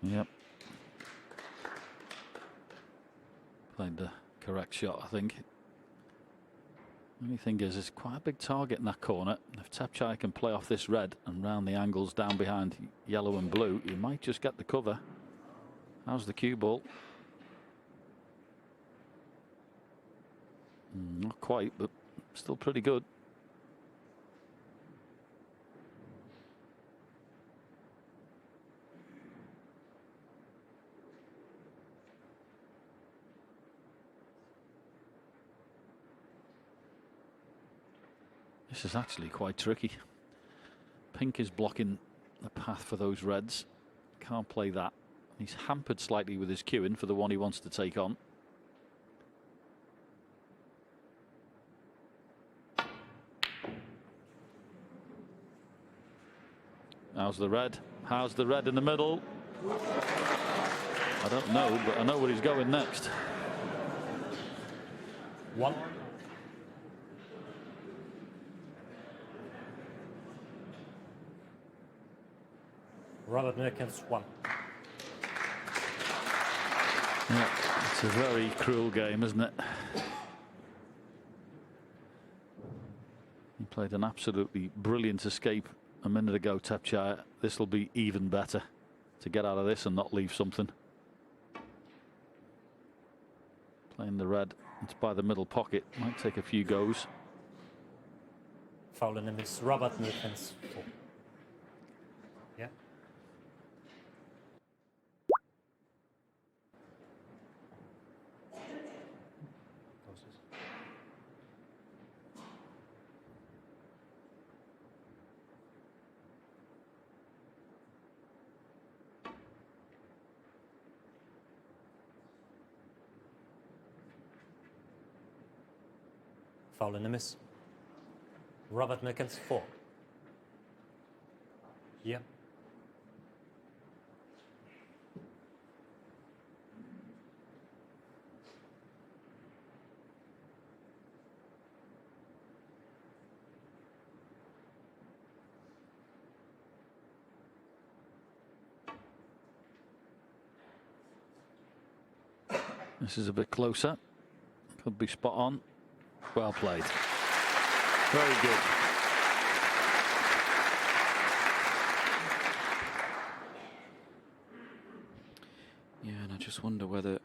Yep. Played the correct shot, I think. Only thing is, it's quite a big target in that corner. If Tepchai can play off this red and round the angles down behind yellow and blue, he might just get the cover. How's the cue ball? Not quite, but still pretty good. This is actually quite tricky. Pink is blocking the path for those reds. Can't play that. He's hampered slightly with his cueing for the one he wants to take on. How's the red? How's the red in the middle? I don't know, but I know where he's going next. 1. Robert Milkins 1. Yeah, it's a very cruel game, isn't it? He played an absolutely brilliant escape a minute ago, Tepchai. This will be even better to get out of this and not leave something. Playing the red, it's by the middle pocket, might take a few goes. Foul in the miss. Robert Milkins 4. Yeah. Foul in the miss. Robert Milkins 4. Yeah. This is a bit closer. Could be spot on. Well played. Very good. Yeah, and I just wonder whether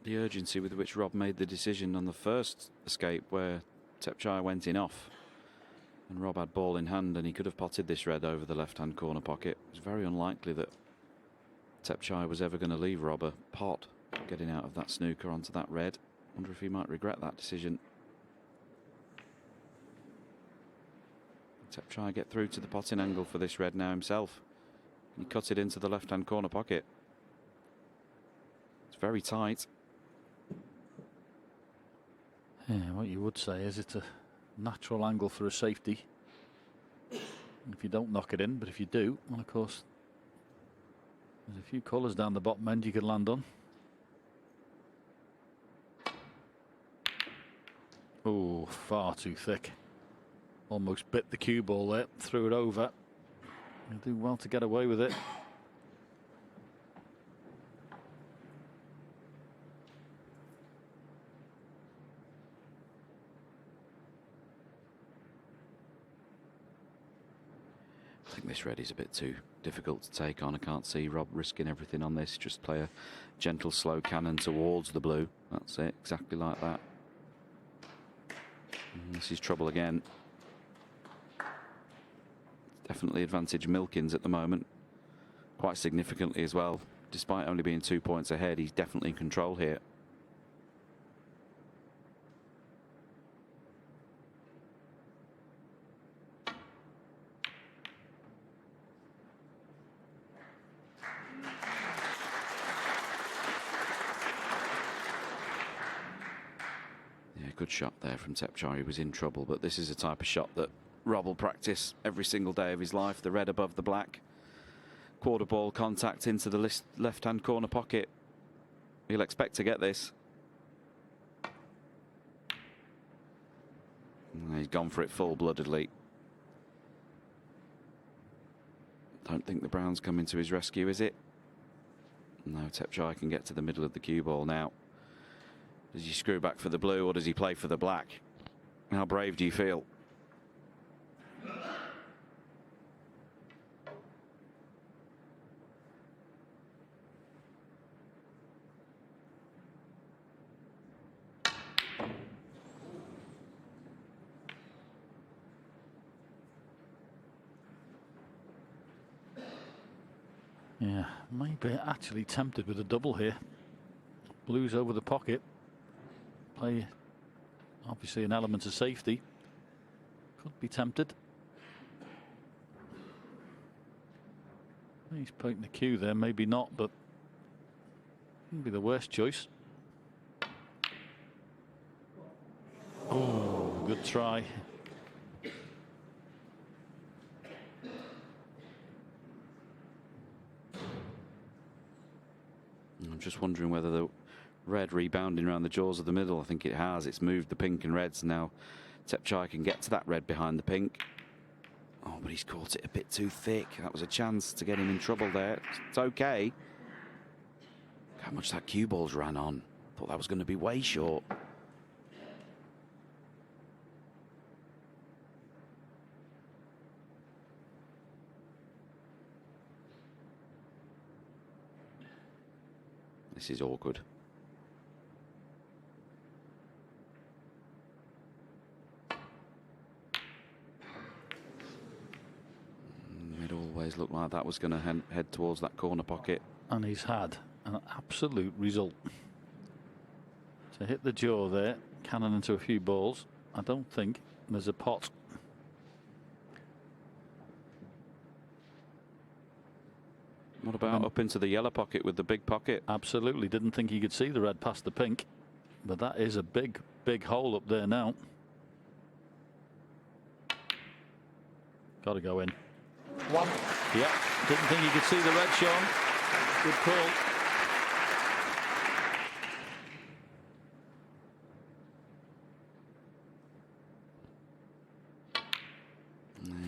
the urgency with which Rob made the decision on the first escape, where Tepchai went in off and Rob had ball in hand and he could have potted this red over the left-hand corner pocket. It was very unlikely that Tepchai was ever going to leave Rob a pot getting out of that snooker onto that red. Wonder if he might regret that decision. Tepchai get through to the potting angle for this red now himself. He cut it into the left-hand corner pocket. It's very tight. Yeah, what you would say is it's a natural angle for a safety. If you don't knock it in, but if you do, well, of course, there's a few colours down the bottom end you could land on. Oh, far too thick. Almost bit the cue ball there, threw it over. He'll do well to get away with it. I think this red is a bit too difficult to take on. I can't see Rob risking everything on this. Just play a gentle, slow cannon towards the blue. That's it, exactly like that. And this is trouble again. Definitely advantage Milkins at the moment, quite significantly as well. despite only being 2 points ahead, he's definitely in control here. Yeah, good shot there from Tepchai. He was in trouble, but this is a type of shot that Rob will practice every single day of his life. The red above the black. Quarter ball contact into the left-hand corner pocket. He'll expect to get this. And he's gone for it full-bloodedly. Don't think the brown's coming to his rescue, is it? No, Tepchai can get to the middle of the cue ball now. Does he screw back for the blue or does he play for the black? How brave do you feel? Yeah, maybe actually tempted with a double here. Blues over the pocket. Play obviously an element of safety. Could be tempted. He's poking the cue there, maybe not, but wouldn't be the worst choice. Oh, good try. I'm just wondering whether the red rebounding around the jaws of the middle. I think it has. It's moved the pink and reds. Now Tepchai can get to that red behind the pink. Oh, but he's caught it a bit too thick. That was a chance to get him in trouble there. It's okay. How much that cue ball's ran on. Thought that was going to be way short. This is awkward. It always looked like that was going to head towards that corner pocket. And he's had an absolute result. To hit the jaw there, cannon into a few balls. I don't think there's a pot. What about up into the yellow pocket with the big pocket? Absolutely. Didn't think he could see the red past the pink. But that is a big, big hole up there now. Got to go in. One. Yeah. Didn't think he could see the red, Sean. Good call.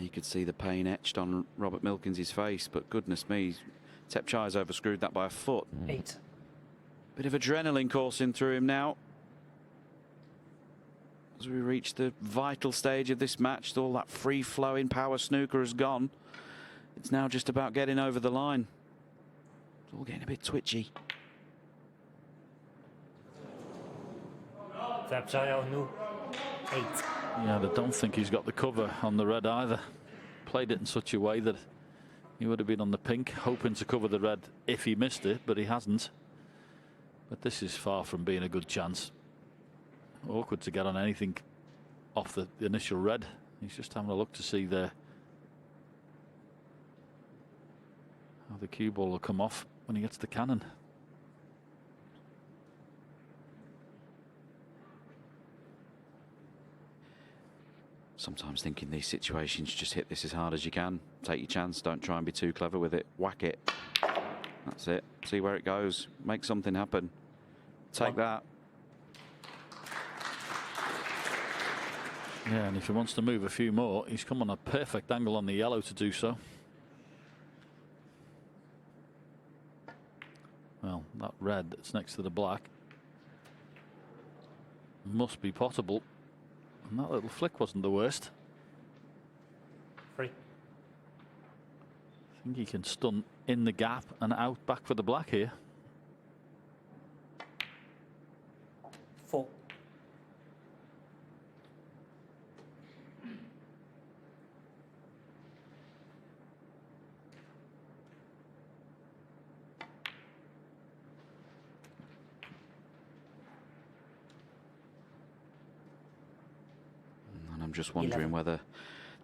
You could see the pain etched on Robert Milkins' face, but goodness me, Tepchai's overscrewed that by a foot. 8. Bit of adrenaline coursing through him now. As we reach the vital stage of this match, all that free-flowing power snooker has gone. It's now just about getting over the line. It's all getting a bit twitchy. Tepchai, Un-Nooh, 8. Yeah, I don't think he's got the cover on the red either. Played it in such a way that he would have been on the pink, hoping to cover the red if he missed it, but he hasn't. But this is far from being a good chance. Awkward to get on anything off the initial red. He's just having a look to see there how the cue ball will come off when he gets the cannon. Sometimes think in these situations, just hit this as hard as you can. Take your chance. Don't try and be too clever with it. Whack it. That's it. See where it goes. Make something happen. Take that. Yeah, and if he wants to move a few more, he's come on a perfect angle on the yellow to do so. Well, that red that's next to the black must be potable. And that little flick wasn't the worst. 3. I think he can stun in the gap and out back for the black here. 4. I'm just wondering 11. whether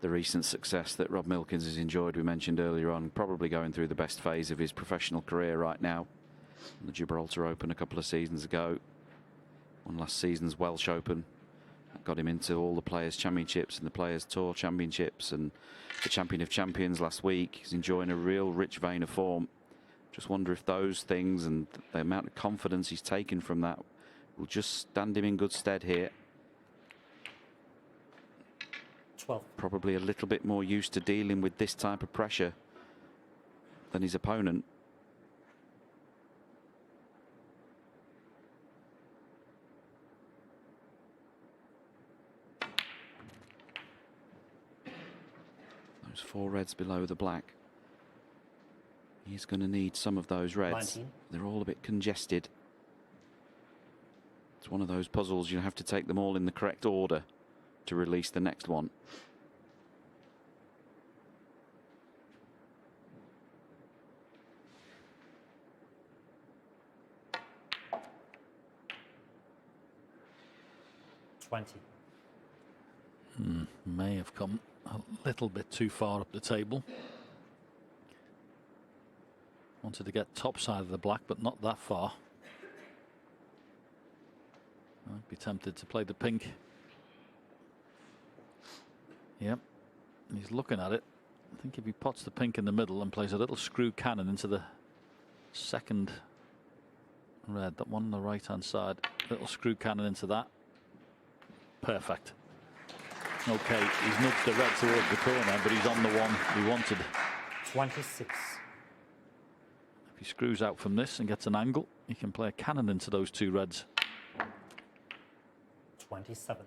the recent success that Rob Milkins has enjoyed, we mentioned earlier on, probably going through the best phase of his professional career right now. The Gibraltar Open a couple of seasons ago, won last season's Welsh Open. That got him into all the Players' Championships and the Players' Tour Championships and the Champion of Champions last week. He's enjoying a real rich vein of form. Just wonder if those things and the amount of confidence he's taken from that will just stand him in good stead here. 12. Probably a little bit more used to dealing with this type of pressure than his opponent. Those 4 reds below the black. He's going to need some of those reds. 19. They're all a bit congested. It's one of those puzzles, you have to take them all in the correct order to release the next one. May have come a little bit too far up the table. Wanted to get top side of the black, but not that far. I'd be tempted to play the pink. Yep, he's looking at it. I think if he pots the pink in the middle and plays a little screw cannon into the second red, that one on the right hand side, little screw cannon into that. Perfect. Okay, he's nudged the red towards the corner, but he's on the one he wanted. 26. If he screws out from this and gets an angle, he can play a cannon into those 2 reds. 27.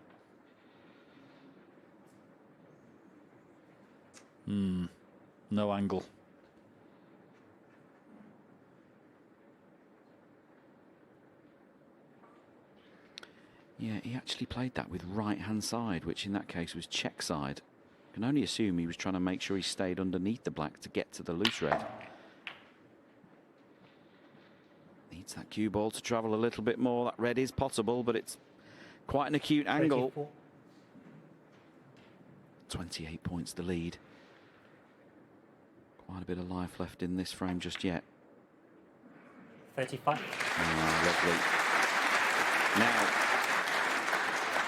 No angle. Yeah, he actually played that with right hand side, which in that case was check side. Can only assume he was trying to make sure he stayed underneath the black to get to the loose red. Needs that cue ball to travel a little bit more. That red is possible, but it's quite an acute angle. 34. 28 points the lead. Quite a bit of life left in this frame just yet. 35. Oh, lovely. Now,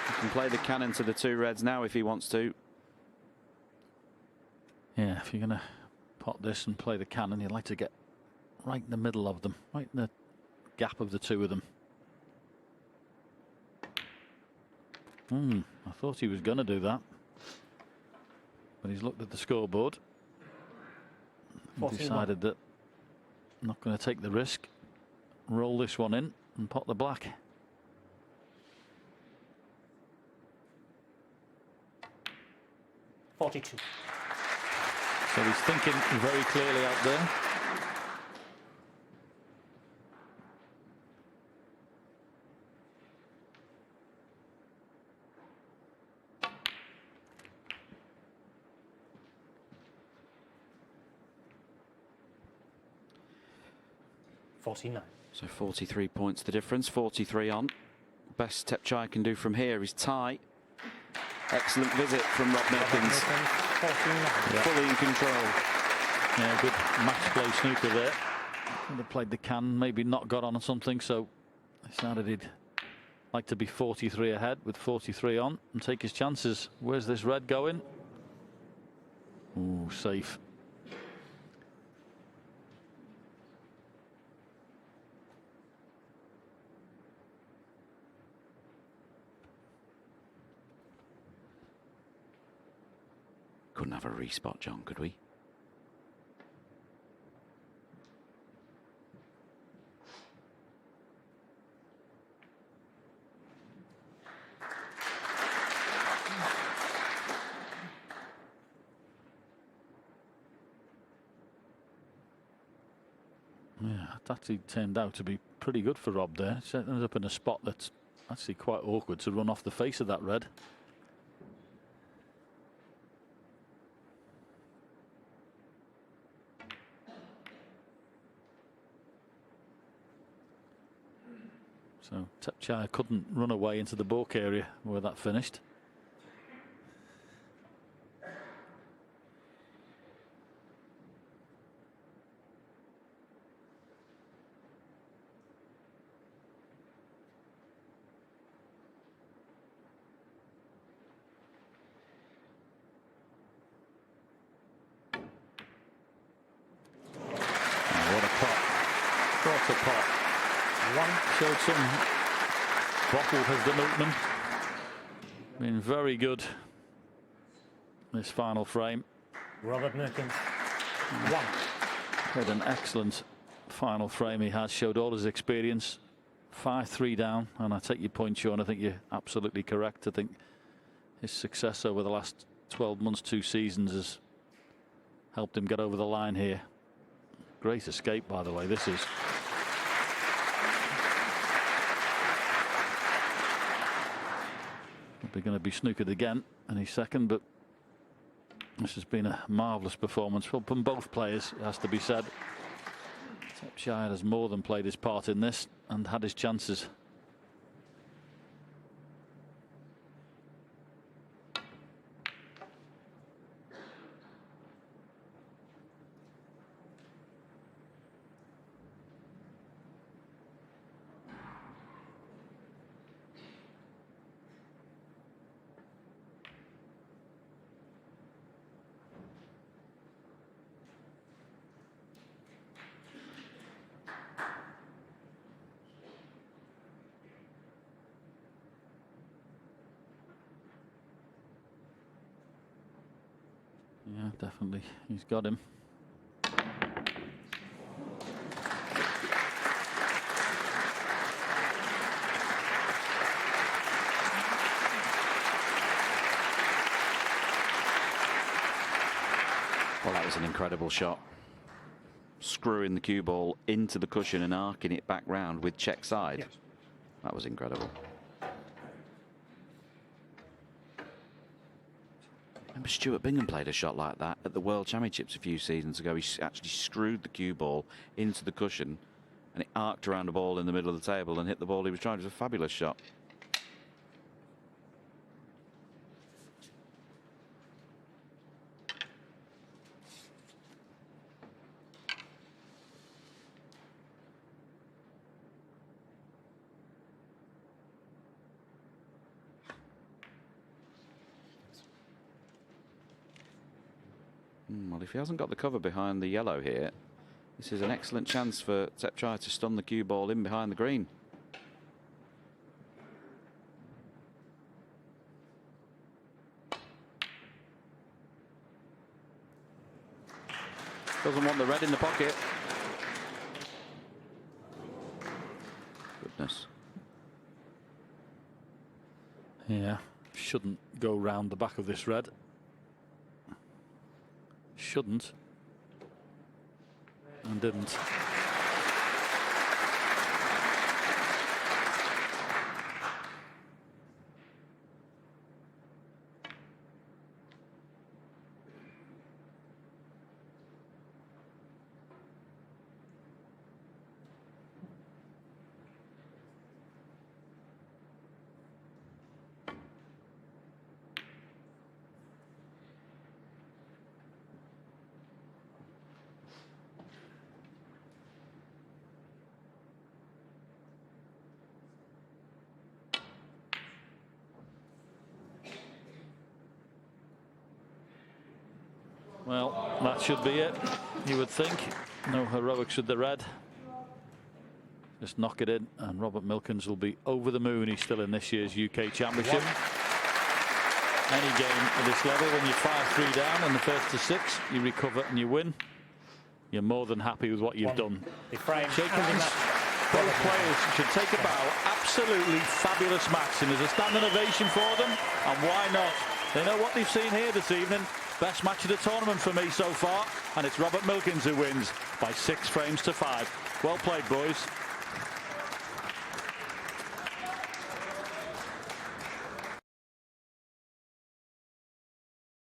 he can play the cannon to the 2 reds now if he wants to. Yeah, if you're going to pot this and play the cannon, you'd like to get right in the middle of them, right in the gap of the 2 of them. I thought he was going to do that, but he's looked at the scoreboard and 41. decided that I'm not going to take the risk, roll this one in and pot the black. $42. So he's thinking very clearly out there. $49. So 43 points the difference, 43 on. Best Tepchai can do from here is tie. Excellent visit from Rob Milkins. 49. Fully in control. Yeah, good match play snooker there. Could have played the can, maybe not got on something, so decided he'd like to be 43 ahead with 43 on and take his chances. Where's this red going? Ooh, safe. Couldn't have a respot, John, could we? Yeah, it actually turned out to be pretty good for Rob there. It ended up in a spot that's actually quite awkward to run off the face of that red. So Tepchai couldn't run away into the balk area where that finished. Showed some bottle has the Milkman. Been very good this final frame. Robert Milkins, 1. Had an excellent final frame. He has showed all his experience. 5-3 down, and I take your point, Sean. I think you're absolutely correct. I think his success over the last 12 months, 2 seasons, has helped him get over the line here. Great escape, by the way. This is. Probably going to be snookered again any second, but this has been a marvellous performance from both players, it has to be said. Shire has more than played his part in this and had his chances. Yeah, definitely. He's got him. Well, that was an incredible shot. Screwing the cue ball into the cushion and arcing it back round with check side. Yes. That was incredible. Remember Stuart Bingham played a shot like that at the World Championships a few seasons ago. He actually screwed the cue ball into the cushion and it arced around the ball in the middle of the table and hit the ball he was trying. It was a fabulous shot. Well, if he hasn't got the cover behind the yellow here, this is an excellent chance for Tepchai to stun the cue ball in behind the green. Doesn't want the red in the pocket. Goodness. Yeah, shouldn't go round the back of this red. Shouldn't, and didn't. Well, that should be it, you would think. No heroics with the red. Just knock it in, and Robert Milkins will be over the moon. He's still in this year's UK Championship. Any game at this level, when you're 5-3 down and the first to 6, you recover and you win. You're more than happy with what you've done. Shake hands. Both players should take a bow. Absolutely fabulous match, and there's a standing ovation for them, and why not? They know what they've seen here this evening. Best match of the tournament for me so far, and it's Robert Milkins who wins by 6 frames to 5. Well played, boys.